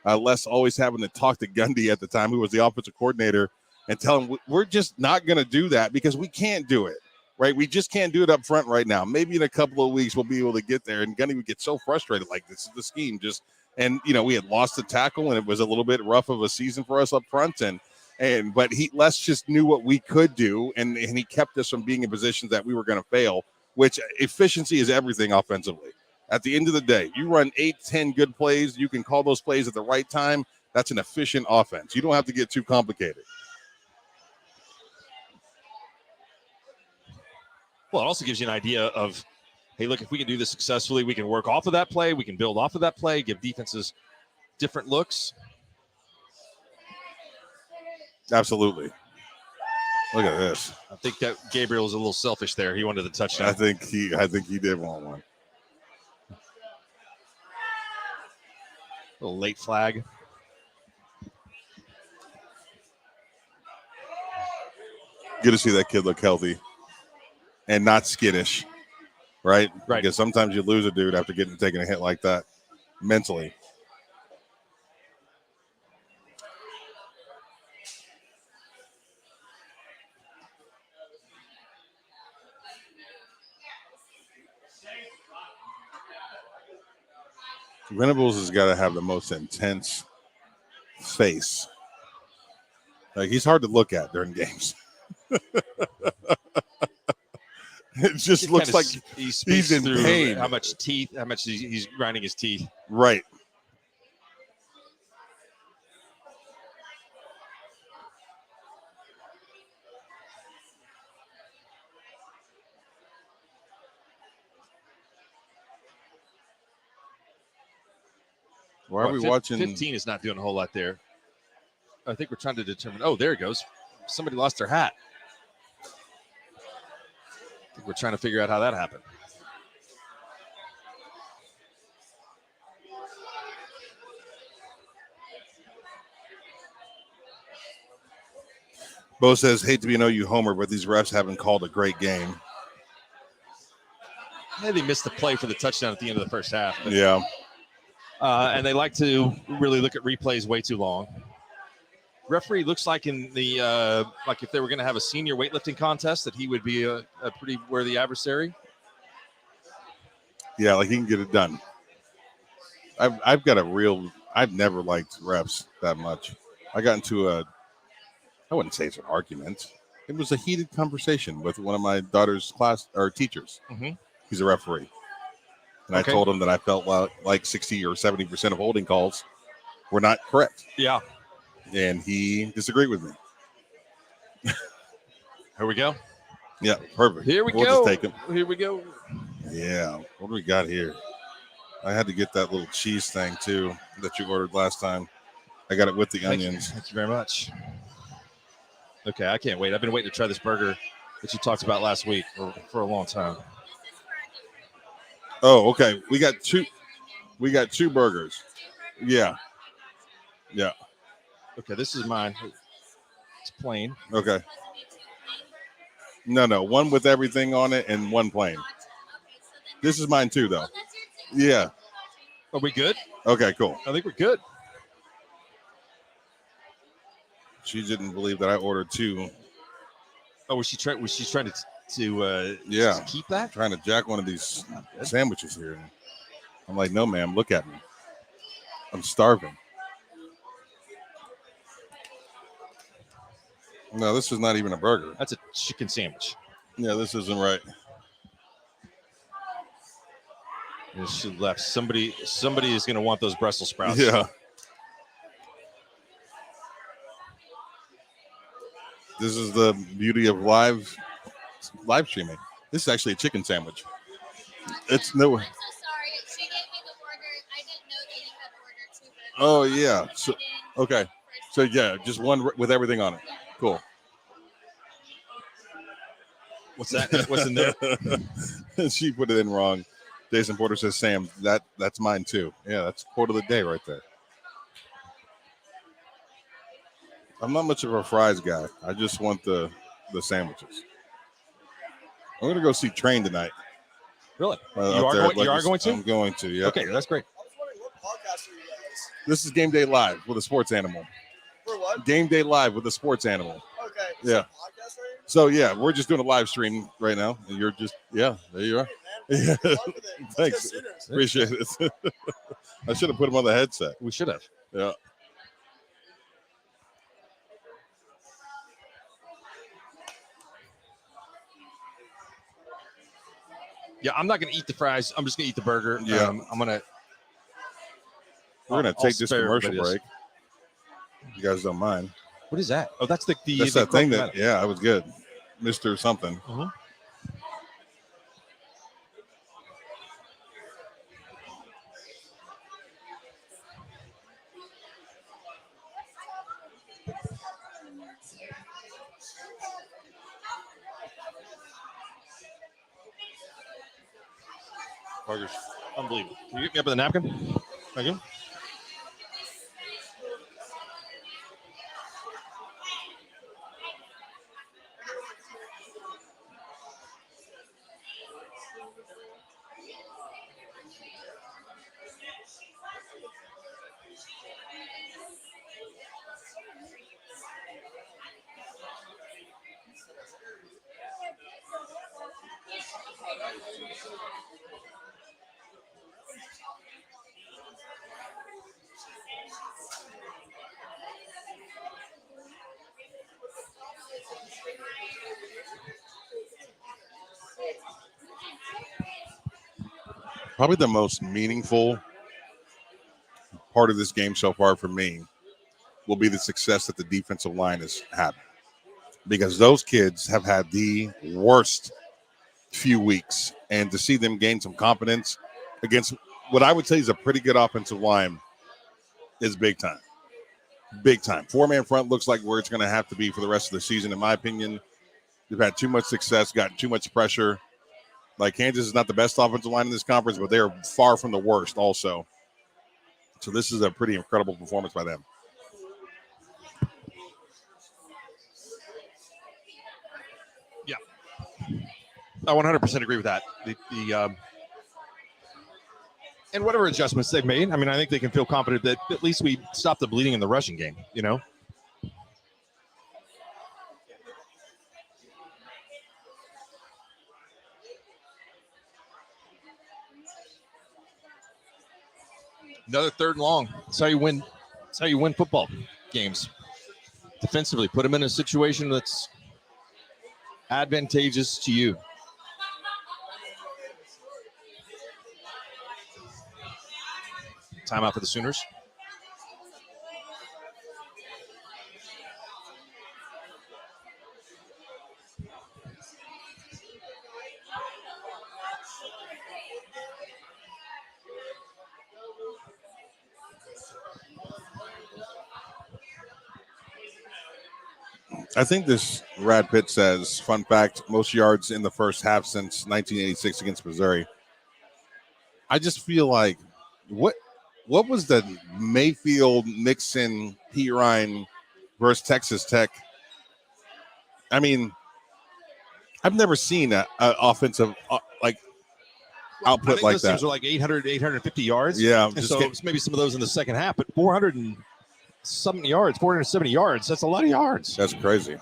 Les always having to talk to Gundy at the time, who was the offensive coordinator, and tell him we're just not going to do that because we can't do it, right? We just can't do it up front right now. Maybe in a couple of weeks we'll be able to get there. And Gundy would get so frustrated, like this is the scheme. And we had lost the tackle and it was a little bit rough of a season for us up front. But Les just knew what we could do, and he kept us from being in positions that we were going to fail, which efficiency is everything offensively. At the end of the day, you run 8-10 good plays. You can call those plays at the right time. That's an efficient offense. You don't have to get too complicated. Well, it also gives you an idea of, hey, look, if we can do this successfully, we can work off of that play. We can build off of that play, give defenses different looks. Absolutely. Look at this. I think that Gabriel was a little selfish there. He wanted the touchdown. I think he did want one. A little late flag. Good to see that kid look healthy and not skittish, right? Right. Because sometimes you lose a dude after taking a hit like that mentally. Venables has got to have the most intense face. Like, he's hard to look at during games. It just It looks kinda like he's in through pain. How much he's grinding his teeth. Right. Why are we watching? 15 is not doing a whole lot there. I think we're trying to determine. Oh, there it goes. Somebody lost their hat. I think we're trying to figure out how that happened. Bo says, hate to be an OU homer, but these refs haven't called a great game. Yeah, they missed the play for the touchdown at the end of the first half. But, Yeah. and they like to really look at replays way too long. Referee looks like in the like if they were going to have a senior weightlifting contest that he would be a pretty worthy adversary. Yeah, like he can get it done. I've never liked refs that much. I got into I wouldn't say it's an argument. It was a heated conversation with one of my daughter's class or teachers. Mm-hmm. He's a referee. And Okay. I told him that I felt like 60 or 70% of holding calls were not correct. Yeah. And he disagreed with me. Here we go. Yeah, perfect. Here we We'll go. just take him. Here we go. Yeah. What do we got here? I had to get that little cheese thing too that you ordered last time. I got it with the onions. Thank you very much. Okay, I can't wait. I've been waiting to try this burger that you talked about last week for a long time. Oh, okay. We got two burgers. Yeah. Yeah. Okay, this is mine. It's plain. Okay. No. One with everything on it and one plain. This is mine too, though. Yeah. Are we good? Okay, cool. I think we're good. She didn't believe that I ordered two. Oh, was she trying to Yeah. keep that? Trying to jack one of these sandwiches here. I'm like, no, ma'am, look at me. I'm starving. No, this is not even a burger. That's a chicken sandwich. Yeah, this isn't right. And she left. Somebody is going to want those Brussels sprouts. Yeah. This is the beauty of live streaming. This is actually a chicken sandwich. It's no. I'm so sorry. She gave me the order. I didn't know that you had ordered two burgers. Oh yeah. So okay. So yeah, just one with everything on it. Cool. What's that? What's in there? She put it in wrong. Jason Porter says, Sam, that's mine too. Yeah, that's quote of the day right there. I'm not much of a fries guy. I just want the sandwiches. I'm gonna go see Train tonight. Really? You are going to? I'm going to. Yeah. Okay, that's great. I was wondering what podcast are you guys? This is Game Day Live with a sports animal. For what? Game Day Live with a sports animal. Okay. Yeah. Podcast right here? So yeah, we're just doing a live stream right now, and you're just there you are. Hey, man. Yeah. Good luck with it. Let's go Thanks. Sooners. Appreciate it. I should have put him on the headset. We should have. Yeah. Yeah, I'm not going to eat the fries. I'm just going to eat the burger. Yeah. I'm going to. We're gonna take this spare commercial everybody break. If you guys don't mind. What is that? Oh, that's That's the that thing that, croque yeah, I was good. Mr. Something. Mhm. Parker's unbelievable. Can you get me up with a napkin? Thank you. Probably the most meaningful part of this game so far for me will be the success that the defensive line has had, because those kids have had the worst few weeks, and to see them gain some confidence against what I would say is a pretty good offensive line is big time. Big time. 4-man front looks like where it's going to have to be for the rest of the season, in my opinion. They've had too much success, gotten too much pressure. Like, Kansas is not the best offensive line in this conference, but they are far from the worst also. So this is a pretty incredible performance by them. Yeah. I 100% agree with that. And whatever adjustments they've made, I mean, I think they can feel confident that at least we stopped the bleeding in the rushing game, you know? Another 3rd and long. That's how you win. That's how you win football games. Defensively, put them in a situation that's advantageous to you. Timeout for the Sooners. I think this Brad Pitt says, fun fact, most yards in the first half since 1986 against Missouri. I just feel like what was the Mayfield, Nixon, P. Ryan versus Texas Tech? I mean, I've never seen a offensive output I think like those that. teams are like 800, 850 yards. Yeah, And so maybe some of those in the second half, but 400 and something yards, 470 yards. That's a lot of yards. That's crazy.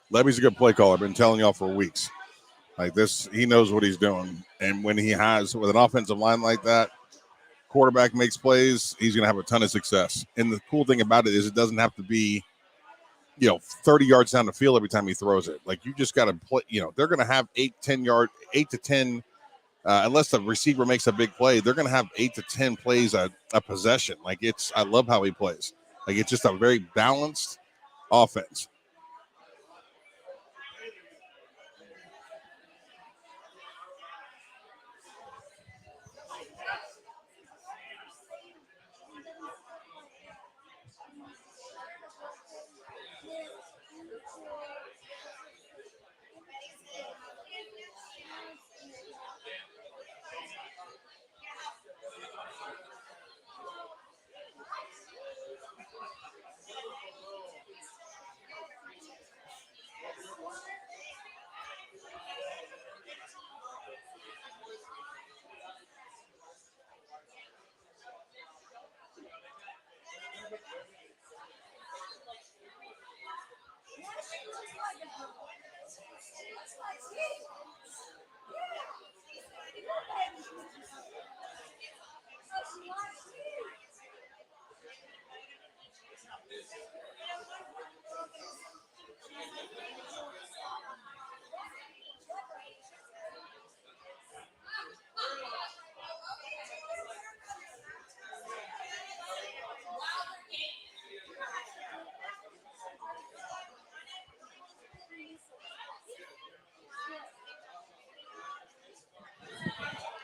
Levy's a good play caller. I've been telling y'all for weeks. Like this, he knows what he's doing. And when he has, with an offensive line like that, quarterback makes plays, he's going to have a ton of success. And the cool thing about it is it doesn't have to be, 30 yards down the field every time he throws it. Like, you just got to play, they're going to have 8 to 10, unless the receiver makes a big play, they're going to have 8 to 10 plays a possession. Like, I love how he plays. Like, it's just a very balanced offense.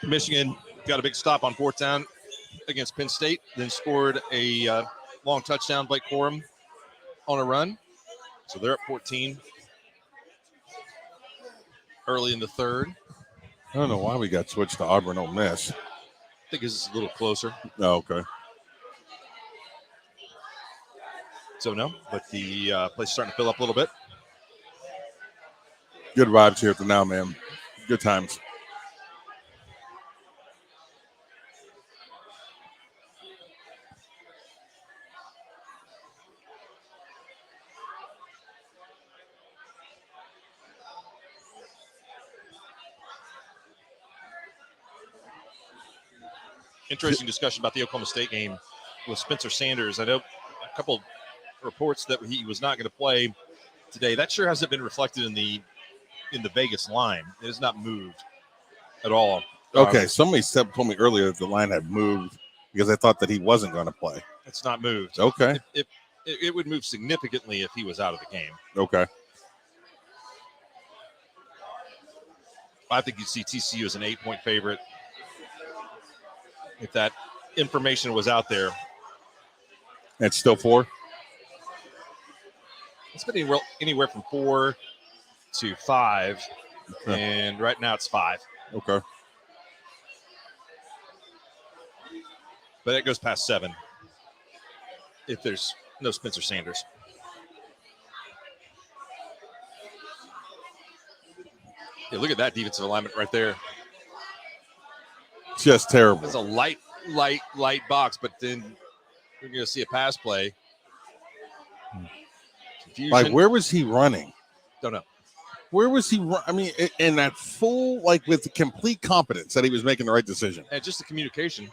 Michigan got a big stop on 4th down against Penn State, then scored a long touchdown, Blake Corum, on a run. So they're at 14 early in the third. I don't know why we got switched to Auburn Ole Miss. I think this is a little closer. Oh, okay. So no, but the place is starting to fill up a little bit. Good vibes here at the Now, man. Good times. Interesting discussion about the Oklahoma State game with Spencer Sanders. I know a couple reports that he was not going to play today. That sure hasn't been reflected in the Vegas line. It has not moved at all. Okay, somebody told me earlier that the line had moved because I thought that he wasn't going to play. It's not moved. Okay. It would move significantly if he was out of the game. Okay. I think you'd see TCU as an 8-point favorite if that information was out there. It's still 4? It's been anywhere from 4 to 5, Okay. and right now it's 5. Okay. But it goes past 7 if there's no Spencer Sanders. Yeah, look at that defensive alignment right there. Just terrible. It's a light box, but then you're going to see a pass play. Confusion. Like, where was he running? Don't know. Where was he? I mean, in that full, like, with complete confidence that he was making the right decision. And just the communication.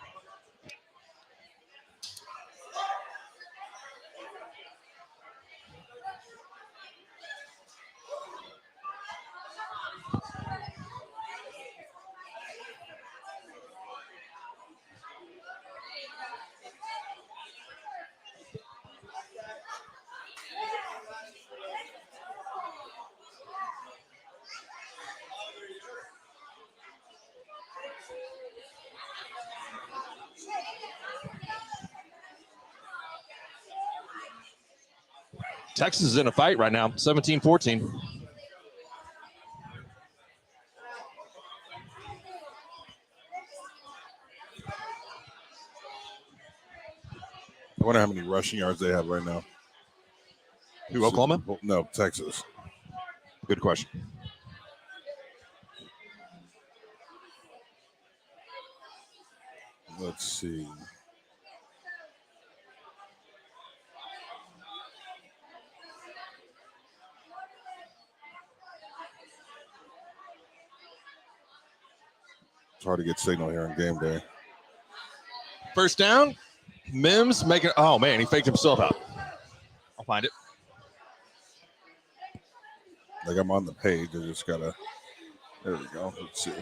Texas is in a fight right now, 17-14. I wonder how many rushing yards they have right now. Who, Oklahoma? No, Texas. Good question. Let's see. It's hard to get signal here on game day. First down. Mims making. Oh, man, he faked himself out. I'll find it. Like, I'm on the page. I just got to. There we go. Let's see.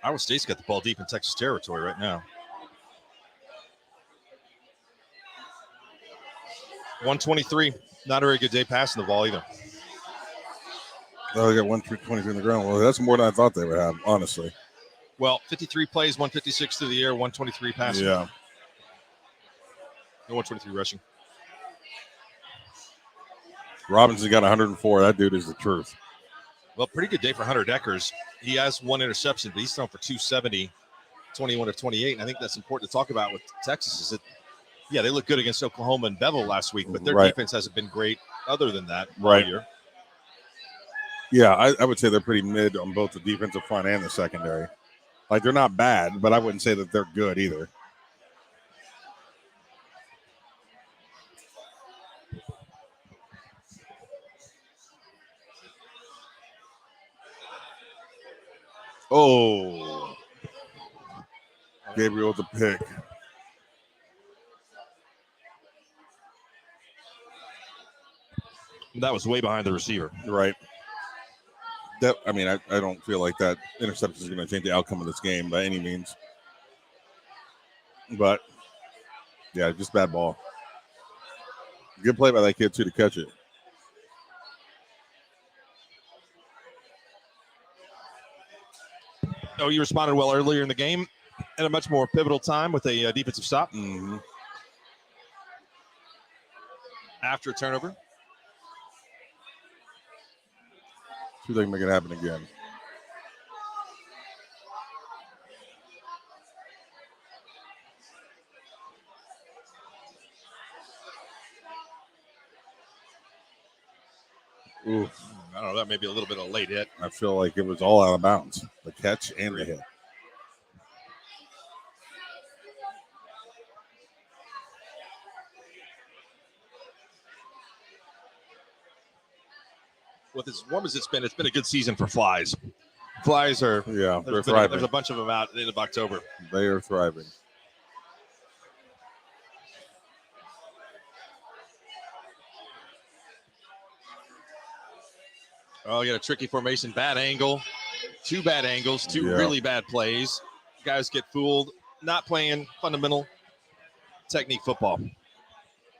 Iowa State's got the ball deep in Texas territory right now. 123. Not a very good day passing the ball either. Oh, they got 123 on the ground. Well, that's more than I thought they would have, honestly. Well, 53 plays, 156 through the air, 123 passing. Yeah. And 123 rushing. Robinson got 104. That dude is the truth. Well, pretty good day for Hunter Deckers. He has 1 interception, but he's thrown for 270, 21 of 28. And I think that's important to talk about with Texas is that, yeah, they look good against Oklahoma and Bevel last week, but their Right. defense hasn't been great other than that Right. all year. Yeah, I would say they're pretty mid on both the defensive front and the secondary. Like, they're not bad, but I wouldn't say that they're good either. Oh. Gabriel with the pick. That was way behind the receiver. Right. That, I mean, I don't feel like that interception is going to change the outcome of this game by any means. But, yeah, just bad ball. Good play by that kid, too, to catch it. Oh, you responded well earlier in the game at a much more pivotal time with a defensive stop. Mm-hmm. after a turnover. See if they can make it happen again. Ooh, I don't know. That may be a little bit of a late hit. I feel like it was all out of bounds. The catch and the hit. With as warm as it's been a good season for flies. Flies are Yeah, they're there's thriving. a bunch of them out at the end of October. They are thriving. Oh, you got a tricky formation, bad angle, two bad angles, two Yeah. really bad plays. Guys get fooled, not playing fundamental technique football.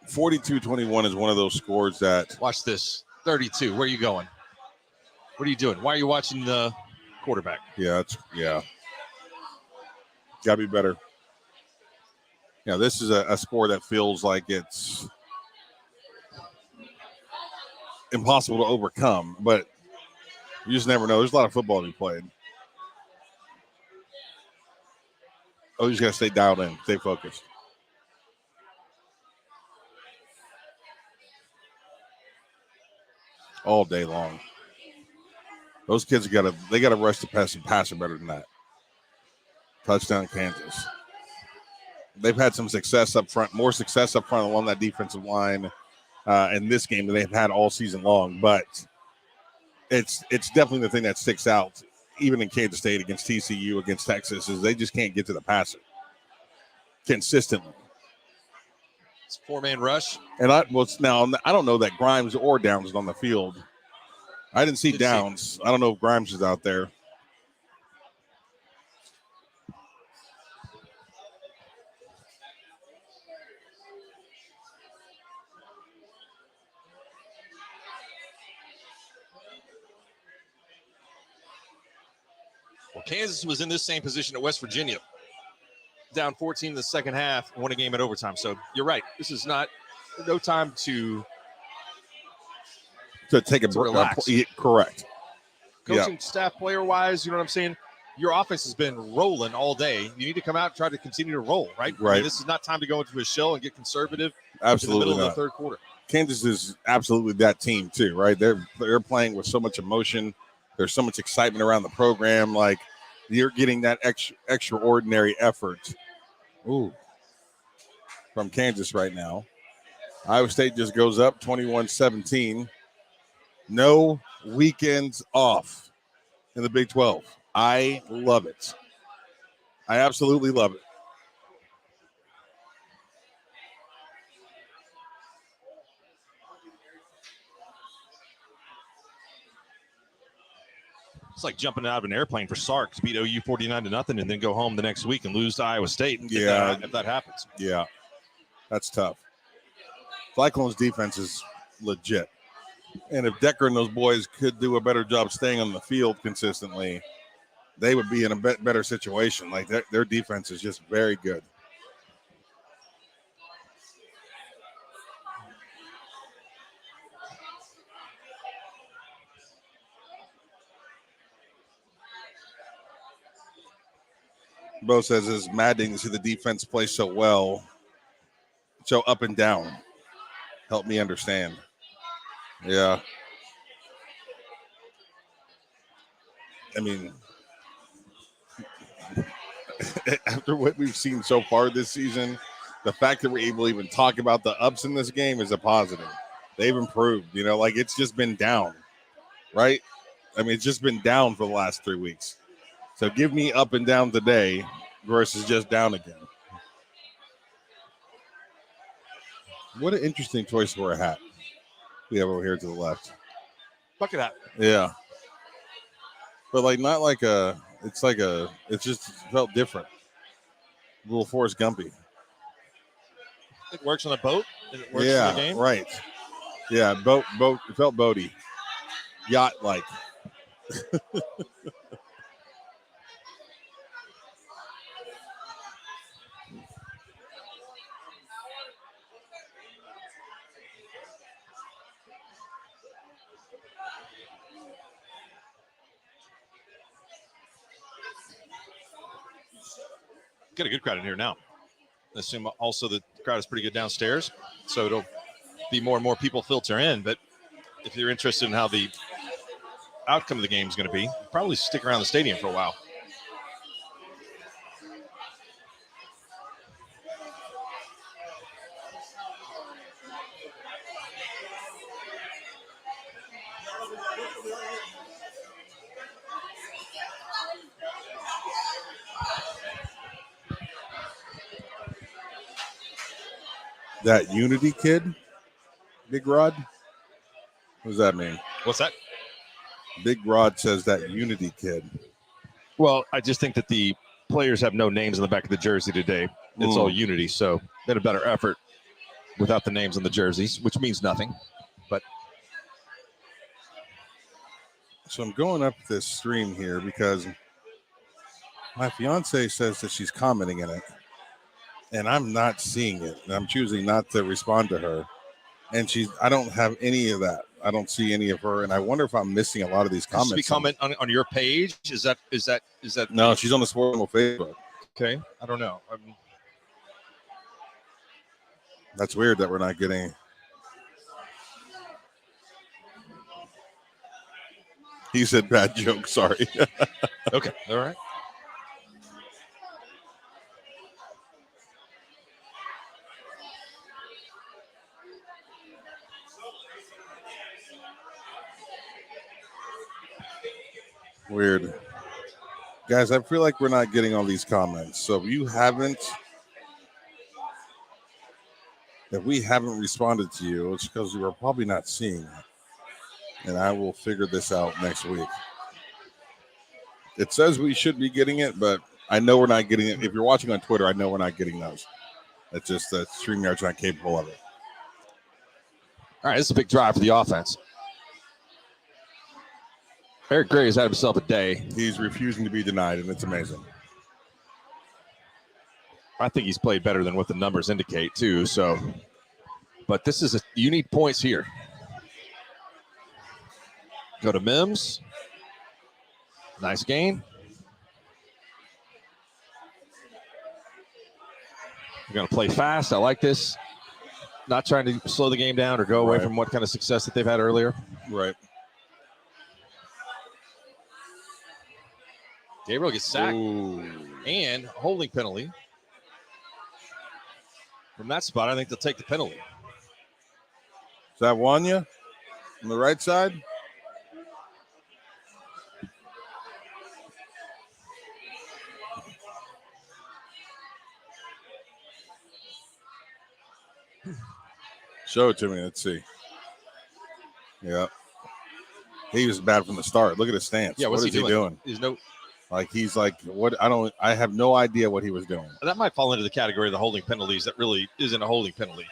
42-21 is one of those scores that Watch this, 32. Where are you going? What are you doing? Why are you watching the quarterback? yeah. Gotta be better. Yeah, this is a score that feels like it's impossible to overcome, but you just never know. There's a lot of football to be played. Oh, you just gotta stay dialed in, stay focused. All day long. Those kids gotta rush the passer better than that. Touchdown, Kansas. They've had some success up front, more success up front along that defensive line in this game than they've had all season long. But it's definitely the thing that sticks out, even in Kansas State against TCU, against Texas, is they just can't get to the passer consistently. It's a four-man rush. And I don't know that Grimes or Downs is on the field. I didn't see Downs. I don't know if Grimes is out there. Well, Kansas was in this same position at West Virginia, down 14 in the second half, won a game at overtime. So you're right. This is no time to Take a relax. Correct. Coaching staff, player-wise, you know what I'm saying? Your offense has been rolling all day. You need to come out and try to continue to roll, right? Right. I mean, this is not time to go into a shell and get conservative Absolutely in the middle not. of the third quarter. Kansas is absolutely that team too, right? They're playing with so much emotion. There's so much excitement around the program. Like you're getting that extraordinary effort. Ooh, from Kansas right now. Iowa State just goes up 21-17. No weekends off in the Big 12. I love it. I absolutely love it. It's like jumping out of an airplane for Sark to beat OU 49-0 and then go home the next week and lose to Iowa State. Yeah. If that happens. Yeah, that's tough. Cyclones defense is legit. And if Decker and those boys could do a better job staying on the field consistently, they would be in a better situation. Like their defense is just very good. Bo says it's maddening to see the defense play so well, so up and down. Help me understand. Yeah. I mean, after what we've seen so far this season, the fact that we're able to even talk about the ups in this game is a positive. They've improved, like it's just been down, right? I mean, it's just been down for the last 3 weeks. So give me up and down today versus just down again. What an interesting choice for a hat we have over here to the left. Bucket hat. Yeah. But not like it just felt different. A little Forrest Gumpy. It works on a boat and it works in the game. Right. Yeah, boat, it felt boaty. Yacht-like. Got a good crowd in here now. I assume also the crowd is pretty good downstairs, so it'll be more and more people filter in. But if you're interested in how the outcome of the game is going to be, probably stick around the stadium for a while. That Unity kid, Big Rod. What does that mean? What's that? Big Rod says that Unity kid. Well, I just think that the players have no names on the back of the jersey today. It's all Unity, so they had a better effort without the names on the jerseys, which means nothing. But So I'm going up this stream here because my fiance says that she's commenting in it, and I'm not seeing it. And I'm choosing not to respond to her. And I don't have any of that. I don't see any of her, and I wonder if I'm missing a lot of these comments. Should we comment on your page? Is that No, she's on the Sports Animal Facebook. okay? I don't know. That's weird that we're not getting. He said bad joke. Sorry. Okay, all right. Weird. Guys, I feel like we're not getting all these comments. So if we haven't responded to you, it's because we were probably not seeing it. And I will figure this out next week. It says we should be getting it, but I know we're not getting it. If you're watching on Twitter, I know we're not getting those. It's just that StreamYard's not capable of it. All right, this is a big drive for the offense. Eric Gray has had himself a day. He's refusing to be denied, and it's amazing. I think he's played better than what the numbers indicate, too. So, but this is you need points here. Go to Mims. Nice gain. We're going to play fast. I like this. Not trying to slow the game down or go away from what kind of success that they've had earlier. Right. Gabriel gets sacked. Ooh. And holding penalty. From that spot, I think they'll take the penalty. Is that Wanya on the right side? Show it to me. Let's see. Yeah. He was bad from the start. Look at his stance. Yeah, what is he doing? He's like, what? I have no idea what he was doing. That might fall into the category of the holding penalties. That really isn't a holding penalty.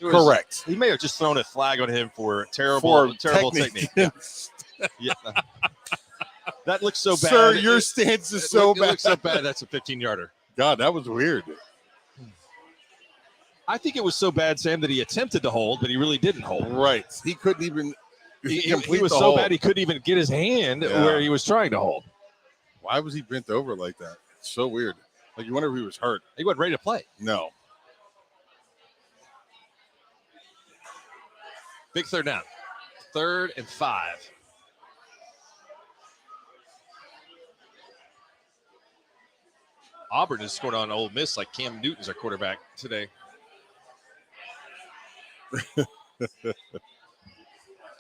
Correct. He may have just thrown a flag on him for terrible technique. Yeah. Yeah. That looks so bad. Sir, your stance is so bad. It looks so bad. That's a 15-yarder. God, that was weird. I think it was so bad, Sam, that he attempted to hold, but he really didn't hold. Right. He couldn't even He was so bad he couldn't even get his hand where he was trying to hold. Why was he bent over like that? It's so weird. Like, you wonder if he was hurt. He wasn't ready to play. No. Big third down. 3rd and 5. Auburn has scored on Ole Miss like Cam Newton's our quarterback today.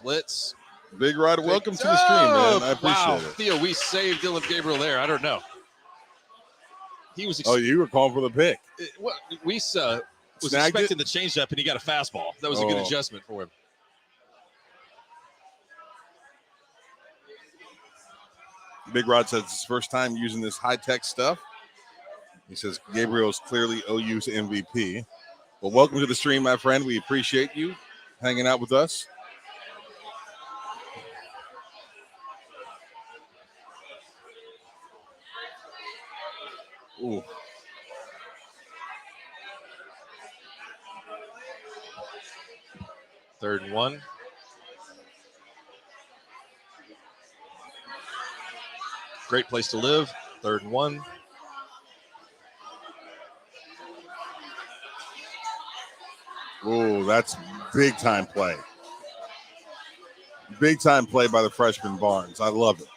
Blitz. Big Rod, welcome to the stream, man. I appreciate it. Theo, we saved Dylan Gabriel there. I don't know. He was. You were calling for the pick. We was expecting the changeup, and he got a fastball. That was a good adjustment for him. Big Rod says it's his first time using this high-tech stuff. He says Gabriel's clearly OU's MVP. Well, welcome to the stream, my friend. We appreciate you hanging out with us. Ooh. Third and 1. Great place to live. 3rd and 1. Ooh, that's big time play. Big time play by the freshman Barnes. I love it.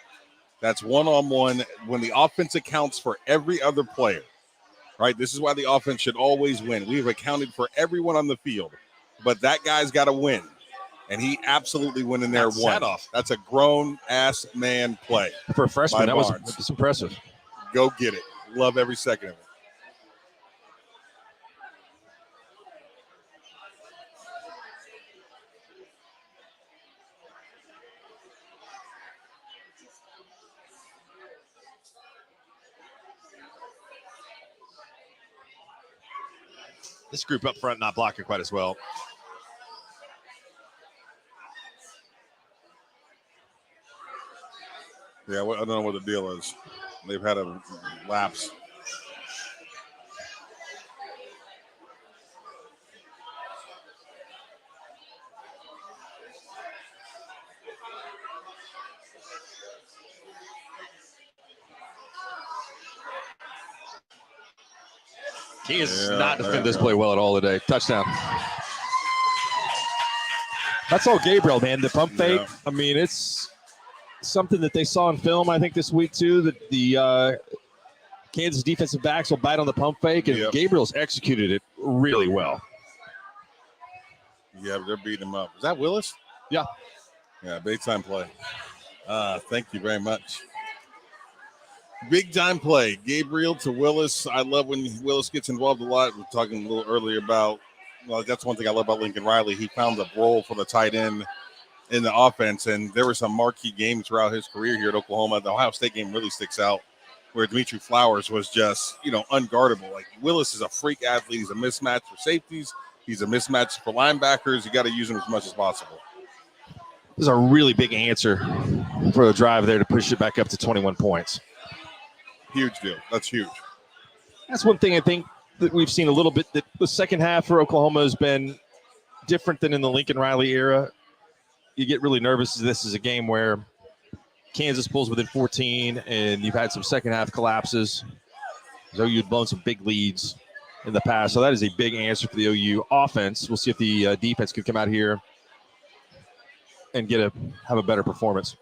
That's one-on-one when the offense accounts for every other player, right? This is why the offense should always win. We've accounted for everyone on the field, but that guy's got to win. And he absolutely went in there and won. Off. That's a grown-ass man play. For a freshman, that was Barnes. impressive. Go get it. Love every second of it. This group up front not blocking quite as well. Yeah, I don't know what the deal is. They've had a lapse. Kansas Yeah, not there defend you this go. play well at all today. Touchdown. That's all Gabriel, man. The pump fake. Yeah. I mean, it's something that they saw in film, I think, this week too. That the Kansas defensive backs will bite on the pump fake, and Yep. Gabriel's executed it really well. Yeah, they're beating him up. Is that Willis? Yeah. Yeah, big time play. Thank you very much. Big time play. Gabriel to Willis. I love when Willis gets involved a lot. We were talking a little earlier about, well, that's one thing I love about Lincoln Riley. He found the role for the tight end in the offense, and there were some marquee games throughout his career here at Oklahoma. The Ohio State game really sticks out, where Dimitri Flowers was just, unguardable. Like, Willis is a freak athlete. He's a mismatch for safeties. He's a mismatch for linebackers. You got to use him as much as possible. This is a really big answer for the drive there to push it back up to 21 points. Huge deal. That's huge. That's one thing I think that we've seen a little bit, that the second half for Oklahoma has been different than in the Lincoln Riley era. You get really nervous. This is a game where Kansas pulls within 14, and you've had some second half collapses. So you'd blown some big leads in the past. So that is a big answer for the OU offense. We'll see if the defense can come out here and have a better performance.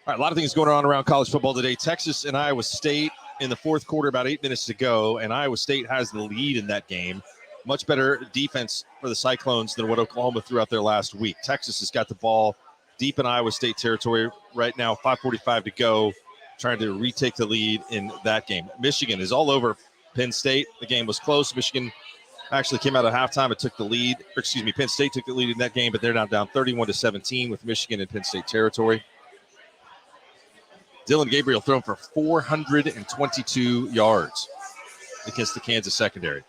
All right, a lot of things going on around college football today. Texas and Iowa State in the fourth quarter, about 8 minutes to go, and Iowa State has the lead in that game. Much better defense for the Cyclones than what Oklahoma threw out there last week. Texas has got the ball deep in Iowa State territory right now, 5:45 to go, trying to retake the lead in that game. Michigan is all over Penn State. The game was close. Michigan actually came out at halftime and took the lead. Penn State took the lead in that game, but they're now down 31-17 with Michigan in Penn State territory. Dylan Gabriel thrown for 422 yards against the Kansas secondary.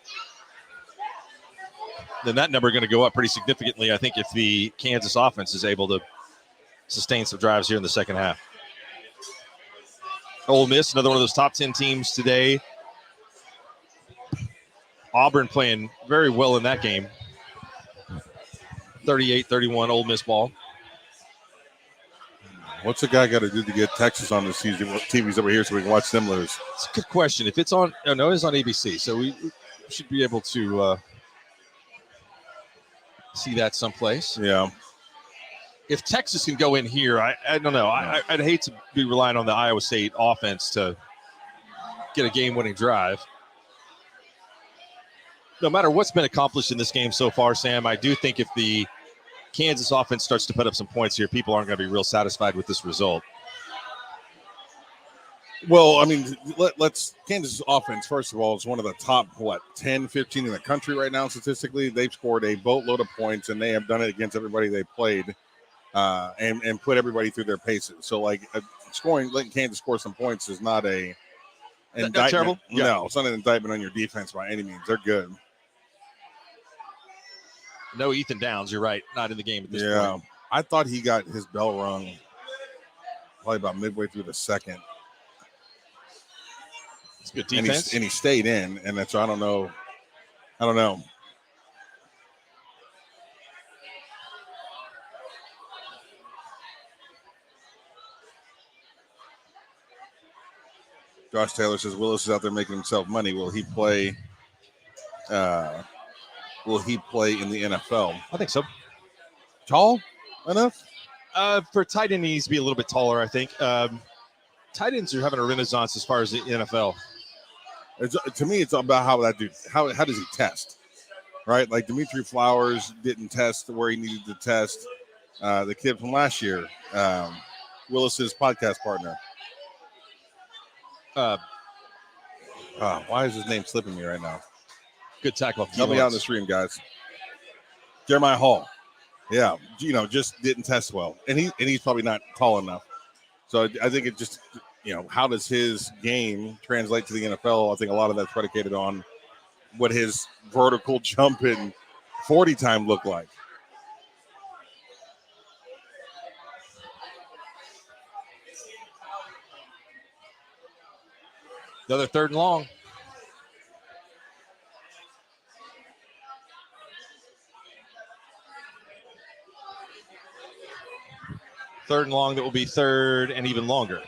Then that number going to go up pretty significantly, I think, if the Kansas offense is able to sustain some drives here in the second half. Ole Miss, another one of those top 10 teams today. Auburn playing very well in that game. 38-31 Ole Miss ball. What's the guy got to do to get Texas on the TVs over here so we can watch them lose? It's a good question. If it's on, no, it's on ABC, so we should be able to see that someplace. Yeah. If Texas can go in here, I don't know. I'd hate to be relying on the Iowa State offense to get a game-winning drive. No matter what's been accomplished in this game so far, Sam, I do think if the Kansas offense starts to put up some points here, people aren't going to be real satisfied with this result. Well, I mean, let's Kansas offense, first of all, is one of the top, 10, 15 in the country right now statistically. They've scored a boatload of points, and they have done it against everybody they played and put everybody through their paces. So, letting Kansas score some points is not a indictment. Not terrible? Yeah. No, it's not an indictment on your defense by any means. They're good. No Ethan Downs, you're right. Not in the game at this point. I thought he got his bell rung probably about midway through the second. It's good defense. And he stayed in, and that's, I don't know. Josh Taylor says Willis is out there making himself money. Will he play will he play in the NFL? I think so. Tall enough? For tight end, he needs to be a little bit taller, I think. Tight ends are having a renaissance as far as the NFL. To me, it's about how that dude, how does he test? Right? Like Dimitri Flowers didn't test where he needed to test. The kid from last year, Willis's podcast partner. Why is his name slipping me right now? Good tackle. Help me out in the stream, guys. Jeremiah Hall. Yeah, just didn't test well. And he's probably not tall enough. So I think it just, how does his game translate to the NFL? I think a lot of that's predicated on what his vertical jump in 40 time look like. Another 3rd and long. Third and long, that will be 3rd and even longer.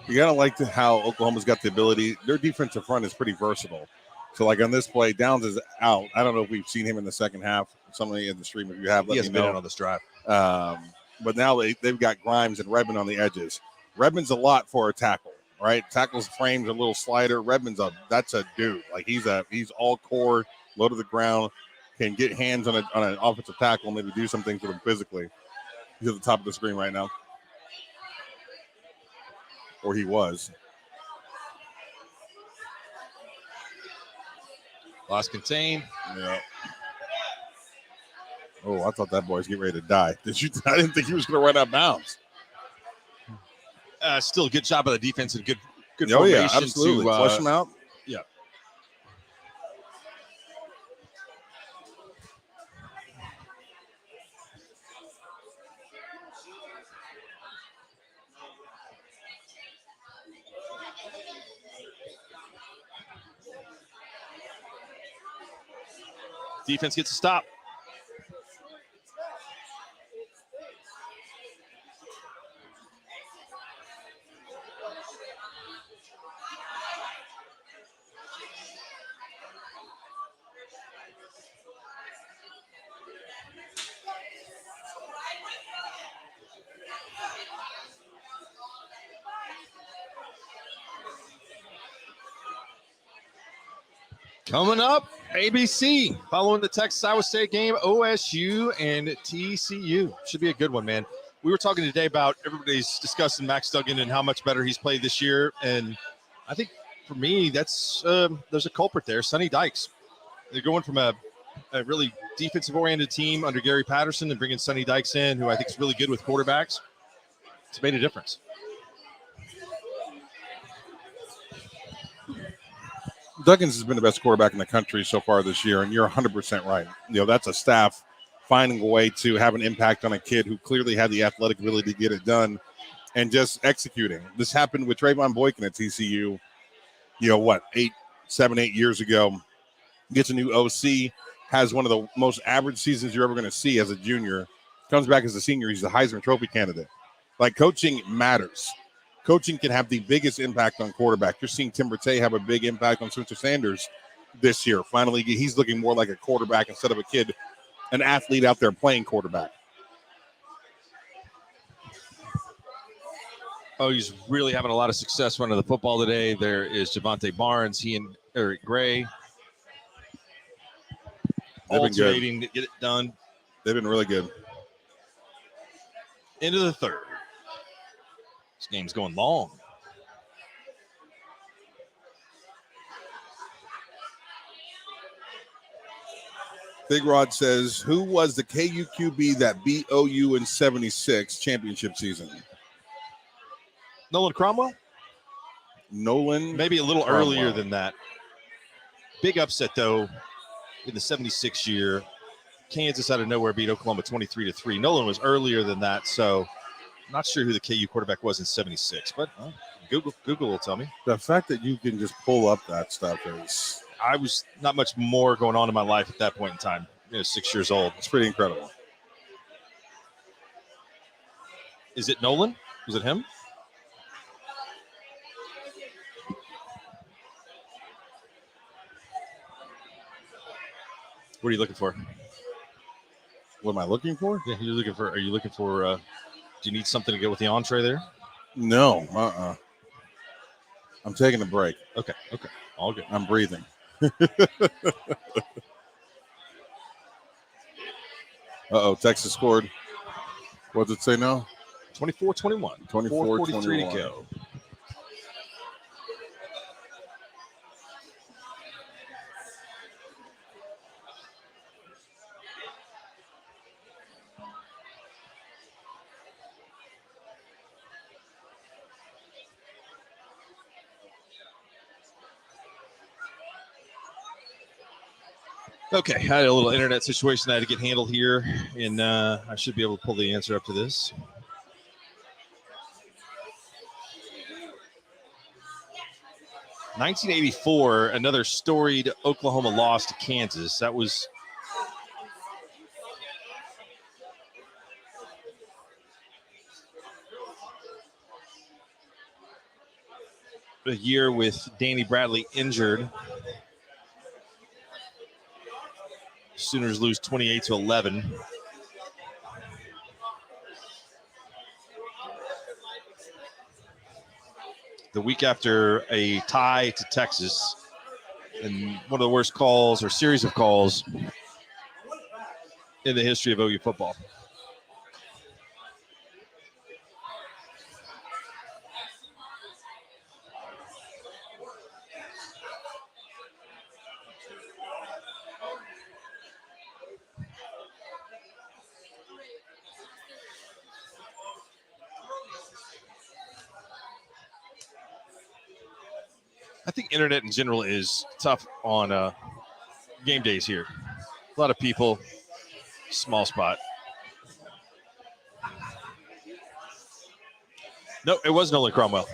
You gotta like how Oklahoma's got the ability. Their defensive front is pretty versatile. So like on this play, Downs is out. I don't know if we've seen him in the second half. Somebody in the stream, if you have, let me know. Been out on this drive. But now they've got Grimes and Redmond on the edges. Redmond's a lot for a tackle, right? Tackle's frame's a little slider. Redmond's that's a dude. Like he's all core, low to the ground, can get hands on an offensive tackle, maybe do some things with him physically. He's at the top of the screen right now. Or he was. Lost contain. Yeah. Oh, I thought that boy's getting ready to die. I didn't think he was going to run out of bounds. Still a good job by the defense and good Oh, formation. yeah, absolutely. To flush him out. Yeah. Defense gets a stop. Coming up, ABC, following the Texas-Iowa State game, OSU and TCU. Should be a good one, man. We were talking today about everybody's discussing Max Duggan and how much better he's played this year. And I think for me, that's there's a culprit there, Sonny Dykes. They're going from a really defensive-oriented team under Gary Patterson and bringing Sonny Dykes in, who I think is really good with quarterbacks. It's made a difference. Duggins has been the best quarterback in the country so far this year, and you're 100% right. That's a staff finding a way to have an impact on a kid who clearly had the athletic ability to get it done and just executing. This happened with Trayvon Boykin at TCU, 7, 8 years ago. Gets a new OC, has one of the most average seasons you're ever going to see as a junior. Comes back as a senior. He's a Heisman Trophy candidate. Like, coaching matters. Coaching can have the biggest impact on quarterback. You're seeing Tim Bertay have a big impact on Spencer Sanders this year. Finally, he's looking more like a quarterback instead of a kid, an athlete out there playing quarterback. Oh, he's really having a lot of success running the football today. There is Javante Barnes. He and Eric Gray They've been good. alternating to get it done. They've been really good. Into the 3rd. This game's going long. Big Rod says, who was the KUQB that beat OU in 76 championship season? Nolan Cromwell? Nolan. Maybe a little Cromwell. earlier than that. Big upset, though, in the 76 year. Kansas out of nowhere beat Oklahoma 23-3. Nolan was earlier than that, so I'm not sure who the KU quarterback was in 76, but Google will tell me. The fact that you can just pull up that stuff is... I was not much more going on in my life at that point in time. 6 years old. It's pretty incredible. Is it Nolan? Was it him? What are you looking for? What am I looking for? Yeah, you're looking for. Are you looking for? Do you need something to go with the entree there? No. I'm taking a break. Okay. All good. I'm breathing. Texas scored. What did it say now? 24-21. 4:43 to 24-21. go. Okay, I had a little internet situation I had to get handled here, and I should be able to pull the answer up to this. (1984), another storied Oklahoma loss to Kansas. That was a year with Danny Bradley injured. Sooners lose 28-11. The week after a tie to Texas, and one of the worst calls or series of calls in the history of OU football. I think internet in general is tough on game days here. A lot of people, small spot. No, it was Nolan Cromwell.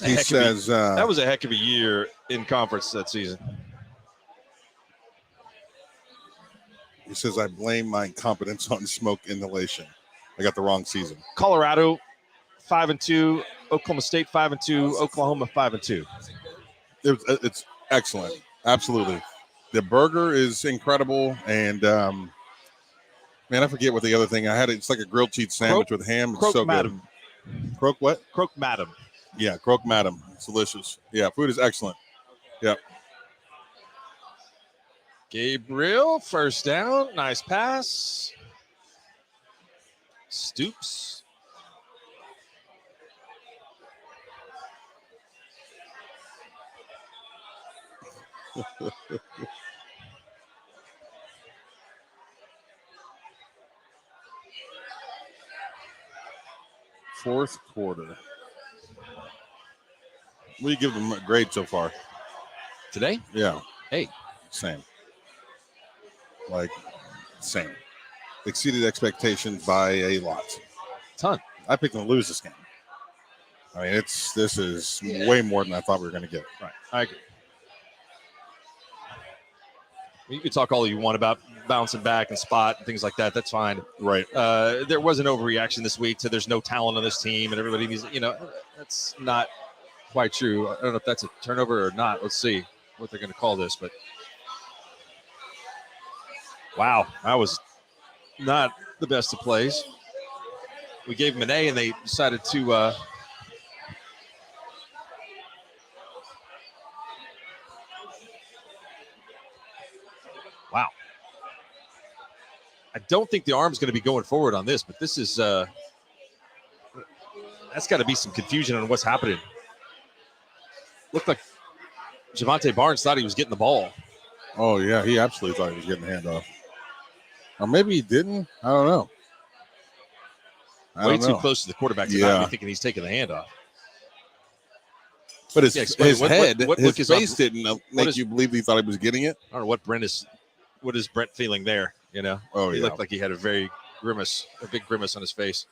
He says That was a heck of a year in conference that season. he says I blame my incompetence on smoke inhalation. I got the wrong season. Colorado 5-2, Oklahoma State 5-2, Oklahoma 5-2. It's excellent. Absolutely. The burger is incredible, and man, I forget what the other thing I had. It's like a grilled cheese sandwich with ham. It's Croque so Madam. good. Croque what? Croque Madam. Yeah, croque madam. It's delicious. Yeah, food is excellent. Yep. Gabriel, first down. Nice pass. Stoops. Fourth quarter. What do you give them a grade so far? Today? Yeah. Hey. Same. Like, same. Exceeded expectations by a lot. Ton. I picked them to lose this game. I mean, this is way more than I thought we were going to get. Right. I agree. You can talk all you want about bouncing back and spot and things like that. That's fine. Right. There was an overreaction this week to there's no talent on this team and everybody needs, that's not quite true. I don't know if that's a turnover or not. Let's see what they're going to call this. But wow, that was not the best of plays. We gave them an A and they decided to wow. I don't think the arm's going to be going forward on this, but this is that's got to be some confusion on what's happening. Looked like Javante Barnes thought he was getting the ball. Oh, yeah. He absolutely thought he was getting the handoff. Or maybe he didn't. I don't know. Way too close to the quarterback to not be thinking he's taking the handoff. But his head, what his look face is didn't make you believe he thought he was getting it. I don't know what is Brent feeling there, Oh, he yeah. looked like he had a big grimace on his face.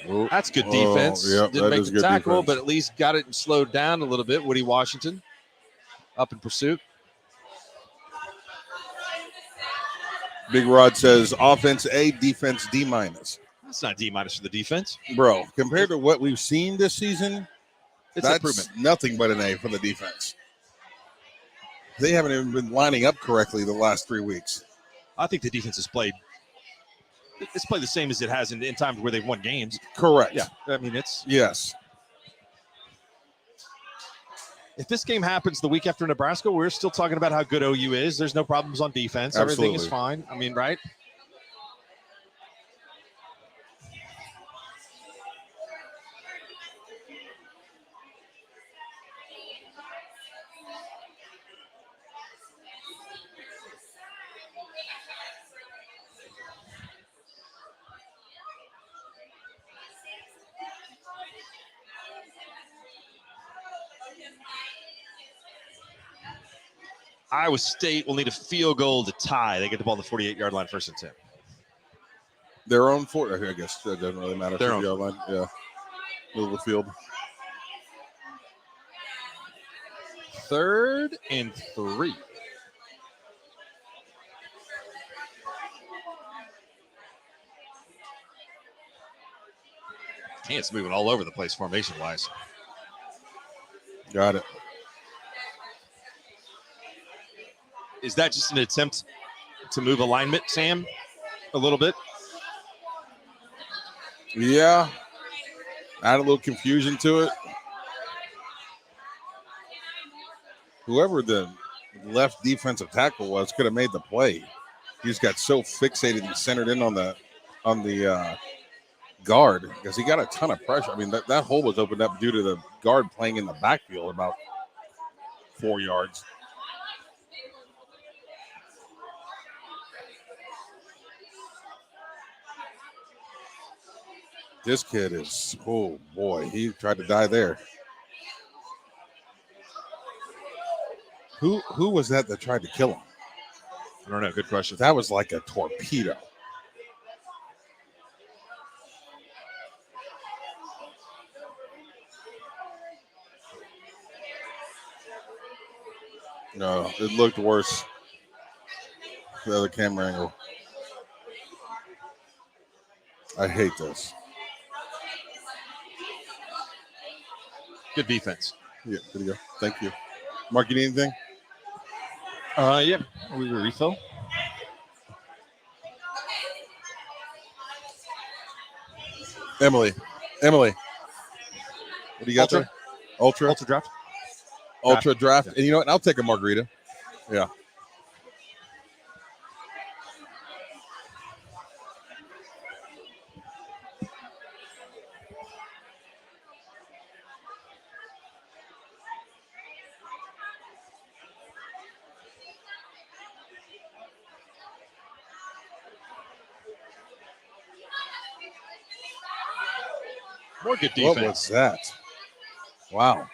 Whoa. That's good defense. Yep, Didn't that make is the good tackle, defense. but at least got it and slowed down a little bit. Woody Washington up in pursuit. Big Rod says offense A, defense D minus. That's not D minus for the defense. Bro, compared to what we've seen this season, It's an that's improvement. nothing but an A for the defense. They haven't even been lining up correctly the last 3 weeks. I think the defense has played. It's played the same as it has in times where they've won games. Correct. Yeah, I mean it's. Yes. If this game happens the week after Nebraska, we're still talking about how good OU is. There's no problems on defense. Everything is Absolutely. fine. I mean, right? Iowa State will need a field goal to tie. They get the ball to the 48-yard line, 1st and 10. Their own fort, I guess that doesn't really matter. Their 50 yard line. Yeah. Middle of the field. 3rd and 3. It's moving all over the place formation-wise. Got it. Is that just an attempt to move alignment, Sam, a little bit? Yeah. Add a little confusion to it. Whoever the left defensive tackle was could have made the play. He just got so fixated and centered in on the guard because he got a ton of pressure. I mean, that hole was opened up due to the guard playing in the backfield about 4 yards. This kid is, oh boy, he tried to die there. Who was that tried to kill him? I don't know. Good question. That was like a torpedo. No, it looked worse. The other camera angle. I hate this. Good defense. Yeah, there you go. Thank you. Mark, you need anything? Yeah. We were refill. Emily. What do you got Ultra. there? Ultra draft. Yeah. And you know what? I'll take a margarita. Yeah. More good defense. What was that? Wow.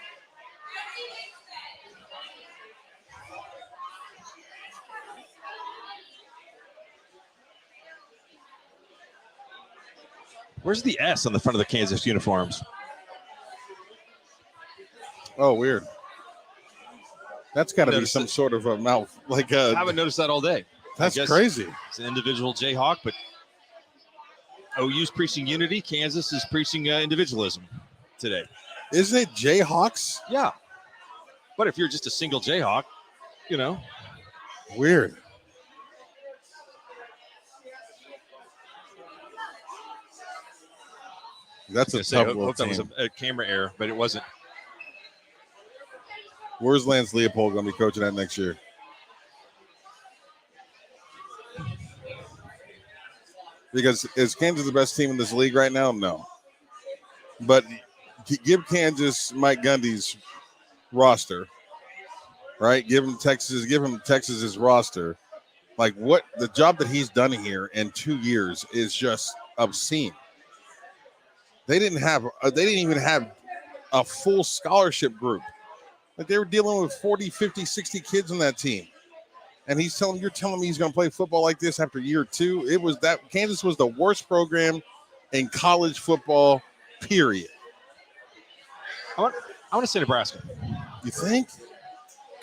Where's the S on the front of the Kansas uniforms? Oh, weird. That's got to be Noticed some it. sort of a mouth. Like I haven't noticed that all day. that's guess- crazy. It's an individual Jayhawk, but OU's preaching unity. Kansas is preaching individualism today. Isn't it Jayhawks? Yeah. But if you're just a single Jayhawk, you know. Weird. That's a I tough hope little that was team. a camera error, but it wasn't. Where's Lance Leopold going to be coaching at next year? Because is Kansas the best team in this league right now? No. But give Kansas Mike Gundy's roster, right? Give him Texas's roster. Like what the job that he's done here in 2 years is just obscene. They didn't even have a full scholarship group. Like they were dealing with 40, 50, 60 kids on that team. And you're telling me he's going to play football like this after year 2? It was that Kansas was the worst program in college football, period. I want to say Nebraska. You think?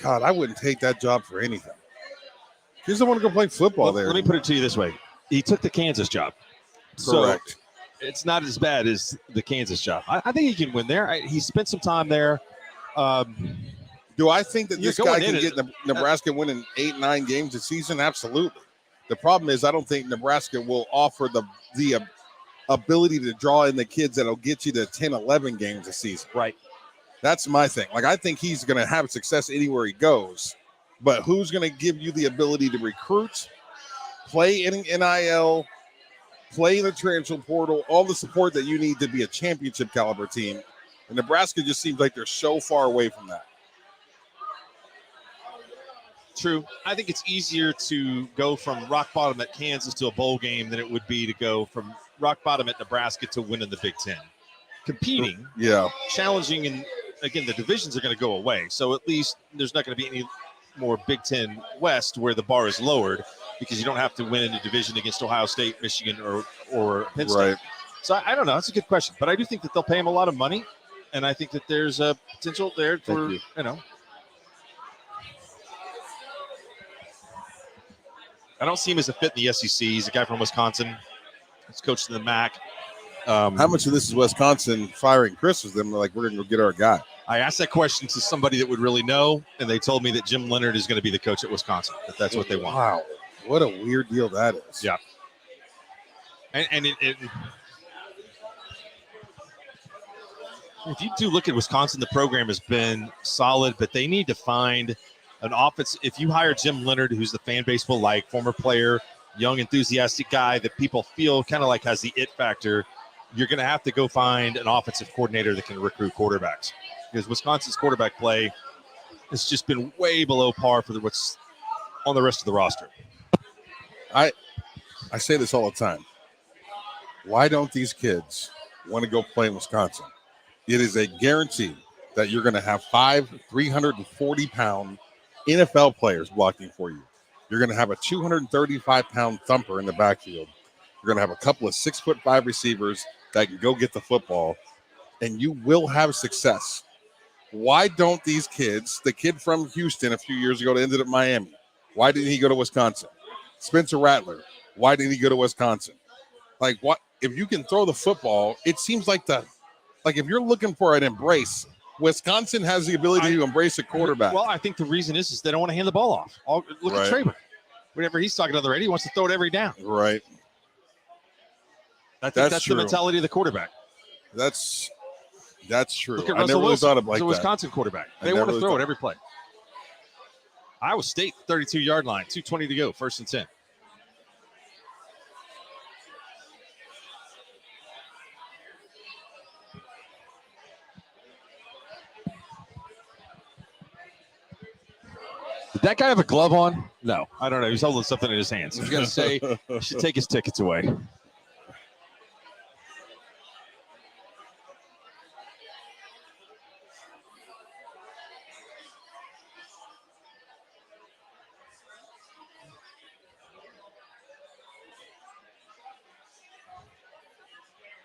God, I wouldn't take that job for anything. He doesn't want to go play football there. Let me put it to you this way: he took the Kansas job. Correct. So it's not as bad as the Kansas job. I think he can win there. He spent some time there. Do I think that You're this guy going can in get Nebraska winning 8-9 games a season? Absolutely. The problem is I don't think Nebraska will offer the ability to draw in the kids that'll get you to 10-11 games a season. Right. That's my thing. Like, I think he's going to have success anywhere he goes, but who's going to give you the ability to recruit, play in NIL, play in the transfer portal, all the support that you need to be a championship caliber team? And Nebraska just seems like they're so far away from that. True. I think it's easier to go from rock bottom at Kansas to a bowl game than it would be to go from rock bottom at Nebraska to winning the Big Ten. Competing, Yeah. challenging, and again, the divisions are going to go away. So at least there's not going to be any more Big Ten West where the bar is lowered because you don't have to win in a division against Ohio State, Michigan, or Penn State. Right. So I don't know. That's a good question. But I do think that they'll pay him a lot of money. And I think that there's a potential there for, you. I don't see him as a fit in the SEC. He's a guy from Wisconsin. He's coached in the MAC. How much of this is Wisconsin firing Chris? Them like, we're going to go get our guy. I asked that question to somebody that would really know, and they told me that Jim Leonard is going to be the coach at Wisconsin, that that's what they want. Wow. What a weird deal that is. Yeah. And if you do look at Wisconsin, the program has been solid, but they need to find an offense. If you hire Jim Leonard, who's the fan base will like, former player, young, enthusiastic guy that people feel kind of like has the it factor, you're going to have to go find an offensive coordinator that can recruit quarterbacks, because Wisconsin's quarterback play has just been way below par for what's on the rest of the roster. I say this all the time. Why don't these kids want to go play in Wisconsin? It is a guarantee that you're going to have 5 340-pound NFL players blocking for you. You're going to have a 235-pound thumper in the backfield. You're going to have a couple of 6'5" receivers that can go get the football, and you will have success. Why don't these kids, the kid from Houston a few years ago that ended up Miami, why didn't he go to Wisconsin? Spencer Rattler, why didn't he go to Wisconsin? Like, what if you can throw the football? It seems like if you're looking for an embrace, Wisconsin has the ability to embrace a quarterback. Well, I think the reason is they don't want to hand the ball off. Look at Traber. Whenever he's talking on the radio, he wants to throw it every down. Right. I think that's the mentality of the quarterback. That's true. Look at I Russell never really Wilson. thought of it like He's a that. Wisconsin quarterback. They want to throw it every play. Iowa State, 32-yard line, 2:20 to go, 1st and 10. Did that guy have a glove on? No, I don't know. He's holding something in his hands. I was going to say, he should take his tickets away.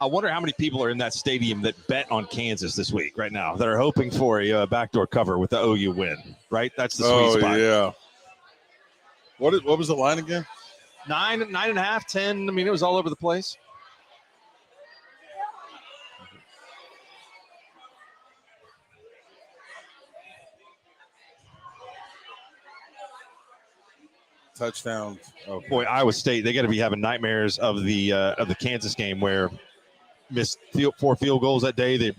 I wonder how many people are in that stadium that bet on Kansas this week right now that are hoping for a backdoor cover with the OU win, right? That's the sweet spot. Yeah. What was the line again? 9.5, 10. I mean, it was all over the place. Touchdown. Oh boy, Iowa State, they got to be having nightmares of the Kansas game where missed 4 field goals that day. They're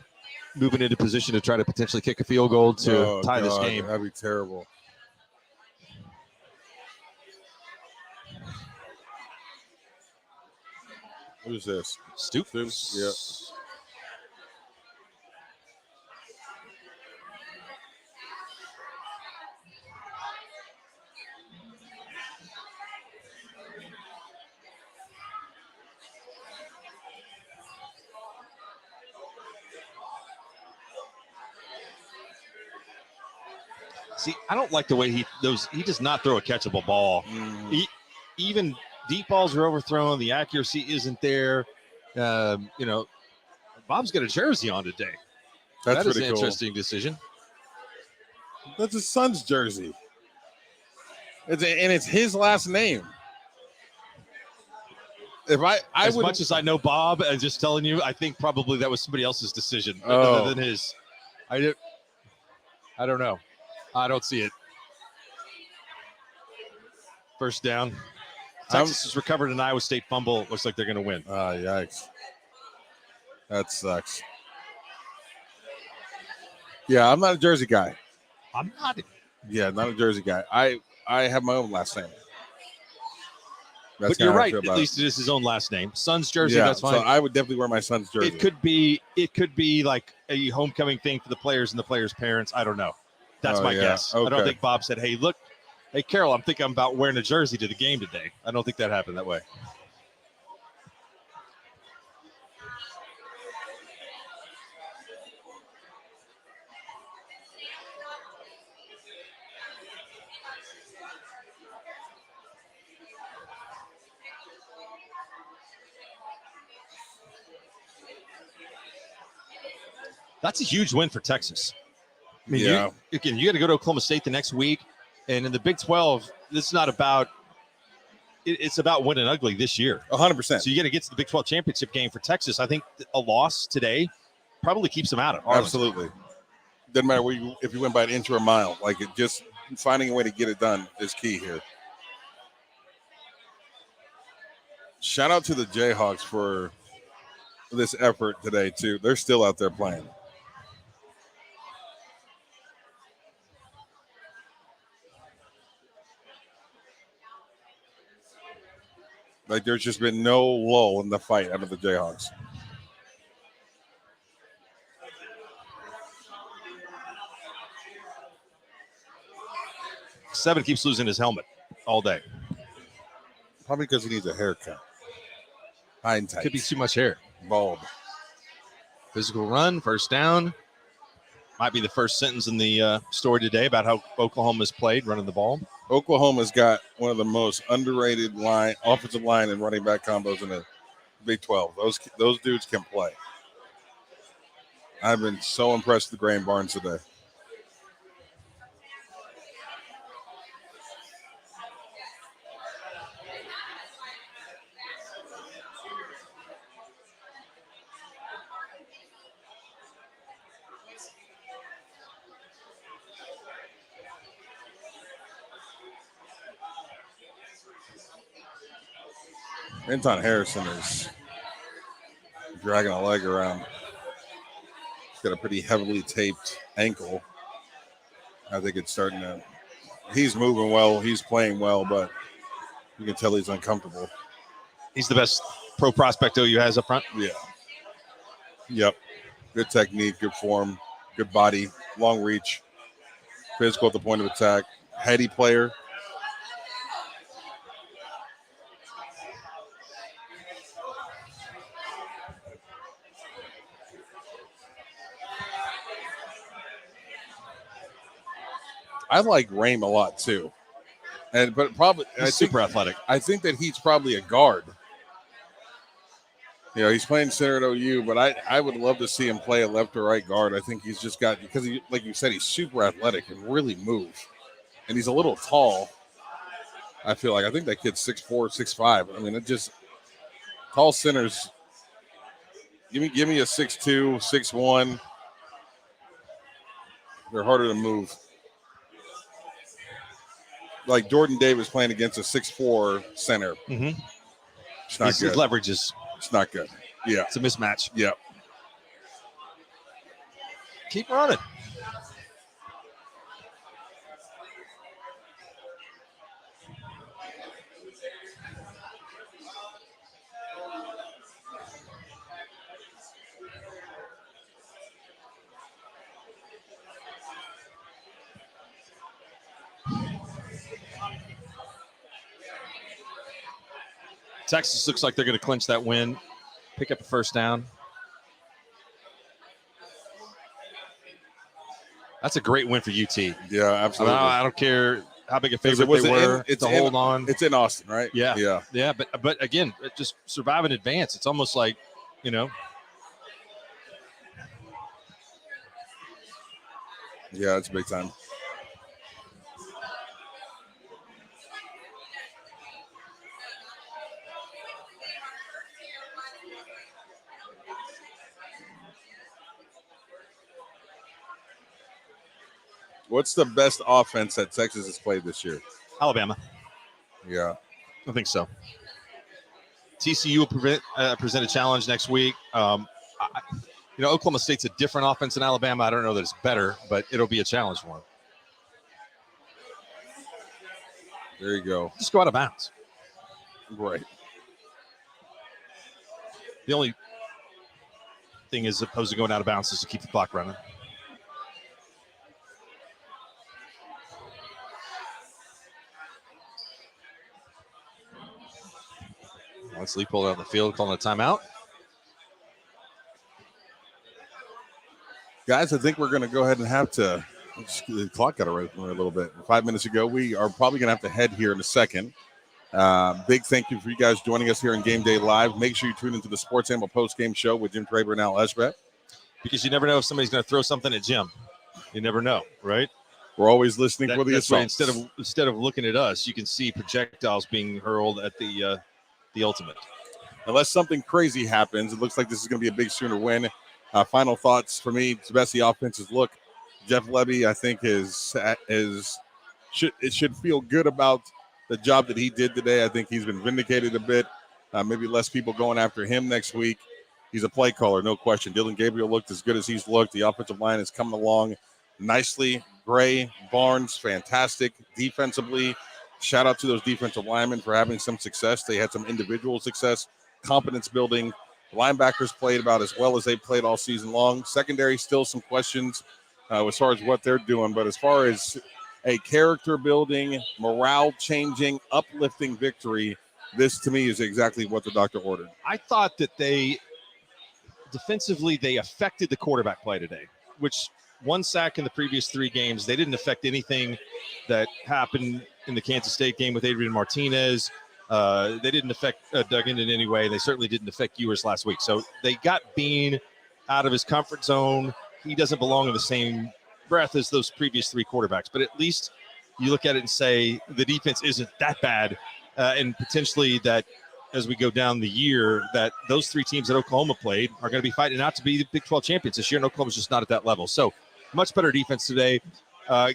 moving into position to try to potentially kick a field goal to tie this game. That'd be terrible. Who's this? Stoops. Yeah. See, I don't like the way he does not throw a catchable ball. Even deep balls are overthrown. The accuracy isn't there. Bob's got a jersey on today. That's That is pretty an cool. interesting decision. That's his son's jersey. It's his last name. If I As would, much as I know Bob, and just telling you, I think probably that was somebody else's decision Oh. other than his. I don't know. I don't see it. First down. Texas has recovered an Iowa State fumble. Looks like they're going to win. Yikes. That sucks. Yeah, I'm not a Jersey guy. I'm not. Yeah, not a Jersey guy. I have my own last name. That's But you're kinda how I right. feel At about least it is his own last name. Son's it. jersey. Yeah, That's fine. so I would definitely wear my son's jersey. It could be like a homecoming thing for the players and the players' parents. I don't know. That's Oh, my yeah. guess. I don't Okay. think Bob said, "Hey, look, hey Carol, I'm thinking about wearing a jersey to the game today." I don't think that happened that way. That's a huge win for Texas. I mean, Yeah. you got to go to Oklahoma State the next week, and in the Big 12, this is not about. It's about winning ugly this year. 100%. So you got to get to the Big 12 championship game for Texas. I think a loss today probably keeps them out of Arlington. Absolutely. Doesn't matter if you went by an inch or a mile. Like, it just finding a way to get it done is key here. Shout out to the Jayhawks for this effort today, too. They're still out there playing. Like, there's just been no lull in the fight out of the Jayhawks. Seven keeps losing his helmet all day. Probably because he needs a haircut. High and tight. Could be too much hair. Bald. Physical run, first down. Might be the first sentence in the story today about how Oklahoma's played running the ball. Oklahoma's got one of the most underrated offensive line and running back combos in the Big 12. Those dudes can play. I've been so impressed with Graham Barnes today. Anton Harrison is dragging a leg around. He's got a pretty heavily taped ankle. I think it's starting to. He's moving well. He's playing well, but you can tell he's uncomfortable. He's the best pro prospect OU has up front. Yeah. Yep. Good technique, good form, good body, long reach, physical at the point of attack, heady player. I like Rame a lot too, but probably He's super athletic. I think that he's probably a guard. You know, he's playing center at OU, but I would love to see him play a left or right guard. I think he's just got because he, like you said, he's super athletic and really move, and he's a little tall. I feel like I think that kid's 6'4", 6'5". I mean, it just tall centers. Give me a 6'2", 6'1". They're harder to move. Like Jordan Davis playing against a 6'4" center. Mm-hmm. It's not His good. leverage is It's not good. Yeah. it's a mismatch. Yeah. Keep running. Texas looks like they're going to clinch that win, pick up a first down. That's a great win for UT. Yeah, absolutely. I don't care how big a favorite was they were it's to hold on. It's in Austin, right? Yeah. Yeah. Yeah, but again, just survive in advance. It's almost like, Yeah, it's big time. What's the best offense that Texas has played this year? Alabama. Yeah. I think so. TCU will present a challenge next week. Oklahoma State's a different offense than Alabama. I don't know that it's better, but it'll be a challenge for them. There you go. Just go out of bounds. Right. The only thing is opposed to going out of bounds is to keep the clock running. Wesley pulled out the field, calling a timeout. Guys, I think we're going to go ahead and have to. The clock got away from me a little bit. 5 minutes ago, we are probably going to have to head here in a second. Big thank you for you guys joining us here in Game Day Live. Make sure you tune into the Sports Animal post-game show with Jim Traber and Al Eshbet. Because you never know if somebody's going to throw something at Jim. You never know, right? We're always listening for the That's why assaults. instead of looking at us, you can see projectiles being hurled at the ultimate. Unless something crazy happens, it looks like this is going to be a big Sooner win. Final thoughts for me: it's the best the offenses look. Jeff Levy, I think, should feel good about the job that he did today. I think he's been vindicated a bit. Maybe less people going after him next week. He's a play caller, no question. Dylan Gabriel looked as good as he's looked. The offensive line is coming along nicely. Gray, Barnes, fantastic. Defensively, shout out to those defensive linemen for having some success. They had some individual success, confidence building. The linebackers played about as well as they played all season long. Secondary, still some questions as far as what they're doing. But as far as a character building, morale changing, uplifting victory, this to me is exactly what the doctor ordered. I thought that defensively, they affected the quarterback play today, which one sack in the previous 3 games. They didn't affect anything that happened in the Kansas State game with Adrian Martinez. They didn't affect Duggan in any way. They certainly didn't affect Ewers last week. So they got Bean out of his comfort zone. He doesn't belong in the same breath as those previous 3 quarterbacks. But at least you look at it and say the defense isn't that bad. And potentially that as we go down the year, that those 3 teams that Oklahoma played are going to be fighting out to be the Big 12 champions this year. And Oklahoma's just not at that level. So much better defense today.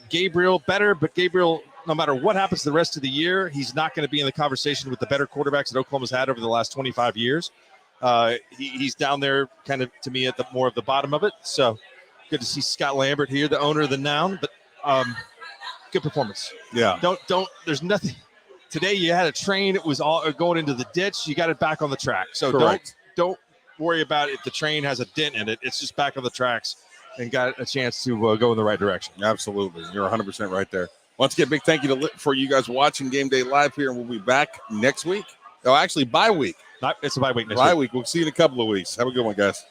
Gabriel better, but Gabriel, no matter what happens the rest of the year, he's not going to be in the conversation with the better quarterbacks that Oklahoma's had over the last 25 years. He's down there kind of, to me, at the more of the bottom of it. So good to see Scott Lambert here, the owner of the Noun, but good performance. Yeah. There's nothing. Today you had a train. It was all going into the ditch. You got it back on the track. So Correct. don't worry about if the train has a dent in it. It's just back on the tracks and got a chance to go in the right direction. Absolutely. You're 100% right there. Once again, big thank you for you guys watching Game Day Live here, and we'll be back next week. Oh, actually, bye week. It's a bye week next Bye week. week. We'll see you in a couple of weeks. Have a good one, guys.